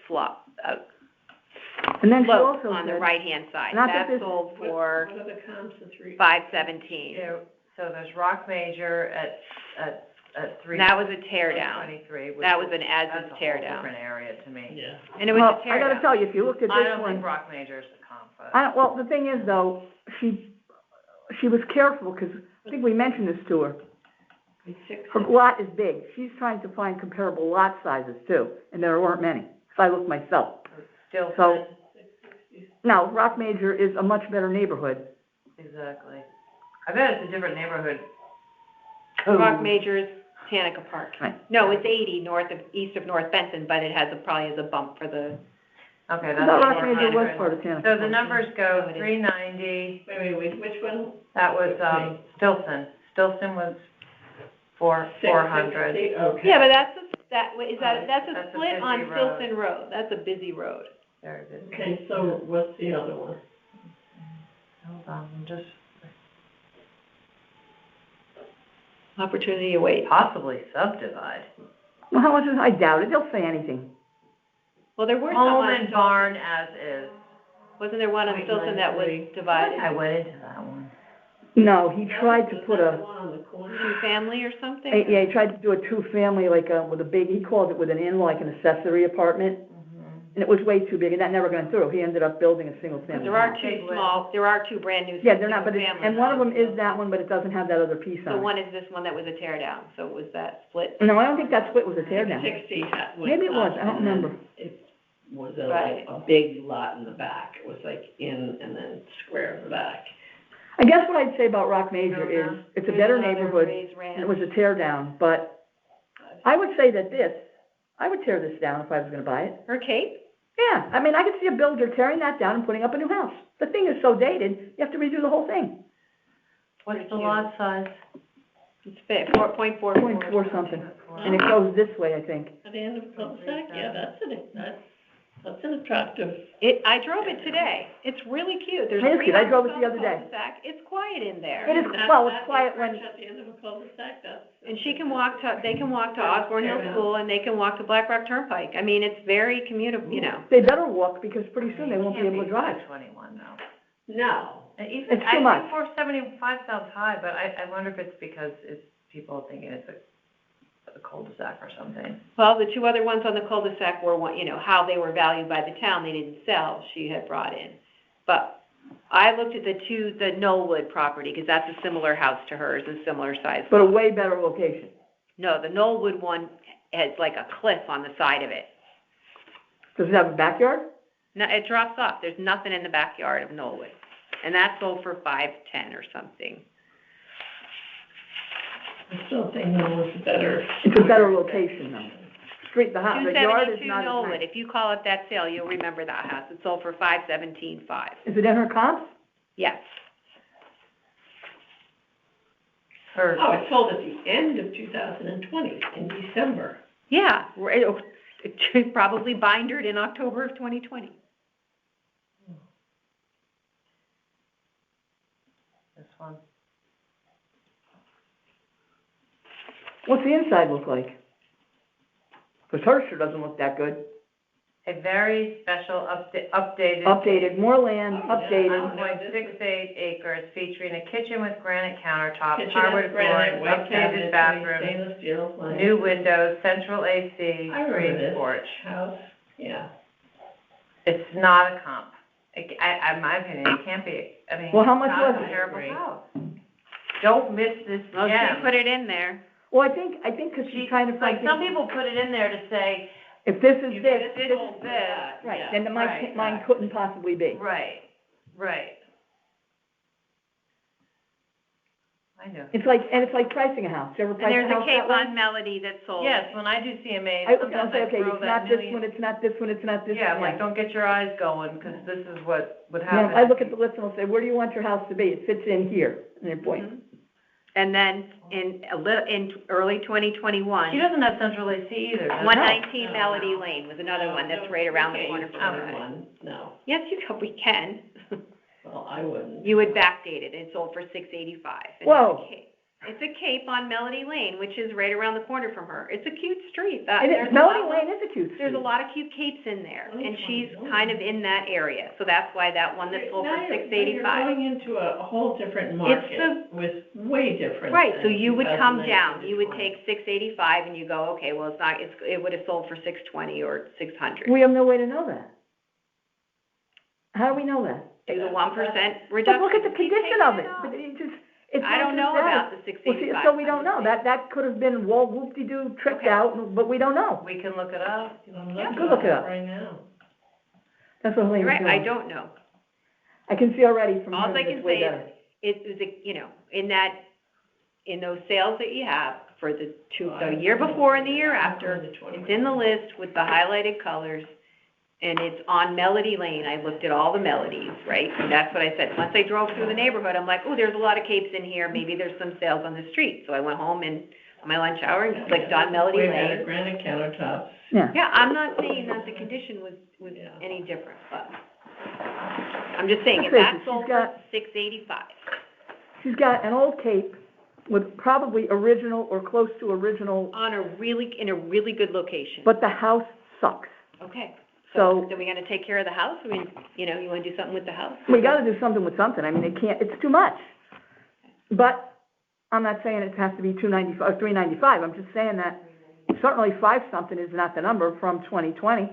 slope, And then she slope also on the said, right-hand side. not that That this- sold for what are the comps of three? 517. Yeah, so there's Rock Major at three. That was a tear down. 23, which That was is- an as-is that's a tear whole down. different area to me. Yeah. And it was well, a tear I gotta down. tell you, if you looked at I this don't think one, Rock Major's the comp, but. well, the thing is though, she was careful, 'cause I think we mentioned this to her. Her lot is big. She's trying to find comparable lot sizes too, and there weren't many. So I looked myself. Still. So- Now, Rock Major is a much better neighborhood. Exactly. I bet it's a different neighborhood. Rock Major's Tanica Park. Right. No, it's 80 east of North Benson, but it probably has a bump for the, Okay, I that's. thought the Rock Major was 400. part of Tanner. So the numbers go No, it is. 390, Wait, which one? that was, Stilson. Stilson was 400. 660, okay. yeah, but that's a That's a split on busy road. Stilson Road. That's a busy road. Very busy. Okay, so what's the other one? Hold on, I'm just Opportunity awaits. possibly subdivide. Well, how much is, I doubt it. They'll say anything. Well, there were some Home on, and barn as is. wasn't there one on Stilson that was 0.93. divided? I went into that one. No, he tried to put That's a, the one on the corner? Two-family or something? yeah, he tried to do a two-family, like, with a big, he called it with an in, like an accessory apartment, and it was way too big, and that never went through. He ended up building a single-family There are house. there are two brand-new Yeah, they're not, but it's, single-family and one of them is houses. that one, but it doesn't have that other piece So on it. one is this one that was a tear down, so was that split? No, I don't think that split was a tear down. 60 went Maybe it was, up, I don't and then remember. It was a, Right. like, a big lot in the back. It was like in and then square in the back. I guess what I'd say about Rock Major is, it's a There's better another neighborhood, raised ranch. and it was a tear down, but I would say that I would tear this down if I was gonna buy it. Her Cape? Yeah, I mean, I could see a builder tearing that down and putting up a new house. The thing is so dated, you have to redo the whole thing. What's the lot size? It's 4.44. Point four something, and it goes this way, I think. At the end of the cul-de-sac, yeah, that's it, that's, That's an attractive. I drove it today. It's really cute. There's It is three cute. I drove houses it the on other day. cul-de-sac. It's quiet in there. It is, well, it's quiet when, At the end of a cul-de-sac, that's. And they can walk to Osborne Hill School, and they can walk to Black Rock Turnpike. I mean, it's very commutable, you know. they better walk, because pretty soon they won't be able to drive. Can't be 521 though. No. And even, It's too much. I think 475 sounds high, but I wonder if it's because it's people thinking it's a cul-de-sac or something. Well, the two other ones on the cul-de-sac were, you know, how they were valued by the town, they didn't sell, she had brought in. But I looked at the Knollwood property, because that's a similar house to hers, a similar size. But a way better location. No, the Knollwood one has like a cliff on the side of it. Does it have a backyard? No, it drops off, there's nothing in the backyard of Knollwood. And that's sold for $510 or something. I still think Knollwood's better. It's a better location though. The house, the yard is 272 not as Knollwood, nice. if you call up that sale, you'll remember that house, it sold for $517,500. Is it in her comps? Yes. Or, Oh, it sold at the end of 2020, in December. Yeah, it probably bindered in October of 2020. this one. What's the inside look like? Because hers sure doesn't look that good. A very special updated. Updated, more land, Oh, yeah. updated. 1.68 acres, featuring a kitchen with granite countertops, Kitchen hardwood has granite, flooring, white cabinets, updated bathroom, stainless steel plank. new windows, central AC, I remember green this porch. house, yeah. It's not a comp. In my opinion, it can't be. I mean, Well, how much it's not was a it? terrible Agree. house. Don't miss this Well, gem. she put it in there. Well, I think because she's trying to Like, find, some people put it in there to say, if this is You this, get this this, is that, right, yeah. then Right, mine couldn't possibly be. right. I know. It's like pricing a house. You ever And price a there's a house Cape that way? on Melody that sold. Yes, when I do CMAs, I'll sometimes say, I okay, throw it's that not this million. one, it's not this one, it's not this one. Yeah, I'm like, don't get your eyes going, because this is what would You happen. know, I look at the list and I'll say, where do you want your house to be? It fits in here, and they point. Mhm. And then in early 2021. She doesn't have central AC either, does she? 119 No, Melody no. Lane was another one that's No, right around the we corner can't from use her. one, no. Yes, we can. Well, I wouldn't. You would backdate it, and it sold for $685. And Whoa. It's a Cape on Melody Lane, which is right around the corner from her. It's a cute street. Melody Lane is a cute street. There's a lot of cute capes in there, and she's 2021. kind of in that area, so that's why that one that sold for Now you're $685. going into a whole different market with way different. Right, so than you would come 2019 down, to you would 20. take $685 and you go, okay, well, it would have sold for $620 or $600. We have no way to know that. How do we know that? Do the 1% But reduction. look at the Keep condition taking of it. off. But it just, it's I not don't know just that. about the Well, see, $685. so we don't know. That could have been whoop-de-doo tricked Okay. out, but we don't know. We can look it up. I'm Yeah, looking go look it at up. right now. That's what Helene's You're right, doing. I don't know. I can see already from All her I that can it's way say better. is, it was, in those sales that you have for the year before and the year after, it's in the list with the highlighted colors, and it's on Melody Lane. I looked at all the melodies, right? And that's what I said. Once I drove through the neighborhood, I'm like, oh, there's a lot of capes in here, maybe there's some sales on the street. So I went home and, on my lunch hour, and clicked on Melody Way better, Lane. granite countertops. Yeah. Yeah, I'm not saying that the condition was Yeah. any different, but I'm just saying, if Let's face that it, sold she's for got- $685, She's got an old cape with probably original or close to original, in a really good location. but the house sucks. Okay, So- so are we gonna take care of the house? I mean, you wanna do something with the house? We gotta do something with something. I mean, it's too much. But I'm not saying it has to be $295 or $395. I'm just saying that certainly 5-something is not the number from 2020.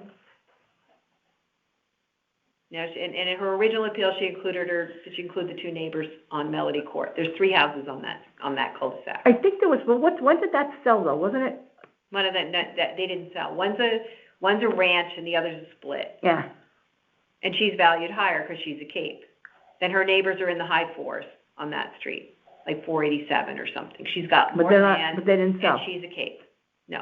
Now, and in her original appeal, did she include the two neighbors on Melody Court? There's 3 houses on that cul-de-sac. I think there was, but when did that sell though, wasn't it? One of that they didn't sell. One's a ranch and the other's a split. Yeah. And she's valued higher because she's a Cape. Then her neighbors are in the high 4s on that street, like 487 or something. She's got But more they're not, land, but they didn't sell. and she's a Cape. No.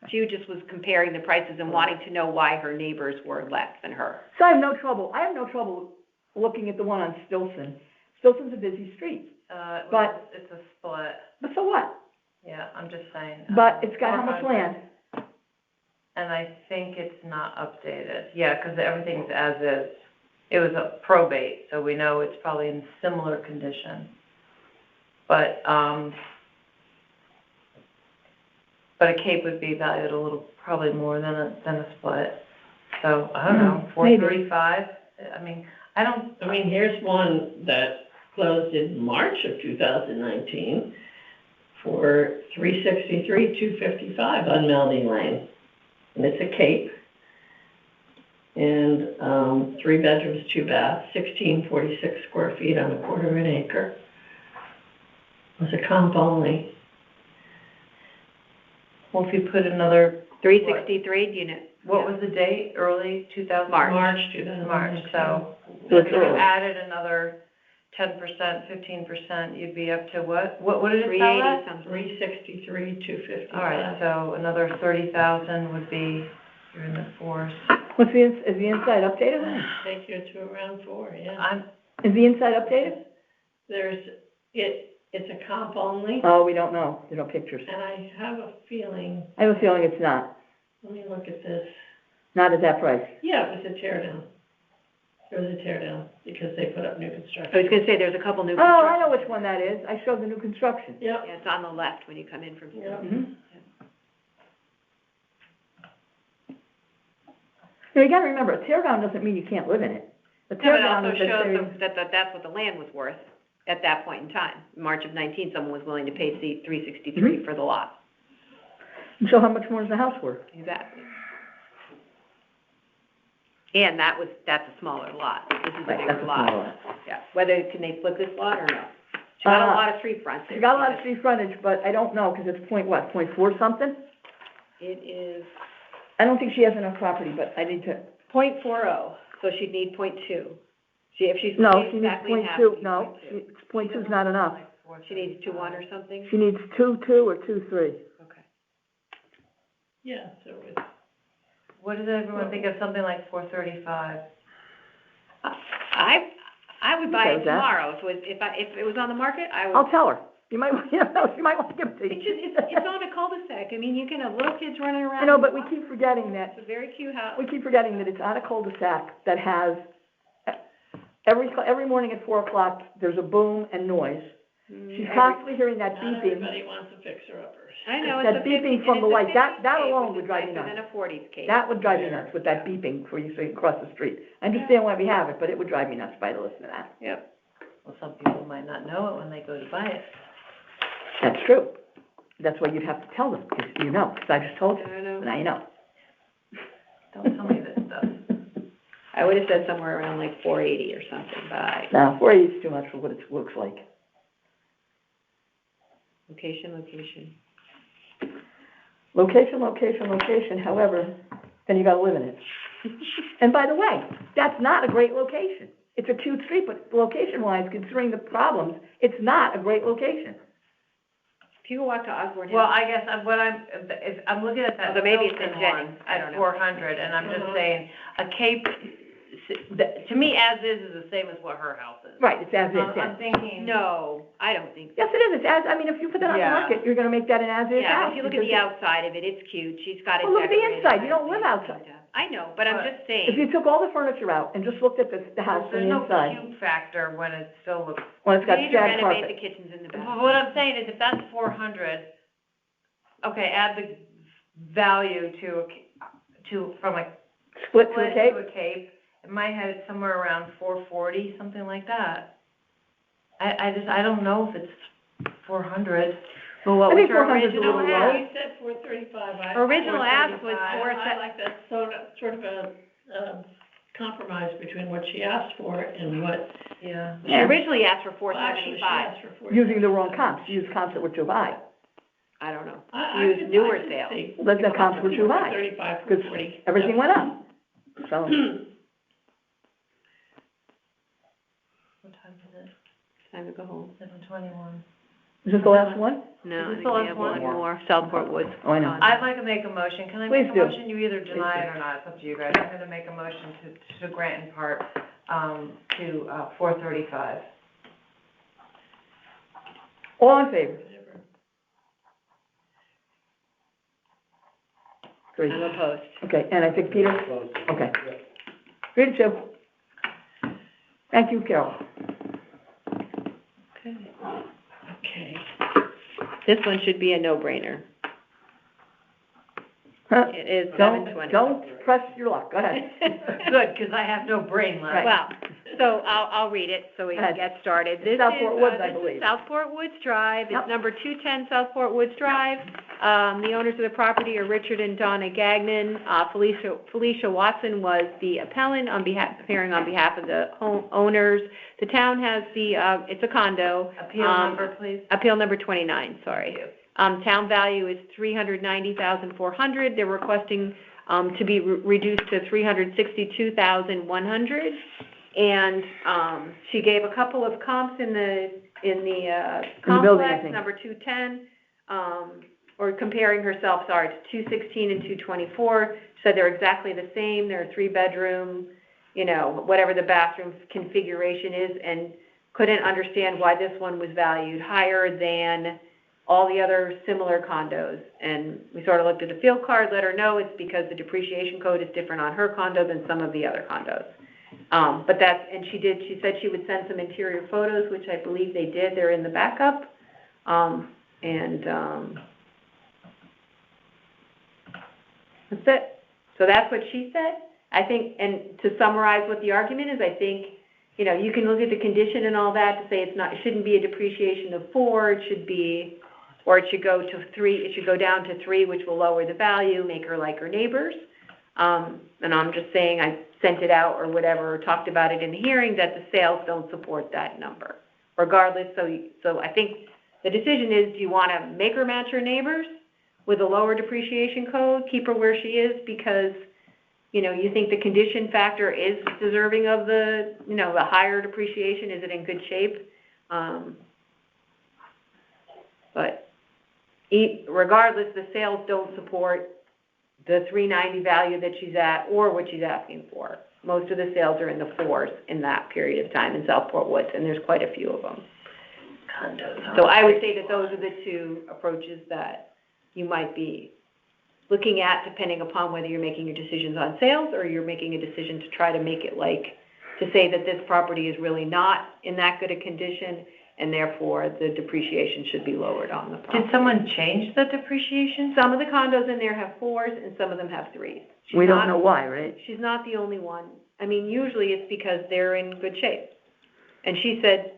She just was comparing the prices and wanting to know why her neighbors were less than her. So I have no trouble looking at the one on Stilson. Stilson's a busy street, But- It's a split. but so what? Yeah, I'm just saying. But it's got how much 400. land? and I think it's not updated. Yeah, 'cause everything's as is. It was a probate, so we know it's probably in similar condition. But a cape would be valued a little, probably more than a split. So, I don't know, Maybe. $435? I mean, Here's one that closed in March of 2019 for $363,255 on Melding Lane. And it's a cape. And, 3 bedrooms, 2 baths, 1,646 square feet on a quarter of an acre. It was a comp only. well, if you put another, 363, do you know? what was the date? Early 2000? March. 2019. March, so So it's if you early. added another 10%, 15%, you'd be up to what? What did it sell 380 at? something. 363,255. All right, so another 30,000 would be, you're in the fours. Is the inside updated? Take you to around 4, yeah. Is the inside updated? It's a comp only, Oh, we don't know, there are no pictures. and I have a feeling, I have a feeling it's not, let me look at this. not at that price. Yeah, it was a tear down. It was a tear down, because they put up new I was construction. gonna say, there's a couple new Oh, constructions. I know which one that is, I showed the new construction. Yep, Yeah, it's on the left when you come in from. Yeah. Mhm. You gotta remember, a tear down doesn't mean you can't live in it. A No, tear but it down also is that shows they- that's what the land was worth at that point in time. March of 19, someone was willing to pay $363 for the lot. So how much more is the house worth? Exactly. And that's a smaller lot. This is a Right, bigger that's a lot. smaller lot. Yeah, can they flip this lot or no? She got a lot of street frontage. You got a lot of street frontage, but I don't know, 'cause it's point four something? It is I don't think she has enough property, but I need to, .40, so she'd need .2. If she's no, paid she needs exactly point half, two, she no, needs .2. point two's not enough. She needs 2.1 or something? She needs 2.2 or 2.3. Okay. yeah, so it's, What does everyone think of something like 435? I would buy Okay it with that. tomorrow, so if it was on the market, I would. I'll tell her, you might, she might want to give it to you. It's on a cul-de-sac, I mean, you can have little kids running around. I know, but we keep forgetting that, It's a very cute house. we keep forgetting that it's on a cul-de-sac that has, every morning at 4 o'clock, there's a boom and noise. She's constantly hearing that not beeping. everybody wants a fixer-upper. I know, that it's a beeping 50, from and the it's a light, that 50s that cake, alone which would is drive me nicer nuts. than a 40s cake. That would drive me nuts with that beeping before you cross the street. I understand why we have it, but it would drive me nuts by to listen to that. Yep. Well, some people might not know it when they go to buy it. That's true. That's why you'd have to tell them, because you know, because I just told you, I know. now you know. Don't tell me this stuff. I would have said somewhere around like 480 or something, but Now, 480 is too much for what it looks like. location. Location, however, then you gotta live in it. And by the way, that's not a great location. It's a cute street, but location-wise, considering the problems, it's not a great location. People walk to Osborne Hill. Well, I guess I'm looking at that Although maybe it's Hilton in Jennings, one I don't at know. 400, and I'm just saying, a cape, to me, as is the same as what her house is. Right, it's as is, I'm yeah. thinking. No, I don't think so. Yes, it is, it's as, I mean, if you put that on the Yeah. market, you're gonna make that an as-is Yeah, house. if you look at because the outside of it, it's cute, she's got it Well, look at the decorated. inside. You don't live outside. I know, but I'm But just If saying, you took all the furniture out and just looked at the house from There's the no inside, cute factor when it still looks. when it's you got need to shag renovate the carpet. kitchens in the But back. what I'm saying is, if that's 400, okay, add the value from a Split to a split cape, to a cape. In my head, it's somewhere around 440, something like that. I don't know if it's 400. Well, what I was think her 400 's a original little ask? low. You said 435, Original ask was 435. I like that sort of a, compromise between what she asked for and what. Yeah. She originally asked for Well, actually, she 475. asked for 475. using the wrong comps, she used comps that were too high. I don't know. I Use could- newer I could sales. see Well, the comps were too high, 435, 'cause 440. everything went up. So, What time is it? Time to go home. 7:21. is this the last one? No, Is I this think the we last have one? one more, Southport Woods. Oh, I know. I'd like to make a motion. Can I Please make a do. motion? You either deny do. it or not. It's up to you guys. I'm gonna make a motion to grant in part, to, 435. All in favor? 3. I'm opposed. Okay, and I think Peter, okay. 3-2. Thank you, Carol. Okay. This one should be a no-brainer. Huh? It is Don't, 720. don't press your luck, go ahead. Good, because I have no brain left. Well, so I'll read it so we can get started. This is, Southport Woods, I this is believe. Southport Woods Drive. Yep. It's number 210 Southport Woods Drive. The owners of the property are Richard and Donna Gagnon. Felicia Watson was the appellant appearing on behalf of the owners. The town has it's a condo. Appeal number, please. Appeal number 29, sorry. Town value is $390,400. They're requesting, to be reduced to $362,100. And, she gave a couple of comps in the complex, number 210, or comparing herself, sorry, to 216 and 224. Said they're exactly the same. They're a 3-bedroom, whatever the bathroom configuration is, and couldn't understand why this one was valued higher than all the other similar condos. And we sort of looked at the field card, let her know it's because the depreciation code is different on her condo than some of the other condos. She said she would send some interior photos, which I believe they did. They're in the backup. That's it. So that's what she said. I think, and to summarize what the argument is, I think, you can look at the condition and all that to say it shouldn't be a depreciation of 4, it should be, or it should go to 3, it should go down to 3, which will lower the value, make her like her neighbors. And I'm just saying I sent it out or whatever, or talked about it in the hearing, that the sales don't support that number. Regardless, so I think the decision is, do you want to make her match her neighbors with a lower depreciation code, keep her where she is because, you think the condition factor is deserving of the higher depreciation? Is it in good shape? But regardless, the sales don't support the 390 value that she's at or what she's asking for. Most of the sales are in the 4s in that period of time in Southport Woods, and there's quite a few of them. Condos. So I would say that those are the two approaches that you might be looking at, depending upon whether you're making your decisions on sales or you're making a decision to try to make it to say that this property is really not in that good a condition, and therefore the depreciation should be lowered on the property. Did someone change the depreciation? Some of the condos in there have 4s and some of them have 3s. We don't know why, right? She's not the only one. I mean, usually it's because they're in good shape. And she said,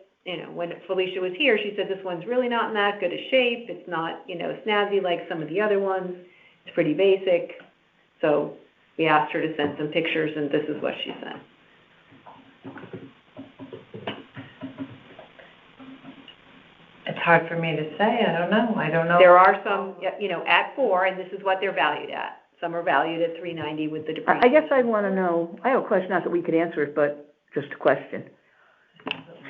when Felicia was here, she said this one's really not in that good a shape. It's not, snazzy like some of the other ones. It's pretty basic. So we asked her to send some pictures, and this is what she sent. It's hard for me to say. I don't know. There are some, at 4, and this is what they're valued at. Some are valued at 390 with the depreciation. I guess I'd want to know, I have a question, not that we could answer it, but just a question.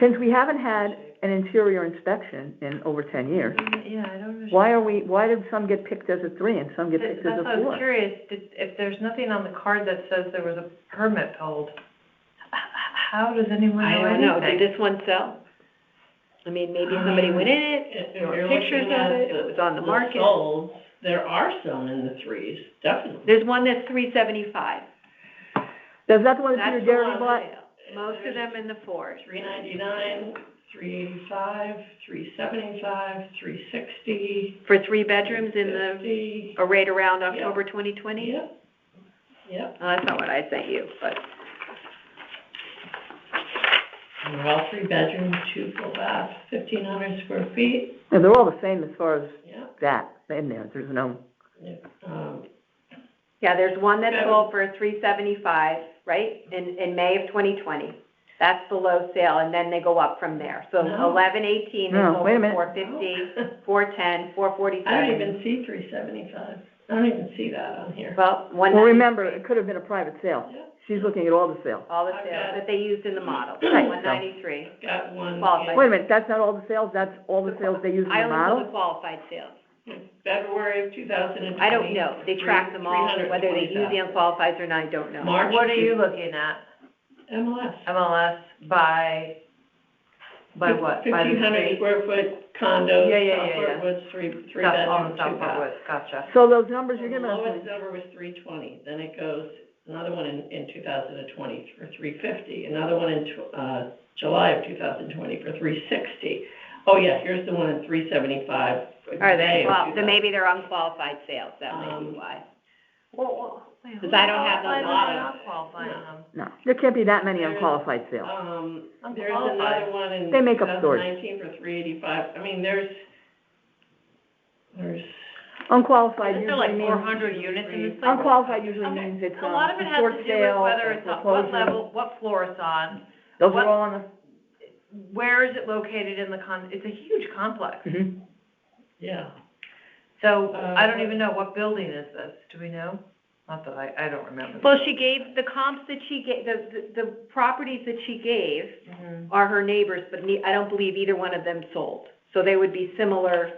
Since we haven't had an interior inspection in over 10 years, Yeah, I don't know. why did some get picked as a 3 and some get picked as a 4? That's what I was curious. If there's nothing on the card that says there was a permit pulled, how does anyone know anything? I don't know. Did this one sell? I mean, maybe somebody went in it, there were pictures of it, it was on the market. Solds, there are some in the 3s, definitely. There's one that's 375. Is that the one that That's Peter the Garrity one bought? sale. Most of them in the 4s. 399, 385, 375, 360. For 3 bedrooms in the, 350. right around October 2020? Yep. That's not what I sent you, but. And they're all 3 bedrooms, 2 full baths, 1,500 square feet. Yeah, they're all the same as far as Yep. that in there. There's no, Yeah, there's one that sold for 375, right, in May of 2020. That's the low sale, and then they go up from there. So No. 11/18, they No, sold wait a for minute. 450, 410, 447. I don't even see 375. I don't even see that on here. Well, well, remember, it could have been a private sale. Yeah. She's looking at all the sales. all the I've sales got- that they used in the model, Right. 193. Got one Qualified. Wait a minute, that's not all the sales? That's all the sales they use in I the only know the model? qualified sales. in February of 2020. I don't know. They track them all, whether they use the 320,000. unqualified or not, I don't know. March. What are you looking at? MLS. MLS by By what? By the 1,500 street? square foot condos, Yeah. Southport Woods, three South, bedroom, on two Southport bath. Woods, gotcha. So those numbers So you're the giving us, lowest number was 320, then it goes, another one in 2020 for 350, another one in, July of 2020 for 360. Oh yeah, here's the one in 375 for Are they, May of well, 2000. then maybe they're unqualified sales, that may be why. Well, Because I don't have those I'm autos. not qualifying them. no, there can't be that many unqualified sales. There's Unqualified. another one in They make up stores. 2019 for 385. I mean, there's Unqualified Isn't there usually like means, 400 units in this place? unqualified usually Okay. means it's, A lot of it a has short to do with sale, whether or it's on, what foreclosure. level, what floor it's on, Those what- are all on the, where is it located in the it's a huge complex. mhm. yeah. So, I don't what- even know, what building is this, do we know? Not that I don't remember. Well, she gave, the comps that she gave, the properties that she gave Mhm. are her neighbors, but I don't believe either one of them sold. So they would be similar,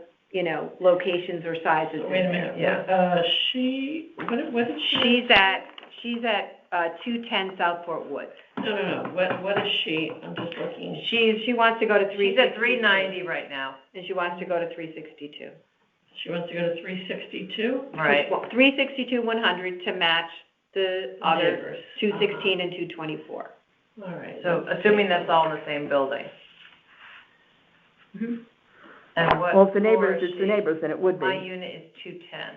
locations or sizes. So wait a minute, Yeah. what did she? She's at 210 Southport Woods. No, what is she? I'm just looking. She wants to go to 362. She's at 390 right now. And she wants to go to 362. She wants to go to 362? Right. 362, 100 to match the other Neighbors. 216 and 224. All right. So, assuming that's all in the same building. Mhm. And what Well, if the floor neighbors, is it's the she? neighbors, then it would My be. unit is 210.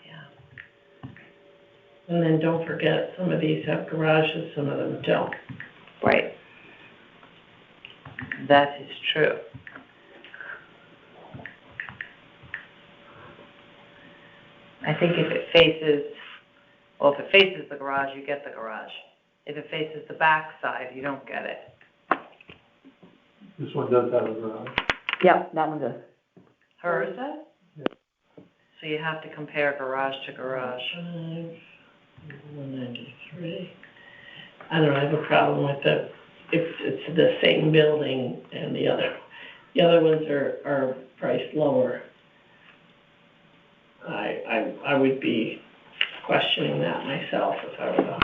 Yeah. And then don't forget, some of these have garages, some of them don't. Right. That is true. I think if it faces the garage, you get the garage. If it faces the back side, you don't get it. This one does have a garage. Yep, that one does. Hers does? So you have to compare garage to garage. 193. I don't know, I have a problem with if it's the same building and the other ones are priced lower. I would be questioning that myself if I were the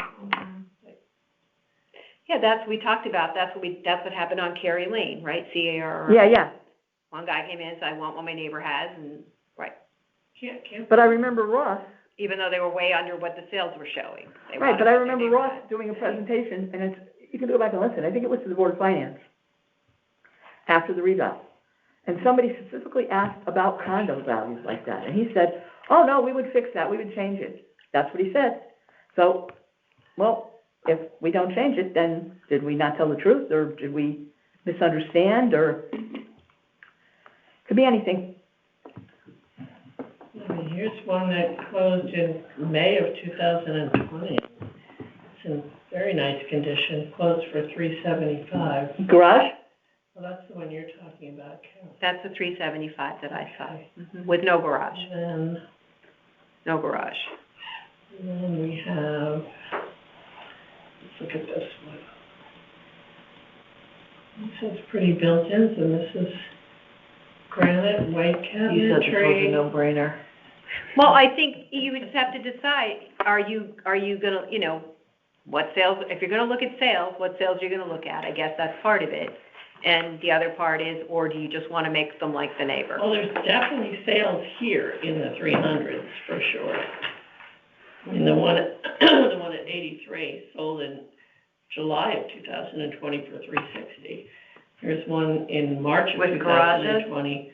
Yeah, we talked about, that's what happened on Cary Lane, right? CAR. Yeah, One guy came in and said, I want what my neighbor has, and, right. Can't. but I remember Ross, Even though they were way under what the sales were showing. They right, wanted but I what their remember neighbor Ross had. doing a presentation, and you can go back and listen, I think it was to the Board of Finance, after the reval. And somebody specifically asked about condo values like that, and he said, oh, no, we would fix that, we would change it. That's what he said. So, well, if we don't change it, then did we not tell the truth, or did we misunderstand, or, could be anything. I mean, here's one that closed in May of 2020. It's in very nice condition, closed for $375. Garage? Well, that's the one you're talking about, Carol. That's the 375 that I saw, with no garage, And no garage. then we have, let's look at this one. This is pretty built-in, so this is granite, white You said this was a cabinetry. no-brainer. Well, I think you would just have to decide, are you gonna, what sales, if you're gonna look at sales, what sales you're gonna look at, I guess that's part of it. And the other part is, or do you just wanna make them like the neighbor? Well, there's definitely sales here in the 300s, for sure. I mean, the one at 83 sold in July of 2020 for $360. Here's one in March of With garages? 2020.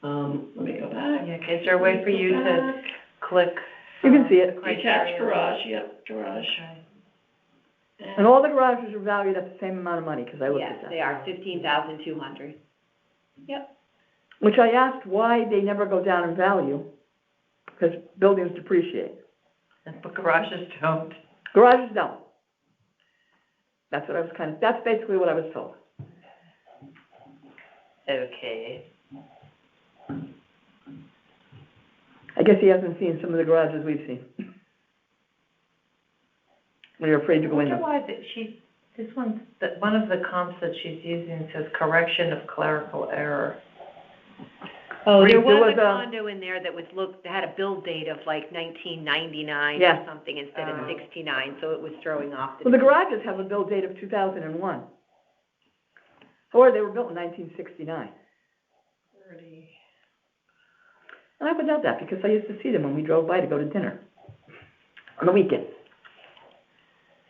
Let me go back. Yeah, is there a way for you to click? You can see it. the criteria? Detached garage, yep, garage. Okay. And all the garages are valued at the same amount of money, because I looked at Yes, that. they are, 15,200. Which I asked why they never go down in value, because buildings depreciate. But garages don't. Garages don't. That's what I was that's basically what I was told. Okay. I guess he hasn't seen some of the garages we've seen. We're afraid to go in I them. wonder why one of the comps that she's using says correction of clerical error. Oh, there There was was a a- condo in there that that had a build date of like 1999 Yeah. or something instead of 69, so it was throwing off Well, the garages have a build date of 2001. Or they were built in 1969. 30. And I would know that because I used to see them when we drove by to go to dinner on the weekend.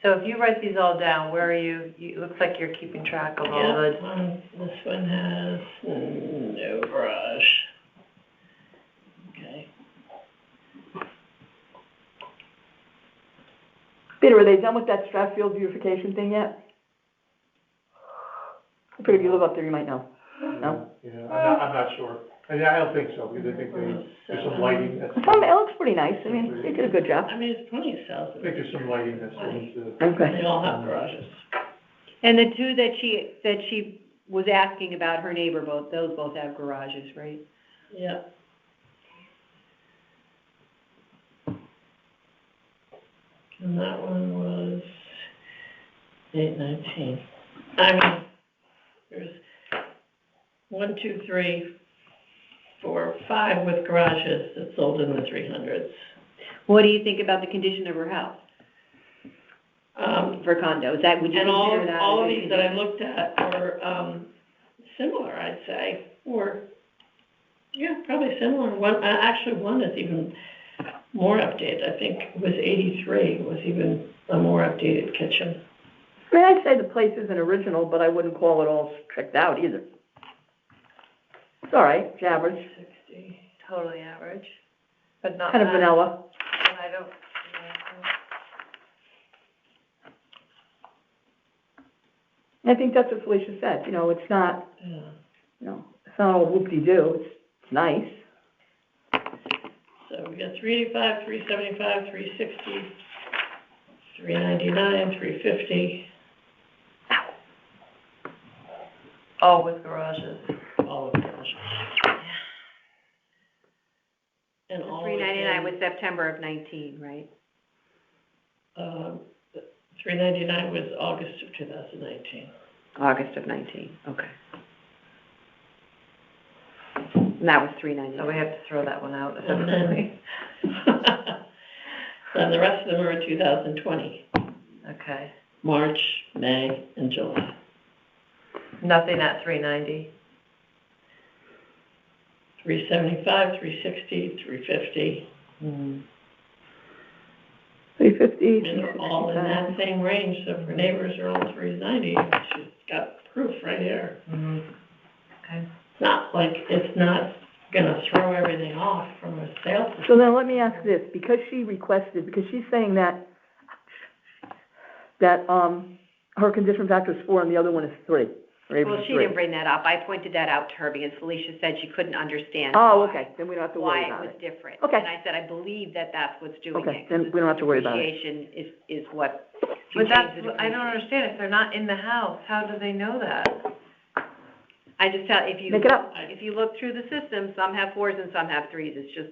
So if you write these all down, where are you, it looks like you're keeping track of all the, This one has no garage. Okay. Peter, are they done with that Stratfield beautification thing yet? I figured you live up there, you might know. No? Yeah, I'm not sure. I don't think so, because I think there's some lighting that's, It looks pretty nice, I mean, they did a good job. I mean, it's plenty of sales. I think there's some lighting that's going to. Okay. They all have garages. And the two that she was asking about, her neighbor, those both have garages, right? Yeah. And that one was 819. I mean, there's 1, 2, 3, 4, 5 with garages that sold in the 300s. What do you think about the condition of her house for condo? Would you And consider that? all a of good these that I condition? looked at were, similar, I'd say, or, yeah, probably similar. Actually, one is even more updated. I think it was 83 was even a more updated kitchen. I mean, I'd say the place isn't original, but I wouldn't call it all tricked out either. It's all right, it's average, 60. totally average, but not kind of bad. vanilla. And I don't, And I think that's what Felicia said, you know, it's not, Yeah. you know, it's not all whoop-de-doo, it's nice. So we got 385, 375, 360, 399, 350, all with garages. all of those. And all $399 within, was September of 19, right? 399 was August of 2019. August of 19, okay. And that was So we $399. have to throw that one out. And then, then the rest of them are in 2020, Okay, March, May, and July. nothing at 390. 375, 360, 350. 350, I mean, they're all in that same range, so if her neighbors are all 390, she's got proof right here. Okay. It's not like, it's not gonna throw everything off from a sales perspective. So then let me ask this, because she's saying that, her condition factor is 4 and the other one is 3, or even Well, she 3. didn't bring that up. I pointed that out to her because Felicia said she couldn't understand Oh, why- okay, then we don't have to worry why about it was it. different. Okay. And I said, I believe that that's what's doing Okay, it. then we don't have to worry about it. Depreciation is what. But that's, I don't understand, if they're not in the house, how do they know that? I just tell, if you. Make it up. If you look through the system, some have 4s and some have 3s. It's just,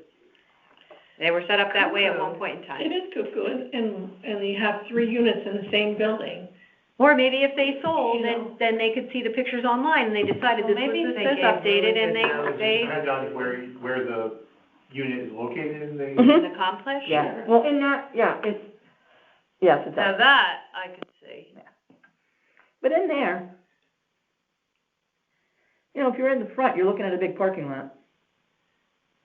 they were set up that way at one point in It time. is cuckoo, and you have 3 units in the same building. Or maybe if they sold, You know. then they could see the pictures online and they decided Well, this was maybe this they this gave updated really and good notes. they, Depends on where the unit is located in the. Mhm. in the complex? Yeah, well, in that, yeah, it's, yes, it Now does. that, I could see. But in there, you know, if you're in the front, you're looking at a big parking lot.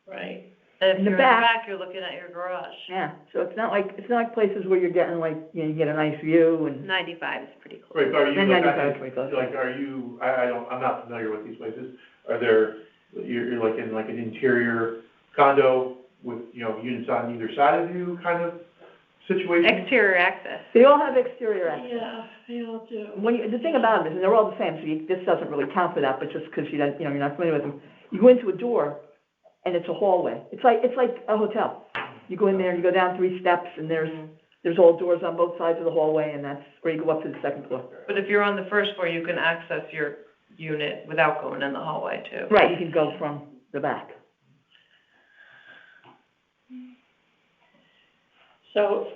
Right. And if In the you're in the back- back, you're looking at your garage. Yeah, so it's not like places where you're getting like, you know, you get a nice view and, 95 is pretty close. Right, but are you, Then like, 95 is pretty close. are you, I'm not familiar with these places. Are there, you're like in like an interior condo with, you know, units on either side of you kind of situation? Exterior access. they all have exterior access. Yeah, they all do. The thing about it is, and they're all the same, so this doesn't really count for that, but just because you don't, you know, you're not familiar with them, you go into a door, and it's a hallway. It's like a hotel. You go in there, you go down 3 steps, and there's all doors on both sides of the hallway, and that's where you go up to the second floor. But if you're on the first floor, you can access your unit without going in the hallway too. Right, you can go from the back. So,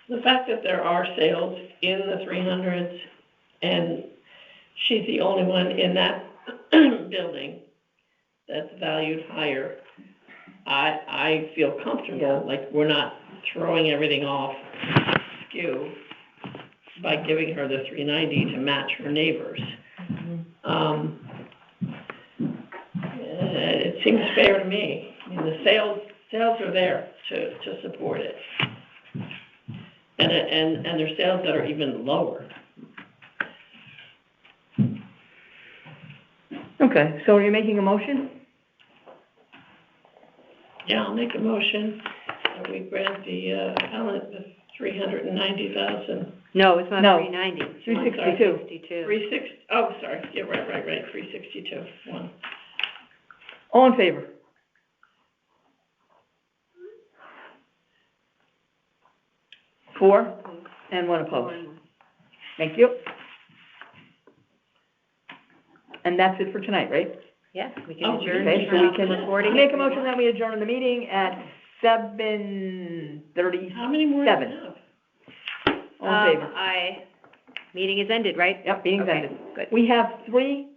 the fact that there are sales in the 300s, and she's the only one in that building, that's valued higher, I feel comfortable, like, we're not throwing everything off skew by giving her the 390 to match her neighbors. It seems fair to me. I mean, the sales are there to support it. And there's sales that are even lower. Okay, so are you making a motion? Yeah, I'll make a motion that we grant the appellant the 390,000. No, it's not No. 390. 362. 362. Oh, sorry, yeah, right, 362, one. All in favor? Four, and one opposed. Thank you. And that's it for tonight, right? Yeah, we can Oh, adjourn. Okay, so we can Recording. make a motion that we adjourn the meeting at 7:37. How many more do you have? All in favor? Meeting is ended, right? Yep, meeting's Okay, ended. good. We have 3